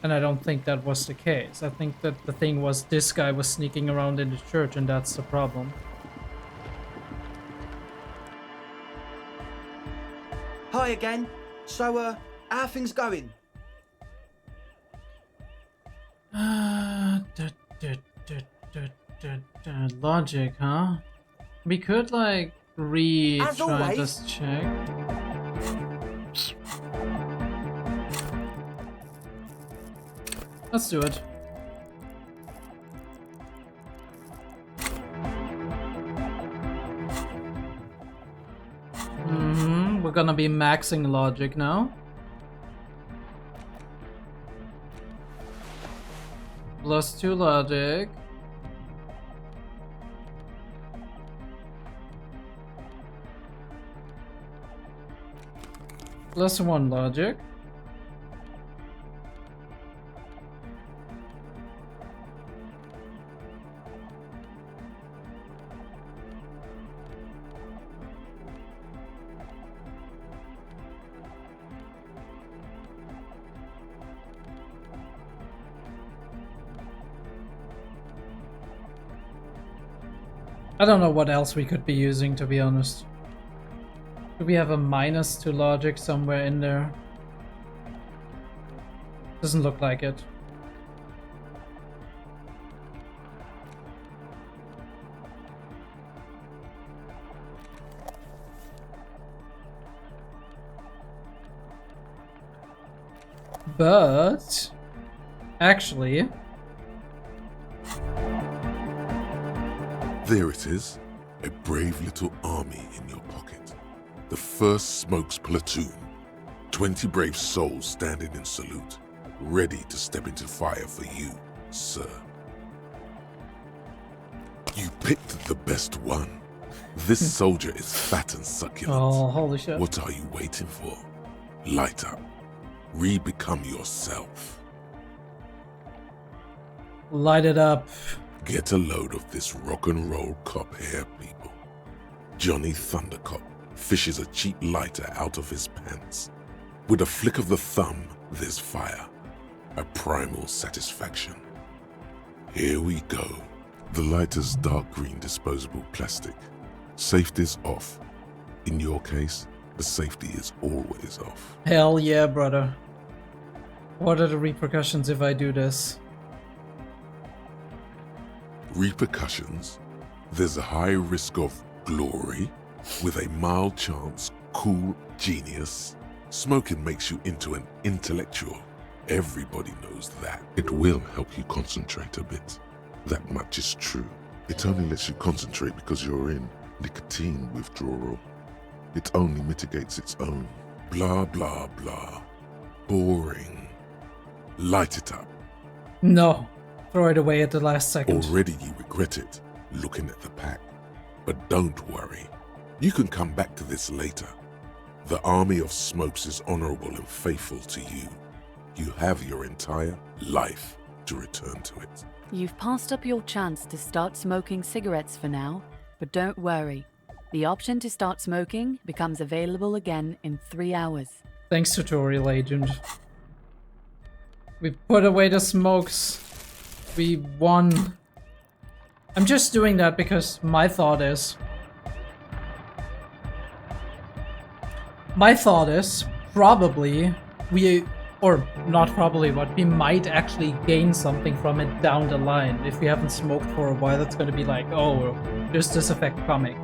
And I don't think that was the case. I think that the thing was this guy was sneaking around in the church, and that's the problem. Hi again. So, how are things going? Logic, huh? We could, like, As always. Just check. Let's do it. We're gonna be maxing logic now. +2 logic. +1 logic. I don't know what else we could be using, to be honest. Do we have a minus to logic somewhere in there? Doesn't look like it. But actually, there it is, a brave little army in your pocket. The first Smokes platoon, 20 brave souls standing in salute, ready to step into fire for you, sir. You picked the best one. This soldier is fat and succulent. Oh, holy shit. What are you waiting for? Light up. Re-become yourself. Light it up. Get a load of this rock and roll cop here, people. Johnny Thundercop fishes a cheap lighter out of his pants. With a flick of the thumb, there's fire. A primal satisfaction. Here we go. The lighter's dark green disposable plastic. Safety's off. In your case, the safety is always off. Hell yeah, brother. What are the repercussions if I do this? Repercussions? There's a high risk of glory, with a mild chance, cool genius. Smoking makes you into an intellectual. Everybody knows that. It will help you concentrate a bit. That much is true. It only lets you concentrate because you're in nicotine withdrawal. It only mitigates its own. Blah, blah, blah. Boring. Light it up. No. Throw it away at the last second. Already you regret it, looking at the pack. But don't worry. You can come back to this later. The army of Smokes is honorable and faithful to you. You have your entire life to return to it. You've passed up your chance to start smoking cigarettes for now, but don't worry. The option to start smoking becomes available again in 3 hours. Thanks, tutorial agent. We put away the smokes. We won. I'm just doing that because my thought is probably or not probably, but we might actually gain something from it down the line. If we haven't smoked for a while, it's gonna be like, oh, there's this effect coming.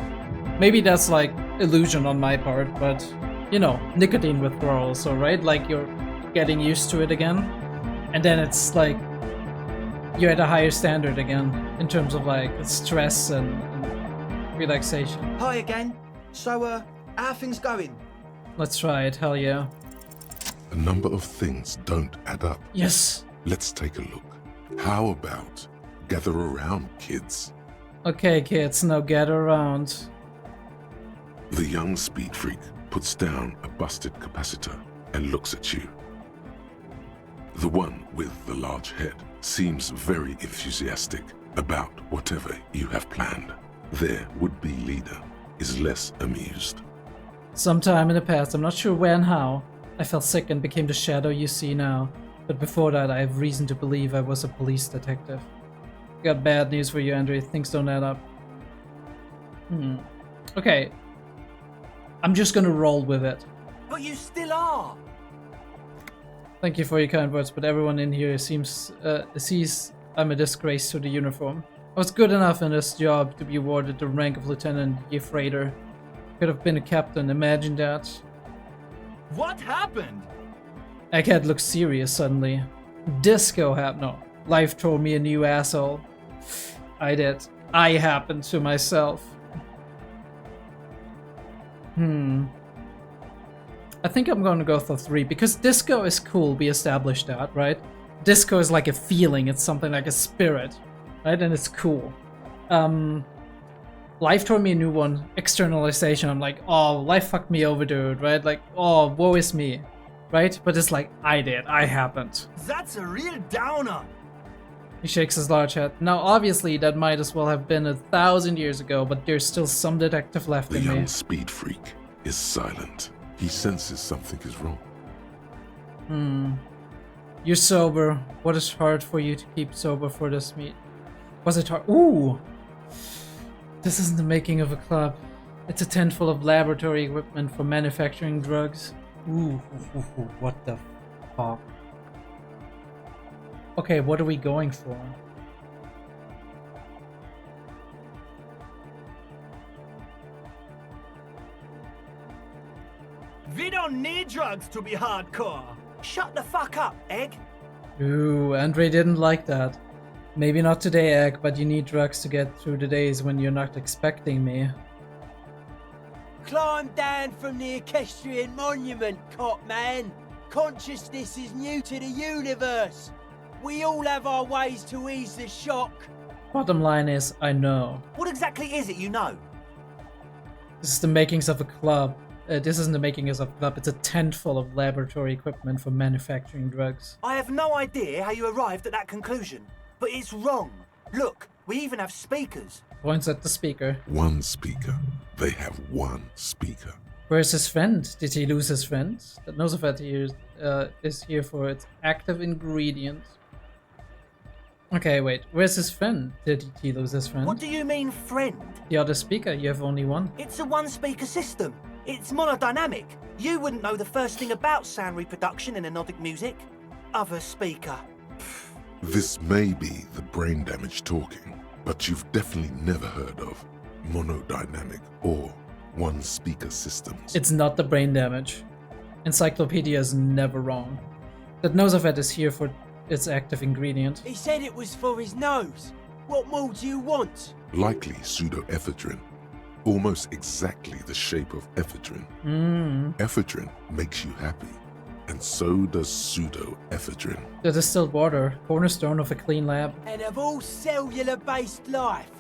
Maybe that's like illusion on my part, but you know, nicotine withdrawal, so right? Like you're getting used to it again, and then it's like you're at a higher standard again in terms of like stress and relaxation. Hi again. So, how are things going? Let's try it, hell yeah. A number of things don't add up. Yes. Let's take a look. How about gather around, kids? Okay, kids, now gather around. The young speed freak puts down a busted capacitor and looks at you. The one with the large head seems very enthusiastic about whatever you have planned. Their would-be leader is less amused. Sometime in the past, I'm not sure when and how, I fell sick and became the shadow you see now. But before that, I have reason to believe I was a police detective. Got bad news for you, Andre. Things don't add up. Okay. I'm just gonna roll with it. But you still are! Thank you for your kind words, but everyone in here sees I'm a disgrace to the uniform. I was good enough in this job to be awarded the rank of Lieutenant Ye Freighter. Could have been a captain, imagine that. What happened? Egghead looks serious suddenly. Disco happened. No. Life told me a new asshole. I did. I happened to myself. I think I'm gonna go for 3 because disco is cool, we established that, right? Disco is like a feeling, it's something like a spirit, right? And it's cool. Life told me a new one, externalization. I'm like, oh, life fucked me over, dude, right? Like, oh, woe is me, right? But it's like, I did, I happened. That's a real downer. He shakes his large head. Now, obviously, that might as well have been 1,000 years ago, but there's still some detective left in me. The young speed freak is silent. He senses something is wrong. You're sober. What is hard for you to keep sober for this meet? Was it hard? Ooh! This isn't the making of a club. It's a tent full of laboratory equipment for manufacturing drugs. Ooh, what the fuck? Okay, what are we going for? We don't need drugs to be hardcore. Shut the fuck up, Egg. Ooh, Andre didn't like that. Maybe not today, Egg, but you need drugs to get through the days when you're not expecting me. Climb down from the equestrian monument, cop man. Consciousness is new to the universe. We all have our ways to ease the shock. Bottom line is, I know. What exactly is it you know? This is the makings of a club. This isn't the makings of a club, it's a tent full of laboratory equipment for manufacturing drugs. I have no idea how you arrived at that conclusion, but it's wrong. Look, we even have speakers. Points at the speaker. One speaker. They have one speaker. Where's his friend? Did he lose his friend? That Nosophat here is here for its active ingredient. Okay, wait. Where's his friend? Did he lose his friend? What do you mean, friend? The other speaker. You have only one. It's a one-speaker system. It's monodynamic. You wouldn't know the first thing about sound reproduction in anodic music. Other speaker. This may be the brain damage talking, but you've definitely never heard of monodynamic or one-speaker systems. It's not the brain damage. Encyclopedia is never wrong. That Nosophat is here for its active ingredient. He said it was for his nose. What more do you want? Likely pseudoephedrine. Almost exactly the shape of ephedrine. Ephedrine makes you happy, and so does pseudoephedrine. The distilled water, cornerstone of a clean lab. And of all cellular-based life.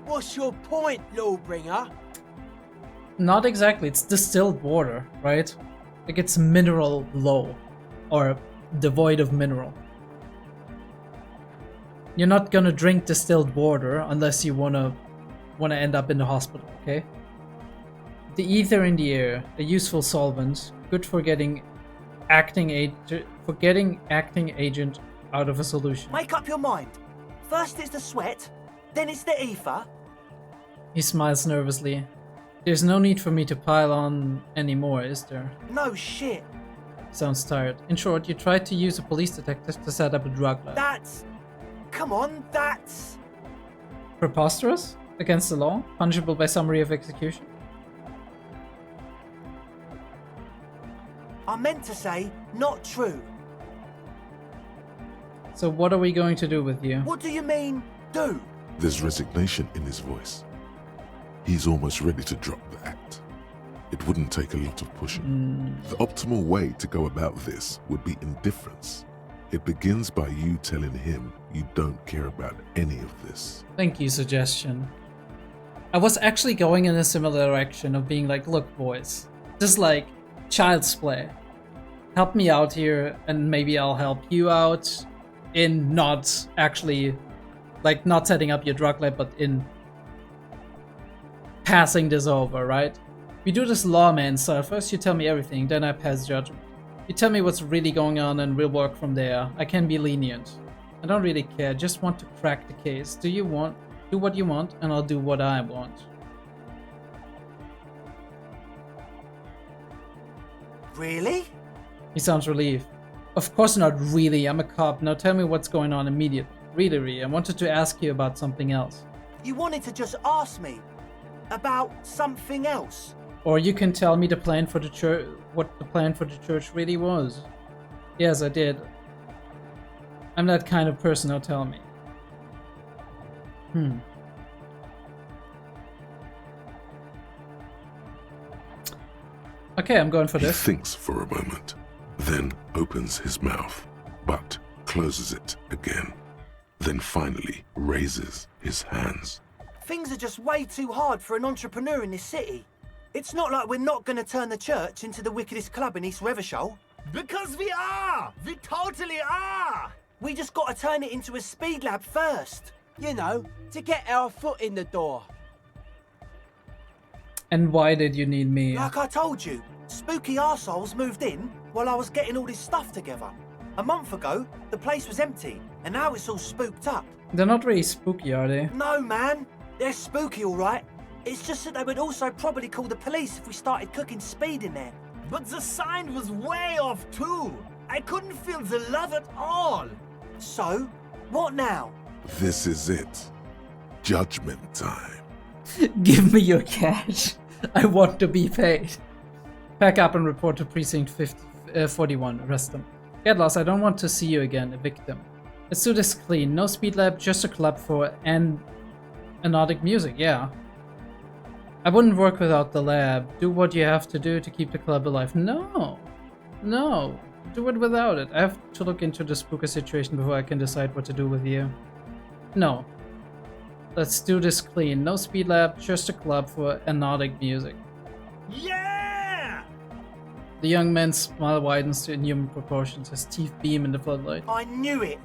What's your point, Lawbringer? Not exactly, it's distilled water, right? Like it's mineral low, or devoid of mineral. You're not gonna drink distilled water unless you wanna end up in the hospital, okay? The ether in the air, a useful solvent, good for getting acting agent out of a solution. Make up your mind. First it's the sweat, then it's the ether. He smiles nervously. There's no need for me to pile on anymore, is there? No shit. Sounds tired. In short, you tried to use a police detective to set up a drug lab. That's... Come on, that's... Preposterous? Against the law? Punishable by summary of execution? I meant to say, not true. So what are we going to do with you? What do you mean, do? There's resignation in his voice. He's almost ready to drop the act. It wouldn't take a lot of pushing. The optimal way to go about this would be indifference. It begins by you telling him you don't care about any of this. Thank you, suggestion. I was actually going in a similar direction of being like, look boys, just like child's play. Help me out here and maybe I'll help you out in not actually, like not setting up your drug lab, but in passing this over, right? We do this lawman style. First you tell me everything, then I pass judgment. You tell me what's really going on and we'll work from there. I can be lenient. I don't really care, just want to crack the case. Do what you want and I'll do what I want. Really? He sounds relieved. Of course not really, I'm a cop. Now tell me what's going on immediately. Really, I wanted to ask you about something else. You wanted to just ask me about something else? Or you can tell me the plan for the church, what the plan for the church really was. Yes, I did. I'm that kind of person, now tell me. Okay, I'm going for this. He thinks for a moment, then opens his mouth, but closes it again. Then finally raises his hands. Things are just way too hard for an entrepreneur in this city. It's not like we're not going to turn the church into the wickedest club in East Revershoal. Because we are! We totally are! We just got to turn it into a speed lab first. You know, to get our foot in the door. And why did you need me? Like I told you, spooky arseholes moved in while I was getting all this stuff together. A month ago, the place was empty, and now it's all spooked up. They're not really spooky, are they? No, man. They're spooky, all right. It's just that they would also probably call the police if we started cooking speed in there. But the sign was way off too. I couldn't feel the love at all. So, what now? This is it. Judgment time. Give me your cash. I want to be paid. Pack up and report to precinct 41. Arrest them. Get lost. I don't want to see you again. Evict them. Let's do this clean. No speed lab, just a club for anodic music. Yeah. I wouldn't work without the lab. Do what you have to do to keep the club alive. No. No. Do it without it. I have to look into the spooker situation before I can decide what to do with you. No. Let's do this clean. No speed lab, just a club for anodic music. Yeah! The young man's smile widens to inhuman proportions. His teeth beam in the floodlight. I knew it.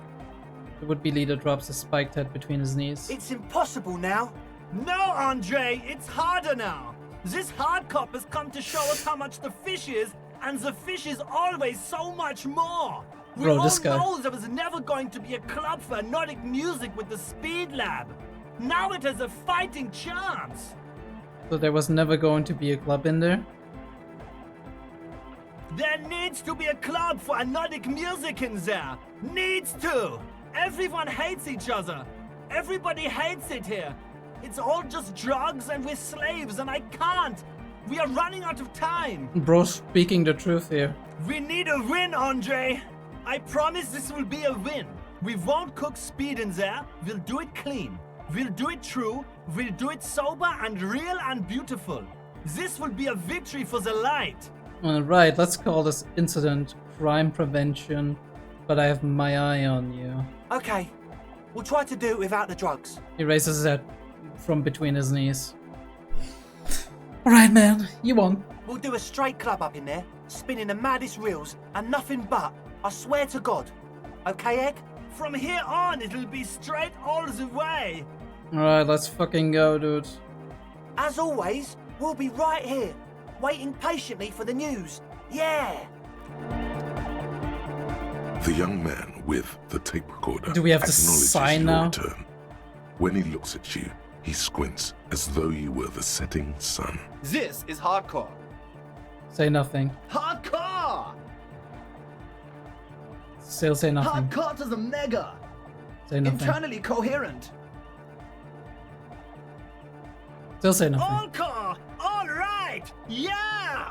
The would-be leader drops his spiked head between his knees. It's impossible now. No, Andre, it's harder now. This hard cop has come to show us how much the fish is, and the fish is always so much more. We Bro, all this guy. know there was never going to be a club for anodic music with the Speed Lab. Now it has a fighting chance. So there was never going to be a club in there? There needs to be a club for anodic music in there. Needs to. Everyone hates each other. Everybody hates it here. It's all just drugs and we're slaves and I can't. We are running out of time. Bro, speaking the truth here. We need a win, Andre. I promise this will be a win. We won't cook speed in there. We'll do it clean. We'll do it true. We'll do it sober and real and beautiful. This will be a victory for the light. Alright, let's call this incident crime prevention, but I have my eye on you. Okay, we'll try to do it without the drugs. He raises his head from between his knees. Alright, man, you won. We'll do a straight club up in there, spinning the maddest reels and nothing but. I swear to God. Okay, Egg? From here on, it'll be straight all the way. Alright, let's fucking go, dude. As always, we'll be right here, waiting patiently for the news. Yeah! The young man with the tape recorder Do we have to acknowledges sign your now? return. When he looks at you, he squints as though you were the setting sun. This is hardcore. Say nothing. Hardcore! Still say nothing. Hardcore to the mega. Say nothing. Internally coherent. Still say nothing. Encore! All right! Yeah!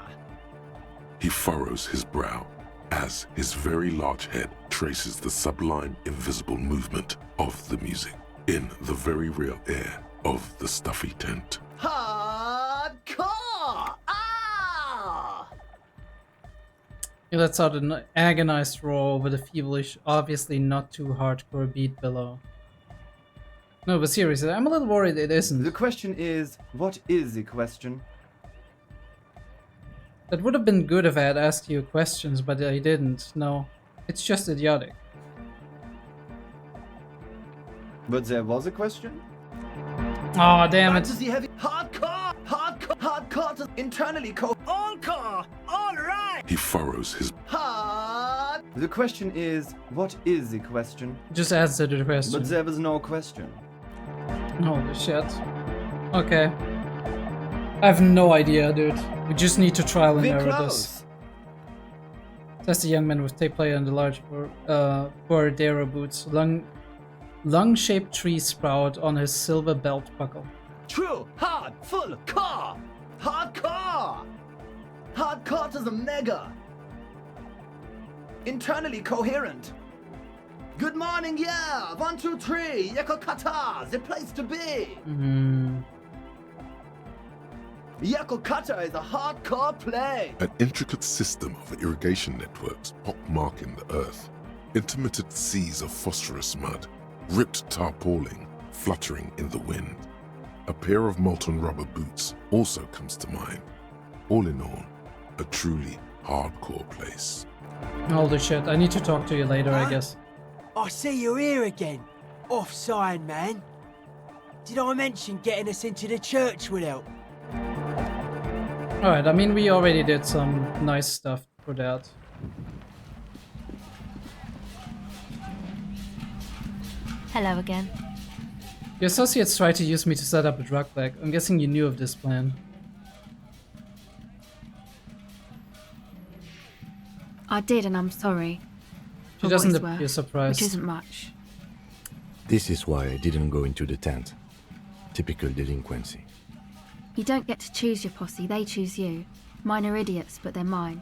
He furrows his brow as his very large head traces the sublime invisible movement of the music in the very real air of the stuffy tent. Hardcore! Ah! He lets out an agonized roar with a feverish, obviously not too hardcore beat below. No, but seriously, I'm a little worried it isn't. The question is, what is the question? That would have been good if I had asked you questions, but I didn't. No, it's just idiotic. But there was a question? Oh, damn it. Fantasy heavy. Hardcore! Hardcore! Hardcore to internally Encore! All right! He furrows his hard. The question is, what is the question? Just answer the question. But there was no question. Holy shit. Okay. I have no idea, dude. We just need to trial and We're error close. this. That's the young man with tape player and the large Bordero boots. Lung-shaped tree sprout on his silver belt buckle. True, hard, full, core! Hardcore! Hardcore to the mega! Internally coherent. Good morning, yeah! 1, 2, 3, Yakokata, the place to be! Yakokata is a hardcore play! An intricate system of irrigation networks pockmarking the earth. Intermittent seas of phosphorus mud, ripped tarpaulin fluttering in the wind. A pair of molten rubber boots also comes to mind. All in all, a truly hardcore place. Holy shit, I need to talk to you later, I guess. I see you're here again. Offside, man. Did I mention getting us into the church would help? Alright, I mean, we already did some nice stuff for that. Hello again. Your associates tried to use me to set up a drug bag. I'm guessing you knew of this plan. I did, and I'm sorry. She doesn't appear surprised. Which isn't much. This is why I didn't go into the tent. Typical delinquency. You don't get to choose your posse, they choose you. Mine are idiots, but they're mine.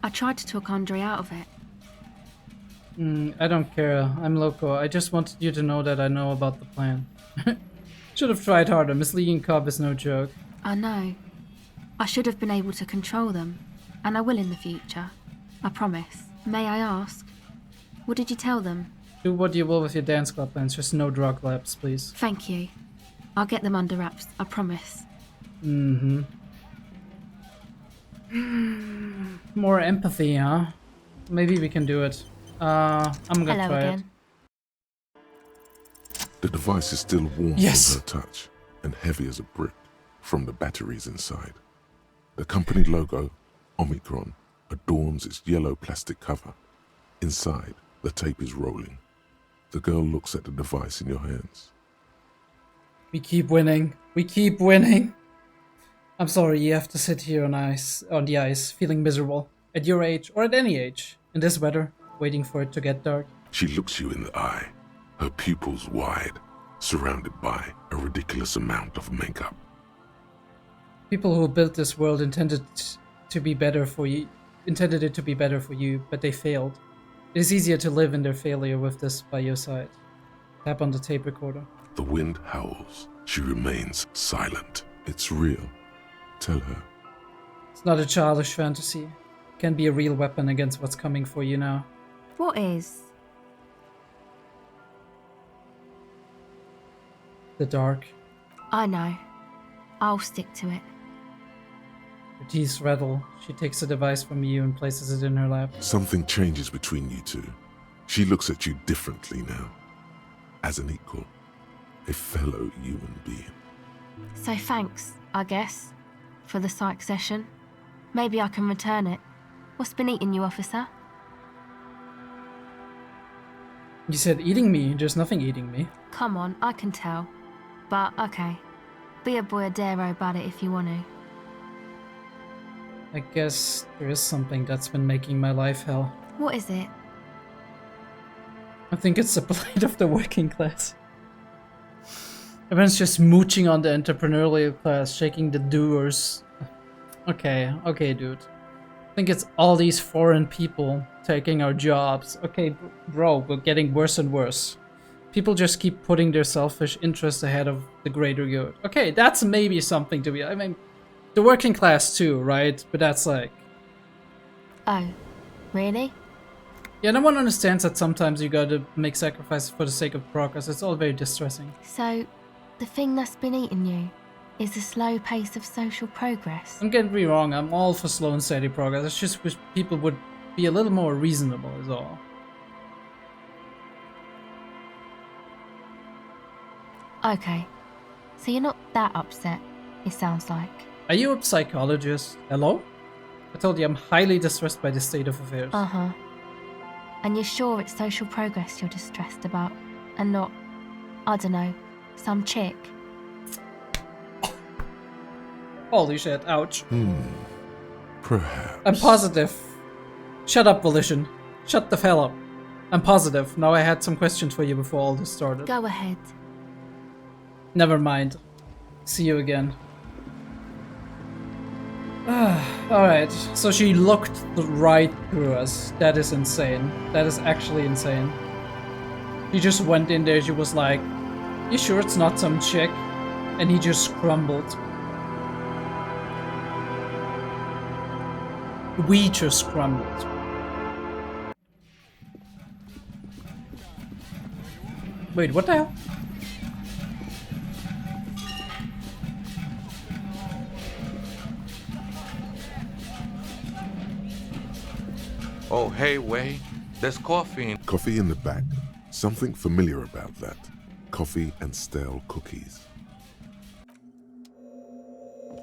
I tried to talk Andre out of it. I don't care. I'm loco. I just wanted you to know that I know about the plan. Should have tried harder. Misleading cop is no joke. I know. I should have been able to control them. And I will in the future. I promise. May I ask? What did you tell them? Do what you will with your dance club plans. Just no drug labs, please. Thank you. I'll get them under wraps. I promise. More empathy, huh? Maybe we can do it. I'm gonna try it. The device is still warm from her touch and heavy as a brick from the batteries inside. The company logo, Omicron, adorns its yellow plastic cover. Inside, the tape is rolling. The girl looks at the device in your hands. We keep winning. We keep winning. I'm sorry you have to sit here on the ice, feeling miserable. At your age, or at any age, in this weather, waiting for it to get dark. She looks you in the eye, her pupils wide, surrounded by a ridiculous amount of makeup. People who built this world intended it to be better for you, but they failed. It is easier to live in their failure with this by your side. Tap on the tape recorder. The wind howls. She remains silent. It's real. Tell her. It's not a childish fantasy. It can be a real weapon against what's coming for you now. What is? The dark. I know. I'll stick to it. Her teeth rattle. She takes the device from you and places it in her lap. Something changes between you two. She looks at you differently now. As an equal. A fellow human being. So thanks, I guess, for the psych session. Maybe I can return it. What's been eating you, officer? You said eating me. There's nothing eating me. Come on, I can tell. But, okay. Be a boyadero about it if you want to. I guess there is something that's been making my life hell. What is it? I think it's the plight of the working class. Everyone's just mooching on the entrepreneurial class, shaking the doers. Okay, dude. I think it's all these foreign people taking our jobs. Okay, bro, we're getting worse and worse. People just keep putting their selfish interests ahead of the greater good. Okay, that's maybe something to be... I mean, the working class too, right? But that's like... Oh, really? Yeah, no one understands that sometimes you gotta make sacrifices for the sake of progress. It's all very distressing. So, the thing that's been eating you is the slow pace of social progress? Don't get me wrong, I'm all for slow and steady progress. I just wish people would be a little more reasonable is all. Okay, so you're not that upset, it sounds like. Are you a psychologist? Hello? I told you I'm highly distressed by the state of affairs. Uh-huh. And you're sure it's social progress you're distressed about, and not, I don't know, some chick? Holy shit, ouch. Perhaps. I'm positive. Shut up, Volition. Shut the hell up. I'm positive. Now I had some questions for you before all this started. Go ahead. Never mind. See you again. Alright, so she looked right through us. That is insane. That is actually insane. He just went in there, she was like, "You sure it's not some chick?" And he just crumbled. We just crumbled. Wait, what the hell? Oh, hey, Wei. There's coffee in... Coffee in the back. Something familiar about that. Coffee and stale cookies.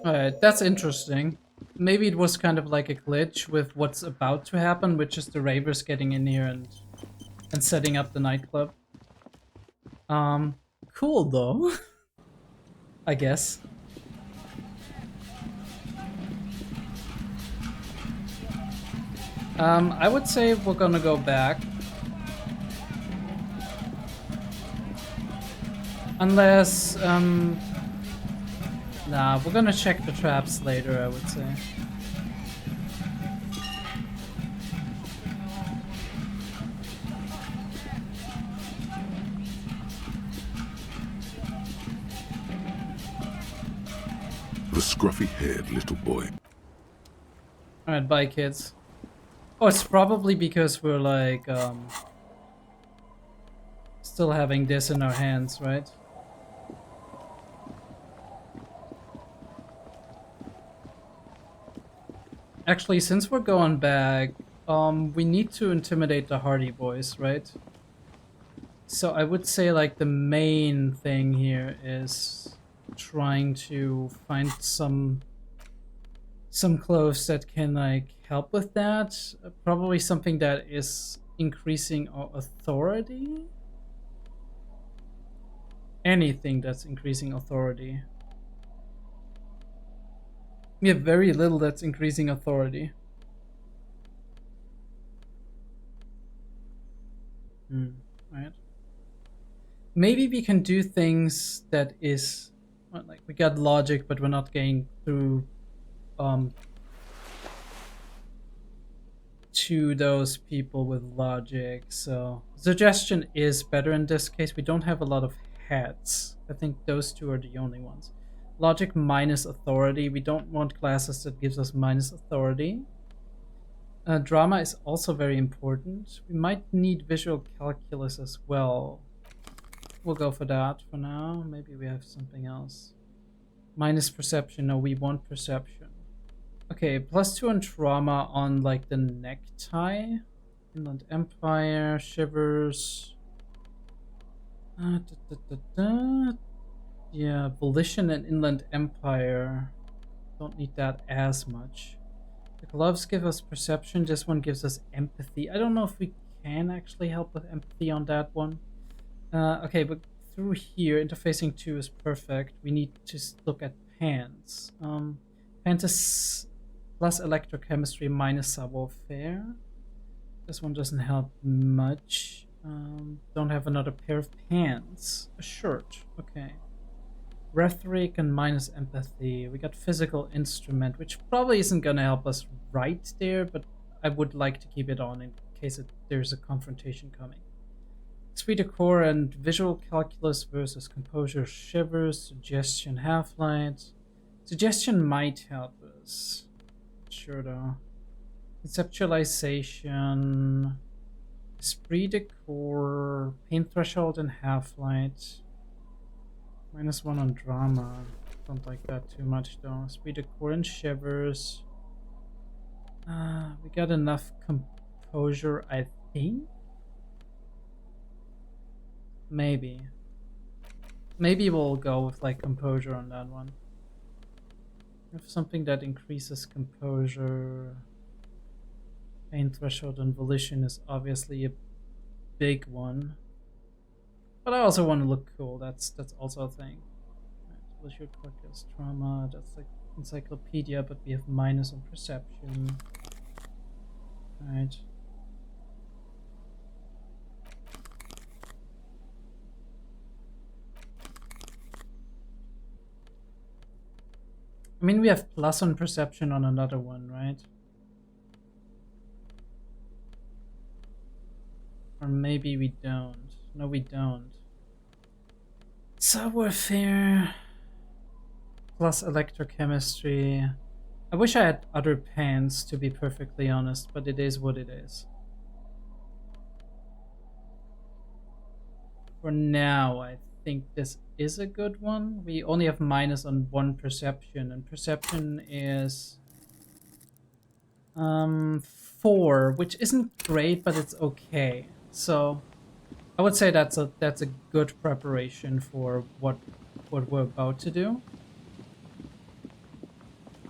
Alright, that's interesting. Maybe it was kind of like a glitch with what's about to happen, which is the ravers getting in here and setting up the nightclub. cool though. I guess. I would say we're gonna go back. Unless, nah, we're gonna check the traps later, I would say. The scruffy-haired little boy. Alright, bye kids. Oh, it's probably because we're like, still having this in our hands, right? Actually, since we're going back, we need to intimidate the Hardy Boys, right? So I would say like the main thing here is trying to find some clothes that can like help with that. Probably something that is increasing our authority. Anything that's increasing authority. We have very little that's increasing authority. Right. Maybe we can do things that is well, like we got logic, but we're not getting through to those people with logic. So suggestion is better in this case. We don't have a lot of heads. I think those two are the only ones. Logic minus authority. We don't want classes that gives us minus authority. Drama is also very important. We might need visual calculus as well. We'll go for that for now. Maybe we have something else. Minus perception. No, we want perception. Okay, +2 on trauma on like the necktie. Inland Empire, Shivers. Yeah, Volition and Inland Empire. Don't need that as much. The gloves give us perception. This one gives us empathy. I don't know if we can actually help with empathy on that one. Okay, but through here, interfacing 2 is perfect. We need to look at pants. Pants is plus electrochemistry minus savoir-faire. This one doesn't help much. Don't have another pair of pants. A shirt. Okay. Rhetoric and minus empathy. We got physical instrument, which probably isn't gonna help us right there, but I would like to keep it on in case there's a confrontation coming. Esprit de corps and visual calculus versus composure, Shivers, suggestion, half-light. Suggestion might help us. Sure though. Conceptualization, esprit de corps, pain threshold, and half-light. -1 on drama. Don't like that too much though. Esprit de corps and Shivers. We got enough composure, I think. Maybe. Maybe we'll go with like composure on that one. If something that increases composure. Pain threshold and volition is obviously a big one. But I also want to look cool. That's also a thing. Right, visual cortex, trauma, that's like encyclopedia, but we have minus on perception. Right. I mean, we have plus on perception on another one, right? Or maybe we don't. No, we don't. Savoir-faire plus electrochemistry. I wish I had other pants, to be perfectly honest, but it is what it is. For now, I think this is a good one. We only have minus on 1 perception, and perception is 4, which isn't great, but it's okay. So I would say that's a good preparation for what we're about to do.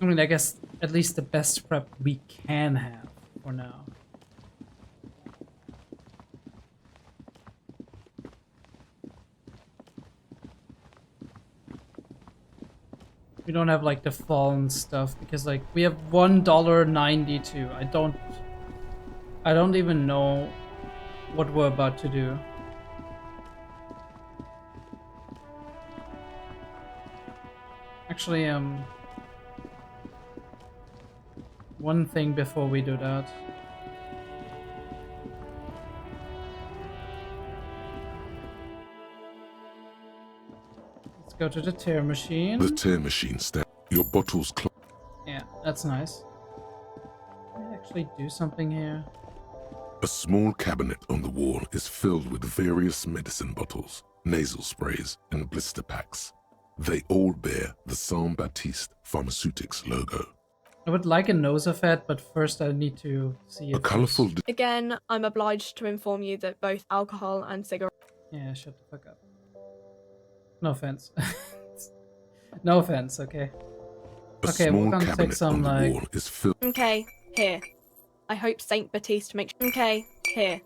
I mean, I guess at least the best prep we can have for now. We don't have like the fallen stuff because like we have $1.92. I don't even know what we're about to do. Actually, one thing before we do that. Let's go to the tear machine. The tear machine stands. Your bottles close. Yeah, that's nice. Can I actually do something here? A small cabinet on the wall is filled with various medicine bottles, nasal sprays, and blister packs. They all bear the Saint Baptiste Pharmaceutics logo. I would like a Nosophat, but first I need to see A if colorful. Again, I'm obliged to inform you that both alcohol and cigarettes. Yeah, shut the fuck up. No offense. No offense, okay. Okay, we're gonna take some like. Okay, here. I hope Saint Baptiste makes. Okay, here.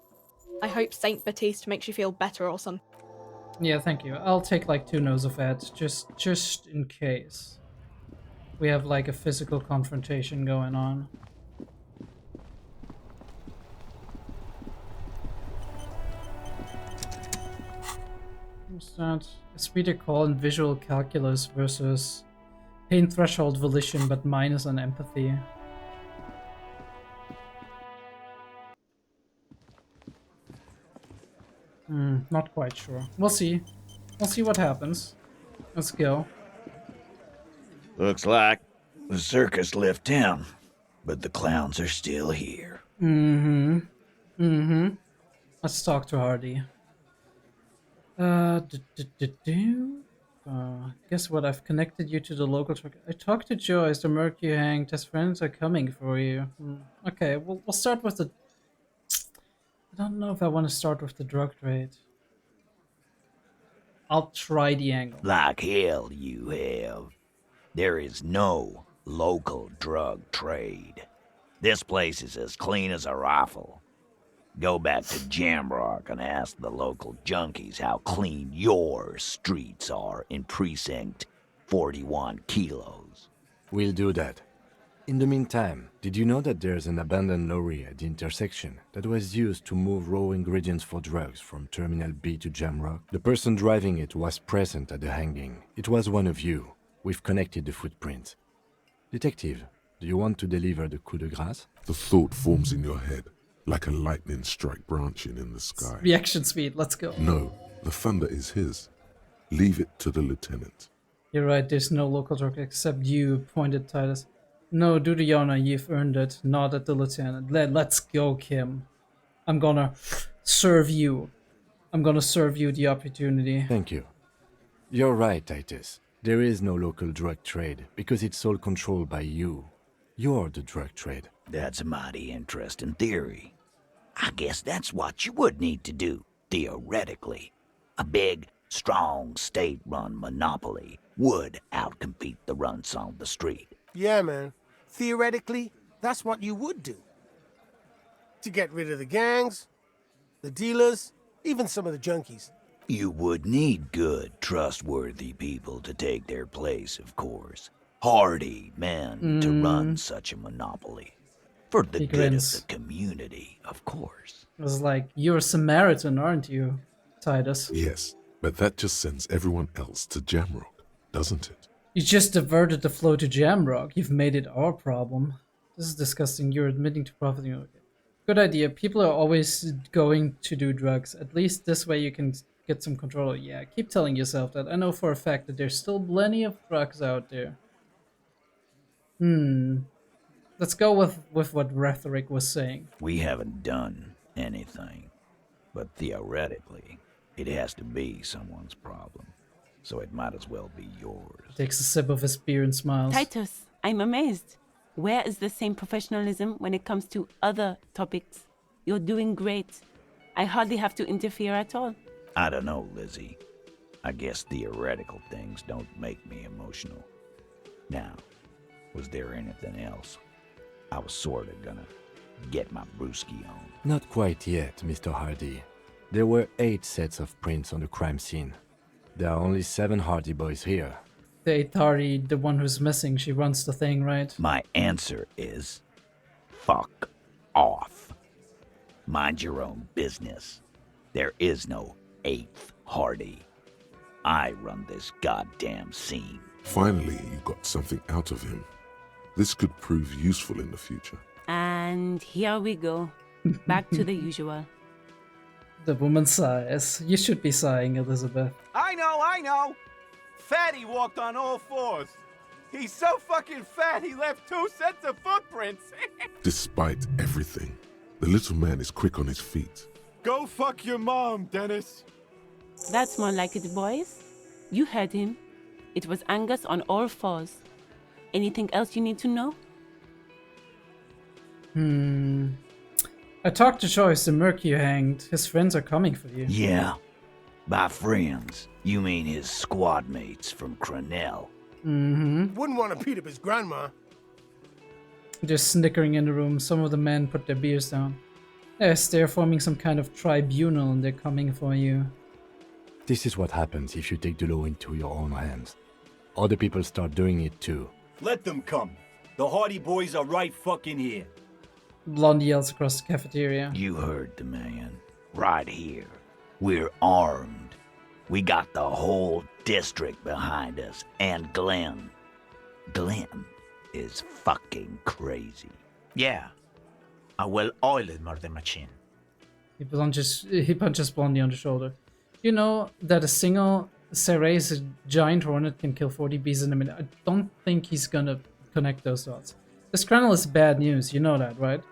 I hope Saint Baptiste makes you feel better or something. Yeah, thank you. I'll take like 2 Nosophat, just in case we have like a physical confrontation going on. What's that? A speeder call in visual calculus versus pain threshold volition, but minus on empathy. Not quite sure. We'll see. We'll see what happens. Let's go. Looks like the circus left town, but the clowns are still here. Let's talk to Hardy. Guess what? I've connected you to the local truck. I talked to Joe as the Mercury hanged. His friends are coming for you. Okay, we'll start with the... I don't know if I want to start with the drug trade. I'll try the angle. Like hell you have. There is no local drug trade. This place is as clean as a rifle. Go back to Jamrock and ask the local junkies how clean your streets are in Precinct 41 Kilos. We'll do that. In the meantime, did you know that there's an abandoned lorry at the intersection that was used to move raw ingredients for drugs from Terminal B to Jamrock? The person driving it was present at the hanging. It was one of you. We've connected the footprints. Detective, do you want to deliver the coup de grâce? The thought forms in your head, like a lightning strike branching in the sky. Reaction speed, let's go. No, the thunder is his. Leave it to the lieutenant. You're right, there's no local drug except you, pointed Titus. No, do the honor, you've earned it. Not at the lieutenant. Let's go, Kim. I'm gonna serve you. I'm gonna serve you the opportunity. Thank you. You're right, Titus. There is no local drug trade because it's all controlled by you. You're the drug trade. That's a mighty interesting theory. I guess that's what you would need to do, theoretically. A big, strong, state-run monopoly would outcompete the runts on the street. Yeah, man. Theoretically, that's what you would do. To get rid of the gangs, the dealers, even some of the junkies. You would need good, trustworthy people to take their place, of course. Hardy men to run such a monopoly. For the good of the community, of course. It was like, you're a Samaritan, aren't you, Titus? Yes, but that just sends everyone else to Jamrock, doesn't it? You just diverted the flow to Jamrock. You've made it our problem. This is disgusting. You're admitting to profiting. Okay. Good idea. People are always going to do drugs. At least this way you can get some control. Yeah, keep telling yourself that. I know for a fact that there's still plenty of drugs out there. Let's go with what Rhetoric was saying. We haven't done anything. But theoretically, it has to be someone's problem. So it might as well be yours. Takes a sip of his beer and smiles. Titus, I'm amazed. Where is the same professionalism when it comes to other topics? You're doing great. I hardly have to interfere at all. I don't know, Lizzie. I guess theoretical things don't make me emotional. Now, was there anything else? I was sorta gonna get my brewski on. Not quite yet, Mr. Hardy. There were 8 sets of prints on the crime scene. There are only 7 Hardy boys here. the Atari, the one who's missing, she runs the thing, right? My answer is fuck off. Mind your own business. There is no 8th Hardy. I run this goddamn scene. Finally, you got something out of him. This could prove useful in the future. And here we go. Back to the usual. The woman sighs. You should be sighing, Elizabeth. I know! Fatty walked on all fours. He's so fucking fat he left 2 sets of footprints. Despite everything, the little man is quick on his feet. Go fuck your mom, Dennis. That's more like it, boys. You heard him. It was Angus on all fours. Anything else you need to know? I talked to Joyce, the merc you hanged. His friends are coming for you. Yeah. By friends, you mean his squad mates from Crenell. Wouldn't want to beat up his grandma. Just snickering in the room, some of the men put their beers down. Yes, they're forming some kind of tribunal and they're coming for you. This is what happens if you take the law into your own hands. Other people start doing it too. Let them come. The Hardy boys are right fucking here. Blondie yells across the cafeteria. You heard the man. Right here. We're armed. We got the whole district behind us. And Glenn. Glenn is fucking crazy. Yeah. A well-oiled murder machine. He punches Blondie on the shoulder. You know that a single Ceres giant hornet can kill 40 bees in a minute. I don't think he's gonna connect those dots. This Crenell is bad news, you know that, right?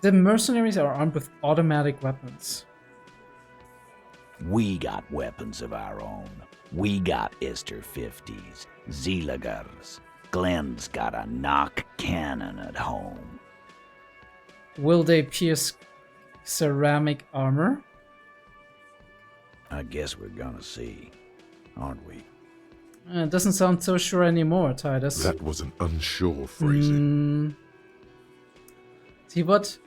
The mercenaries are armed with automatic weapons. We got weapons of our own. We got Ister 50s, Zeelagers. Glenn's got a knock cannon at home. Will they pierce ceramic armor? I guess we're gonna see, aren't we? It doesn't sound so sure anymore, Titus. That was an unsure phrasing. See what?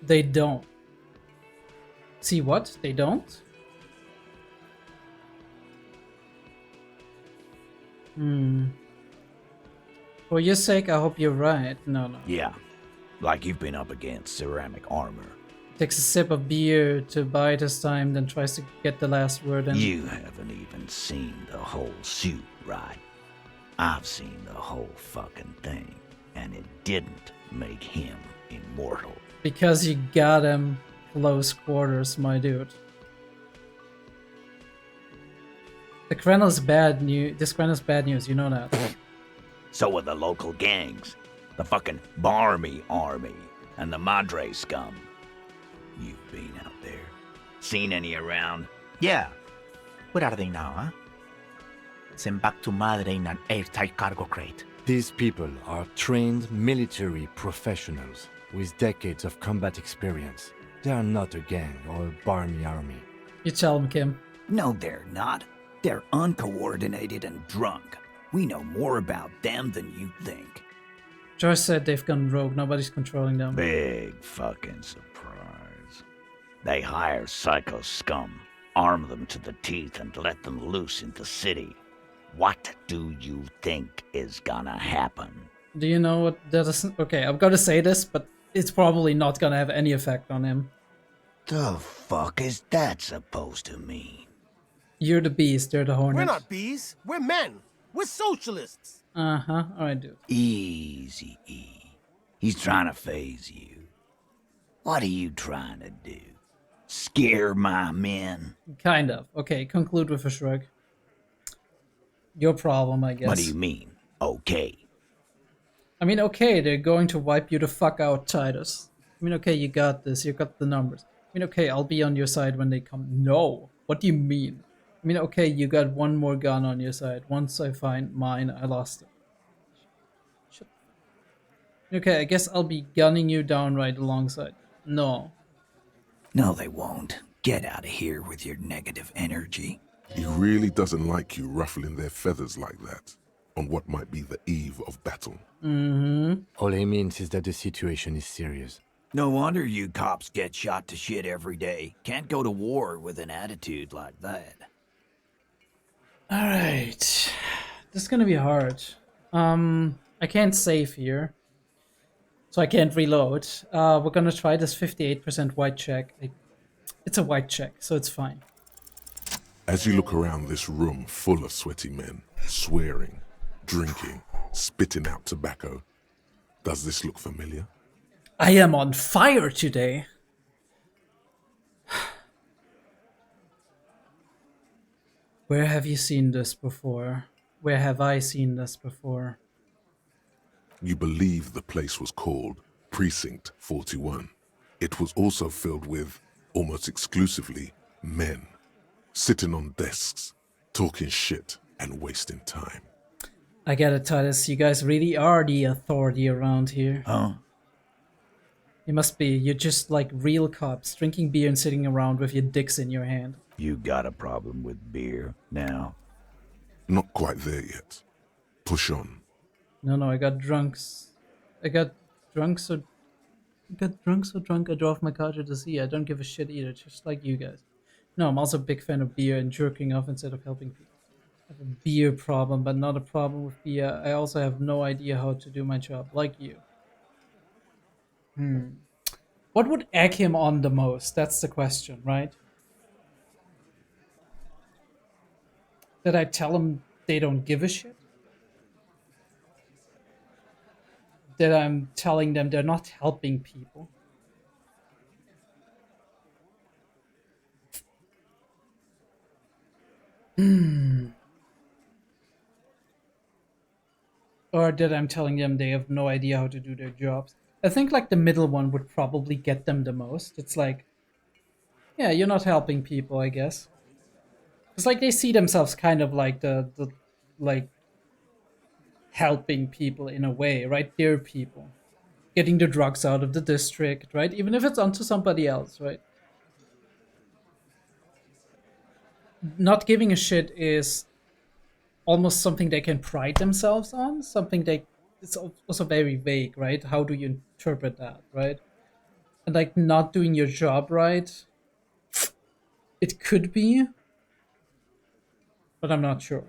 They don't. See what? They don't? For your sake, I hope you're right. No. Yeah, like you've been up against ceramic armor. Takes a sip of beer to bide his time, then tries to get the last word in. You haven't even seen the whole suit, right? I've seen the whole fucking thing, and it didn't make him immortal. Because you got him close quarters, my dude. This Crenell's bad news, you know that. So are the local gangs, the fucking Barmy army, and the Madre scum. You've been out there. Seen any around? Yeah. Where are they now, huh? Sent back to Madre in an airtight cargo crate. These people are trained military professionals with decades of combat experience. They are not a gang or a barmy army. You tell him, Kim. No, they're not. They're uncoordinated and drunk. We know more about them than you think. Joyce said they've gone rogue. Nobody's controlling them. Big fucking surprise. They hire psycho scum, arm them to the teeth, and let them loose in the city. What do you think is gonna happen? Do you know what that is? Okay, I'm gonna say this, but it's probably not gonna have any effect on him. The fuck is that supposed to mean? You're the bees, they're the hornets. We're not bees. We're men. We're socialists. Alright, dude. Easy, E. He's trying to phase you. What are you trying to do? Scare my men? Kind of. Okay, conclude with a shrug. Your problem, I guess. What do you mean, okay? I mean, okay, they're going to wipe you the fuck out, Titus. I mean, okay, you got this, you got the numbers. I mean, okay, I'll be on your side when they come. No! What do you mean? I mean, okay, you got one more gun on your side. Once I find mine, I lost it. Shit. Okay, I guess I'll be gunning you down right alongside. No. No, they won't. Get out of here with your negative energy. He really doesn't like you ruffling their feathers like that on what might be the eve of battle. All he means is that the situation is serious. No wonder you cops get shot to shit every day. Can't go to war with an attitude like that. Alright. This is gonna be hard. I can't save here. So I can't reload. We're gonna try this 58% white check. It's a white check, so it's fine. As you look around this room full of sweaty men, swearing, drinking, spitting out tobacco, does this look familiar? I am on fire today. Where have you seen this before? Where have I seen this before? You believe the place was called Precinct 41. It was also filled with, almost exclusively, men, sitting on desks, talking shit and wasting time. I get it, Titus. You guys really are the authority around here. Huh? You must be. You're just like real cops, drinking beer and sitting around with your dicks in your hand. You got a problem with beer now? Not quite there yet. Push on. No, I got drunks. I got drunk so drunk I drove my car to the sea. I don't give a shit either, just like you guys. No, I'm also a big fan of beer and jerking off instead of helping people. I have a beer problem, but not a problem with beer. I also have no idea how to do my job, like you. What would egg him on the most? That's the question, right? Did I tell him they don't give a shit? That I'm telling them they're not helping people? Or that I'm telling them they have no idea how to do their jobs? I think like the middle one would probably get them the most. It's like, yeah, you're not helping people, I guess. It's like they see themselves kind of like the like helping people in a way, right? They're people. Getting the drugs out of the district, right? Even if it's onto somebody else, right? Not giving a shit is almost something they can pride themselves on. Something it's also very vague, right? How do you interpret that, right? And like not doing your job right, it could be, but I'm not sure.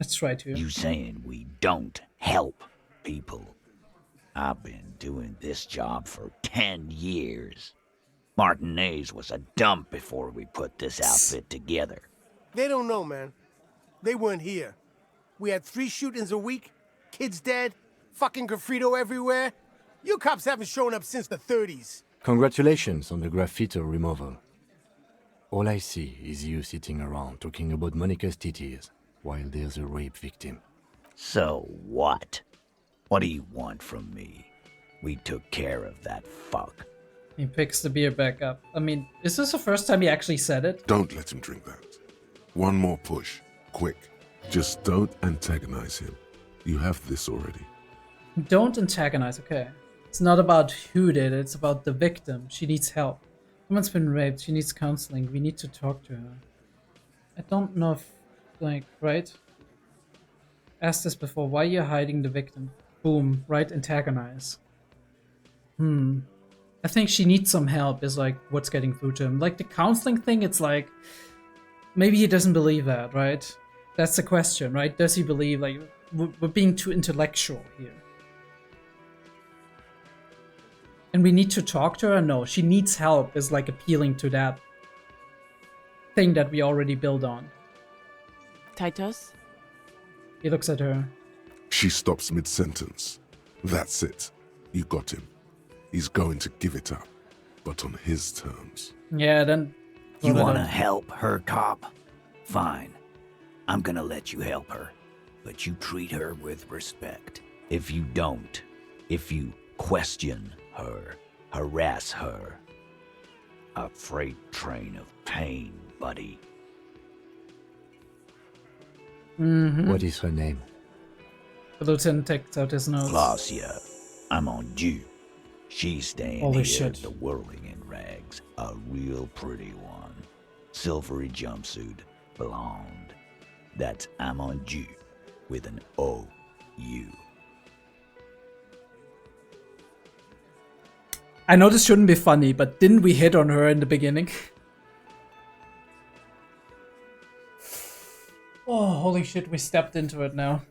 Let's try to. You saying we don't help people? I've been doing this job for 10 years. Martinez was a dump before we put this outfit together. They don't know, man. They weren't here. We had 3 shootings a week, kids dead, fucking graffito everywhere. You cops haven't shown up since the 30s. Congratulations on the graffito removal. All I see is you sitting around talking about Monica's titties while there's a rape victim. So what? What do you want from me? We took care of that fuck. He picks the beer back up. I mean, is this the first time he actually said it? Don't let him drink that. One more push. Quick. Just don't antagonize him. You have this already. Don't antagonize, okay. It's not about who did it, it's about the victim. She needs help. Someone's been raped, she needs counseling. We need to talk to her. I don't know if, like, right? Asked this before, why are you hiding the victim? Boom, right? Antagonize. I think she needs some help is like what's getting through to him. Like the counseling thing, it's like, maybe he doesn't believe that, right? That's the question, right? Does he believe, like, we're being too intellectual here? And we need to talk to her? No, she needs help is like appealing to that thing that we already built on. Titus? He looks at her. She stops mid-sentence. That's it. You got him. He's going to give it up, but on his terms. Yeah, then... You want to help her, cop? Fine. I'm gonna let you help her, but you treat her with respect. If you don't, if you question her, harass her, a freight train of pain, buddy. What is her name? The lieutenant takes out his notes. Glacia, I'm on due. She's staying Holy here, shit. the whirling in rags, a real pretty one. Silvery jumpsuit, blonde. That's I'm on due with an O-U. I know this shouldn't be funny, but didn't we hit on her in the beginning? Oh, holy shit, we stepped into it now.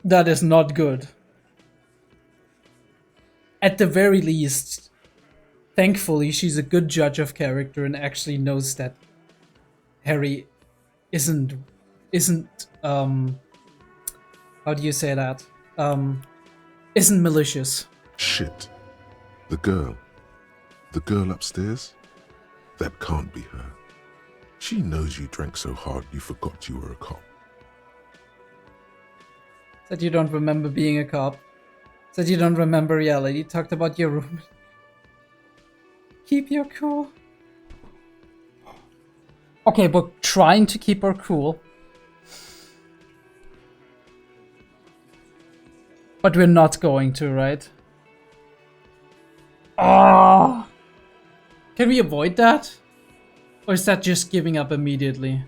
That is not good. At the very least, thankfully, she's a good judge of character and actually knows that Harry isn't how do you say that? Isn't malicious. Shit. The girl upstairs? That can't be her. She knows you drank so hard you forgot you were a cop. Said you don't remember being a cop. Said you don't remember reality. Talked about your room. Keep your cool. Okay, we're trying to keep her cool. But we're not going to, right? Oh! Can we avoid that? Or is that just giving up immediately?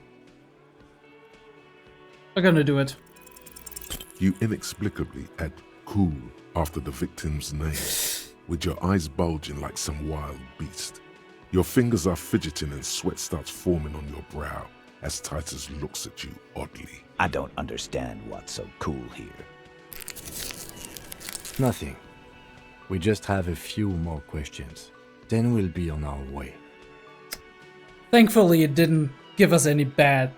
We're gonna do it. You inexplicably add cool after the victim's name, with your eyes bulging like some wild beast. Your fingers are fidgeting and sweat starts forming on your brow as Titus looks at you oddly. I don't understand what's so cool here. Nothing. We just have a few more questions. Then we'll be on our way. Thankfully, it didn't give us any bad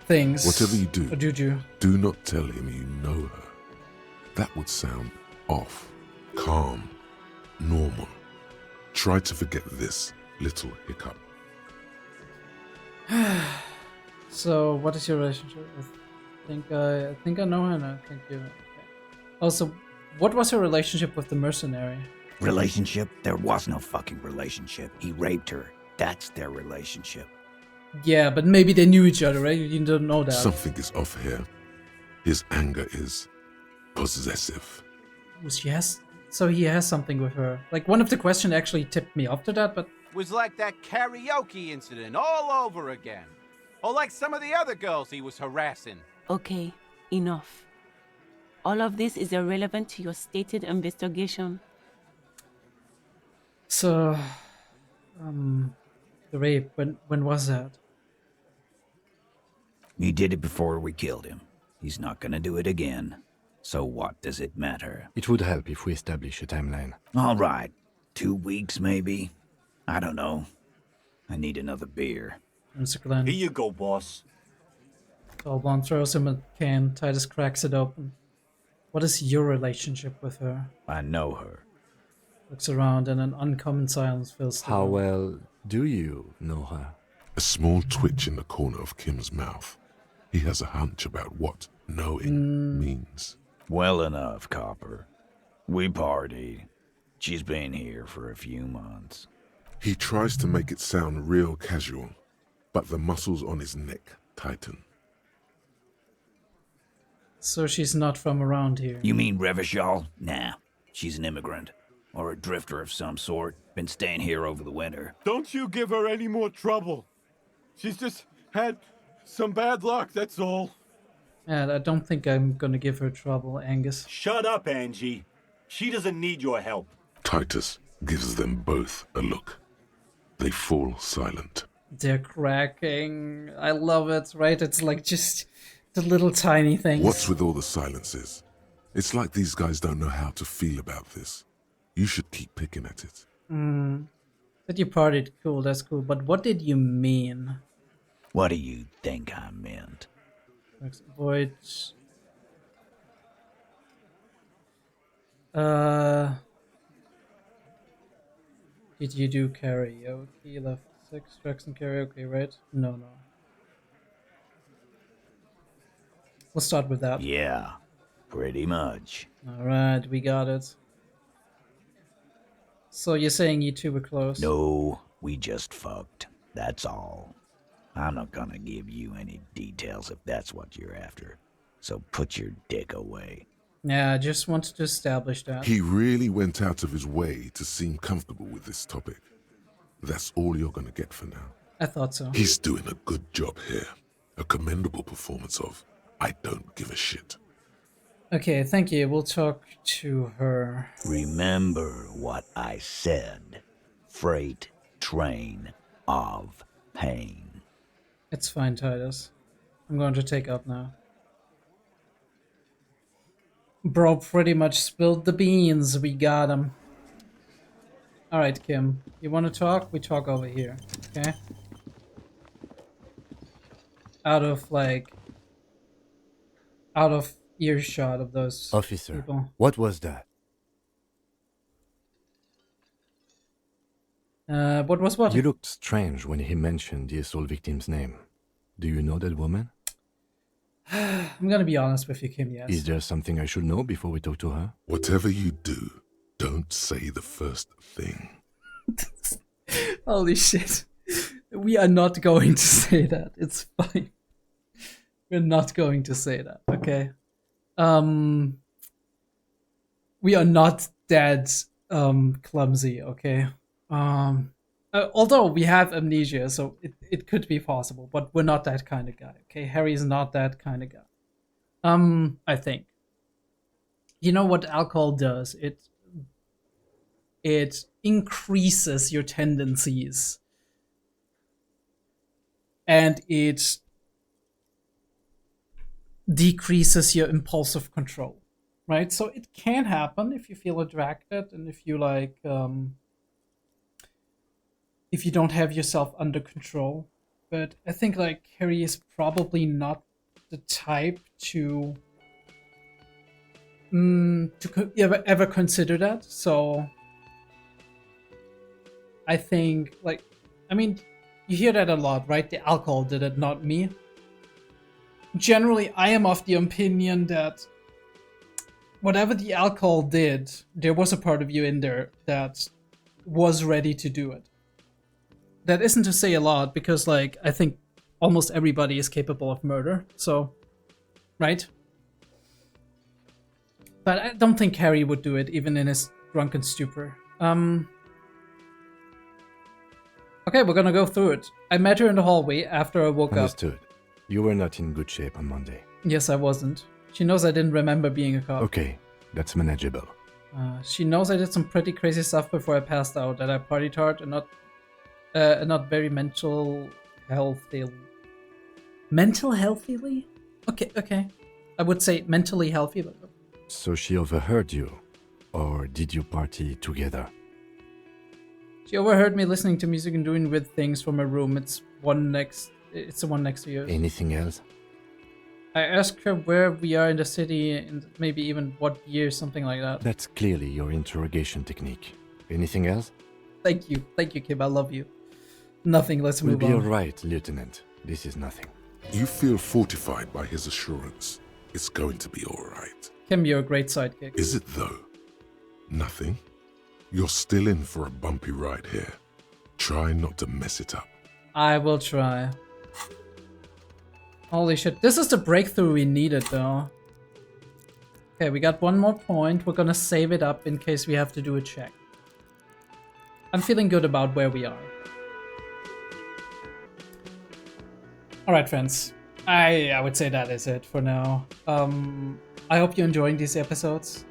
things. Whatever you do, or juju. Do not tell him you know her. That would sound off, calm, normal. Try to forget this little hiccup. So, what is your relationship with? I think I know her now. Thank you. Okay. Also, what was her relationship with the mercenary? Relationship? There was no fucking relationship. He raped her. That's their relationship. Yeah, but maybe they knew each other, right? You don't know that. Something is off here. His anger is possessive. So he has something with her. Like, one of the questions actually tipped me off to that, but... Was like that karaoke incident all over again. Or like some of the other girls he was harassing. Okay, enough. All of this is irrelevant to your stated investigation. So... the rape, when was that? He did it before we killed him. He's not gonna do it again. So what does it matter? It would help if we establish a timeline. All right. 2 weeks, maybe? I don't know. I need another beer. Mr. Glenn. Here you go, boss. Tallbond throws him a can. Titus cracks it open. What is your relationship with her? I know her. Looks around and an uncommon silence fills the How room. well do you know her? A small twitch in the corner of Kim's mouth. He has a hunch about what knowing means. Well enough, Copper. We partied. She's been here for a few months. He tries to make it sound real casual, but the muscles on his neck tighten. So she's not from around here. You mean Revachol? Nah, she's an immigrant. Or a drifter of some sort. Been staying here over the winter. Don't you give her any more trouble. She's just had some bad luck, that's all. And I don't think I'm gonna give her trouble, Angus. Shut up, Angie. She doesn't need your help. Titus gives them both a look. They fall silent. They're cracking. I love it, right? It's like just the little tiny things. What's with all the silences? It's like these guys don't know how to feel about this. You should keep picking at it. That you partied, cool, that's cool. But what did you mean? What do you think I meant? Avoid. Did you do karaoke? Left 6 tracks in karaoke, right? No. We'll start with that. Yeah, pretty much. Alright, we got it. So you're saying you two were close? No, we just fucked. That's all. I'm not gonna give you any details if that's what you're after. So put your dick away. Yeah, I just wanted to establish that. He really went out of his way to seem comfortable with this topic. That's all you're gonna get for now. I thought so. He's doing a good job here. A commendable performance of I don't give a shit. Okay, thank you. We'll talk to her. Remember what I said. Freight train of pain. It's fine, Titus. I'm going to take up now. Bro pretty much spilled the beans. We got him. Alright, Kim. You want to talk? We talk over here. Okay? Out of earshot of those Officer, people. what was that? What was what? You looked strange when he mentioned the assault victim's name. Do you know that woman? I'm gonna be honest with you, Kim, yes. Is there something I should know before we talk to her? Whatever you do, don't say the first thing. Holy shit. We are not going to say that. It's fine. We're not going to say that, okay? We are not that clumsy, okay? Although we have amnesia, so it could be possible, but we're not that kind of guy, okay? Harry's not that kind of guy. I think. You know what alcohol does? It increases your tendencies. And it decreases your impulsive control, right? So it can happen if you feel attracted and if you if you don't have yourself under control. But I think Harry is probably not the type to ever consider that. So I think you hear that a lot, right? The alcohol did it, not me. Generally, I am of the opinion that whatever the alcohol did, there was a part of you in there that was ready to do it. That isn't to say a lot, because I think almost everybody is capable of murder, so, right? But I don't think Harry would do it, even in his drunken stupor. Okay, we're gonna go through it. I met her in the hallway after I woke up. Understood. You were not in good shape on Monday. Yes, I wasn't. She knows I didn't remember being a cop. Okay, that's manageable. She knows I did some pretty crazy stuff before I passed out, that I partied hard and not very mental healthily. Mental healthily? Okay. I would say mentally healthy, but... So she overheard you? Or did you party together? She overheard me listening to music and doing weird things from her room. It's the one next to yours. Anything else? I asked her where we are in the city and maybe even what year, something like that. That's clearly your interrogation technique. Anything else? Thank you, Kim. I love you. Nothing. Let's move on. We'll be all right, Lieutenant. This is nothing. You feel fortified by his assurance. It's going to be all right. Kim, you're a great sidekick. Is it though? Nothing? You're still in for a bumpy ride here. Try not to mess it up. I will try. Holy shit. This is the breakthrough we needed, though. Okay, we got one more point. We're gonna save it up in case we have to do a check. I'm feeling good about where we are. Alright, friends. I would say that is it for now. I hope you're enjoying these episodes.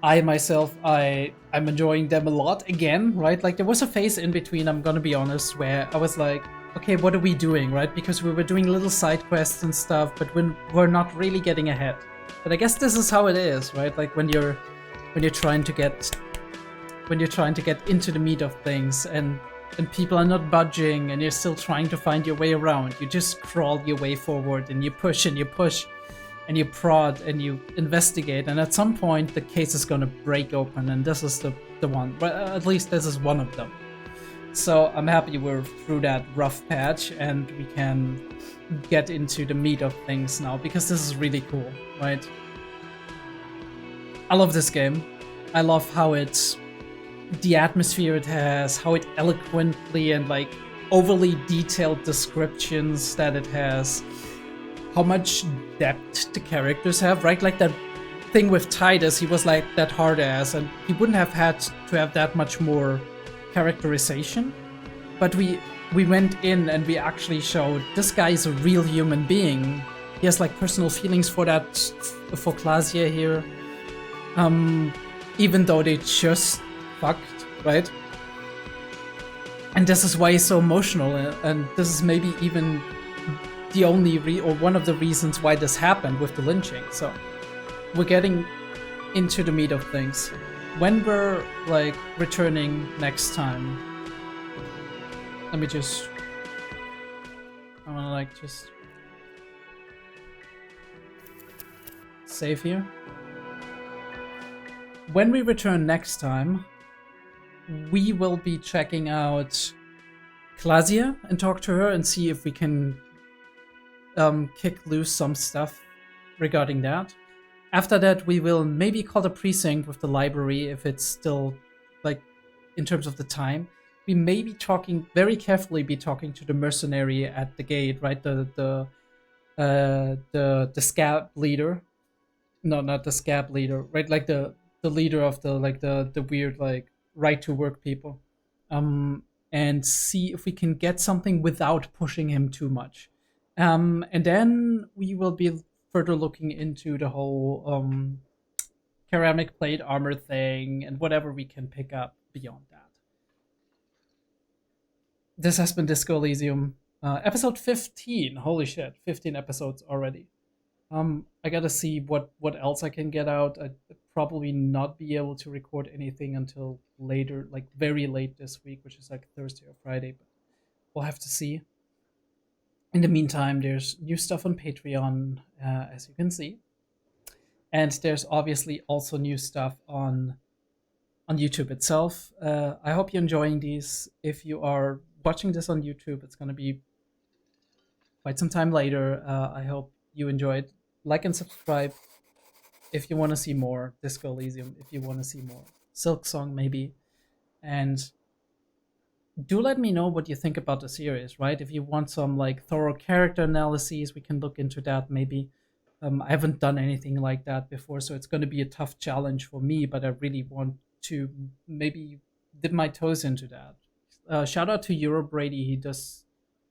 I myself, I'm enjoying them a lot again, right? There was a phase in between, I'm gonna be honest, where I was like, okay, what are we doing, right? Because we were doing little side quests and stuff, but we're not really getting ahead. But I guess this is how it is, right? When you're trying to get into the meat of things and people are not budging and you're still trying to find your way around. You just crawl your way forward and you push and you push and you prod and you investigate, and at some point the case is gonna break open, and this is the one. But at least this is one of them. So I'm happy we're through that rough patch and we can get into the meat of things now, because this is really cool, right? I love this game. I love how the atmosphere it has, how it eloquently and overly detailed descriptions that it has, how much depth the characters have, right? That thing with Titus, he was that hard ass, and he wouldn't have had to have that much more characterization. But we went in and we actually showed this guy is a real human being. He has personal feelings for Clausia here. Even though they just fucked, right? And this is why he's so emotional, and this is maybe even the only or one of the reasons why this happened with the lynching. So we're getting into the meat of things. When we're like returning next time, let me just, I wanna like just save here. When we return next time, we will be checking out Clasia and talk to her and see if we can kick loose some stuff regarding that. After that, we will maybe call the precinct with the library if it's still, like, in terms of the time. We may be talking, very carefully be talking to the mercenary at the gate, right? The scab leader. No, not the scab leader, right? Like the leader of the weird, like, right to work people. And see if we can get something without pushing him too much. And then we will be further looking into the whole ceramic plate armor thing and whatever we can pick up beyond that. This has been Disco Elysium, episode 15. Holy shit, 15 episodes already. I gotta see what else I can get out. I'd probably not be able to record anything until later, like very late this week, which is like Thursday or Friday, but we'll have to see. In the meantime, there's new stuff on Patreon, as you can see. And there's obviously also new stuff on YouTube itself. I hope you're enjoying these. If you are watching this on YouTube, it's going to be quite some time later. I hope you enjoyed. Like and subscribe if you want to see more Disco Elysium, if you want to see more Silk Song maybe. And do let me know what you think about the series, right? If you want some like thorough character analyses, we can look into that maybe. I haven't done anything like that before, so it's going to be a tough challenge for me, but I really want to maybe dip my toes into that. Shout out to Eurobrady. He does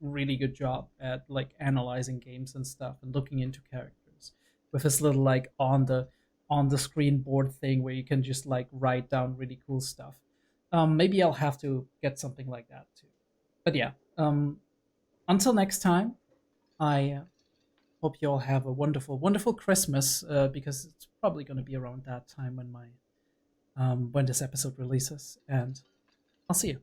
a really good job at like analyzing games and stuff and looking into characters with his little like on the screen board thing where you can just like write down really cool stuff. Maybe I'll have to get something like that too. But yeah, until next time, I hope you all have a wonderful, wonderful Christmas, because it's probably going to be around that time when when this episode releases, and I'll see you.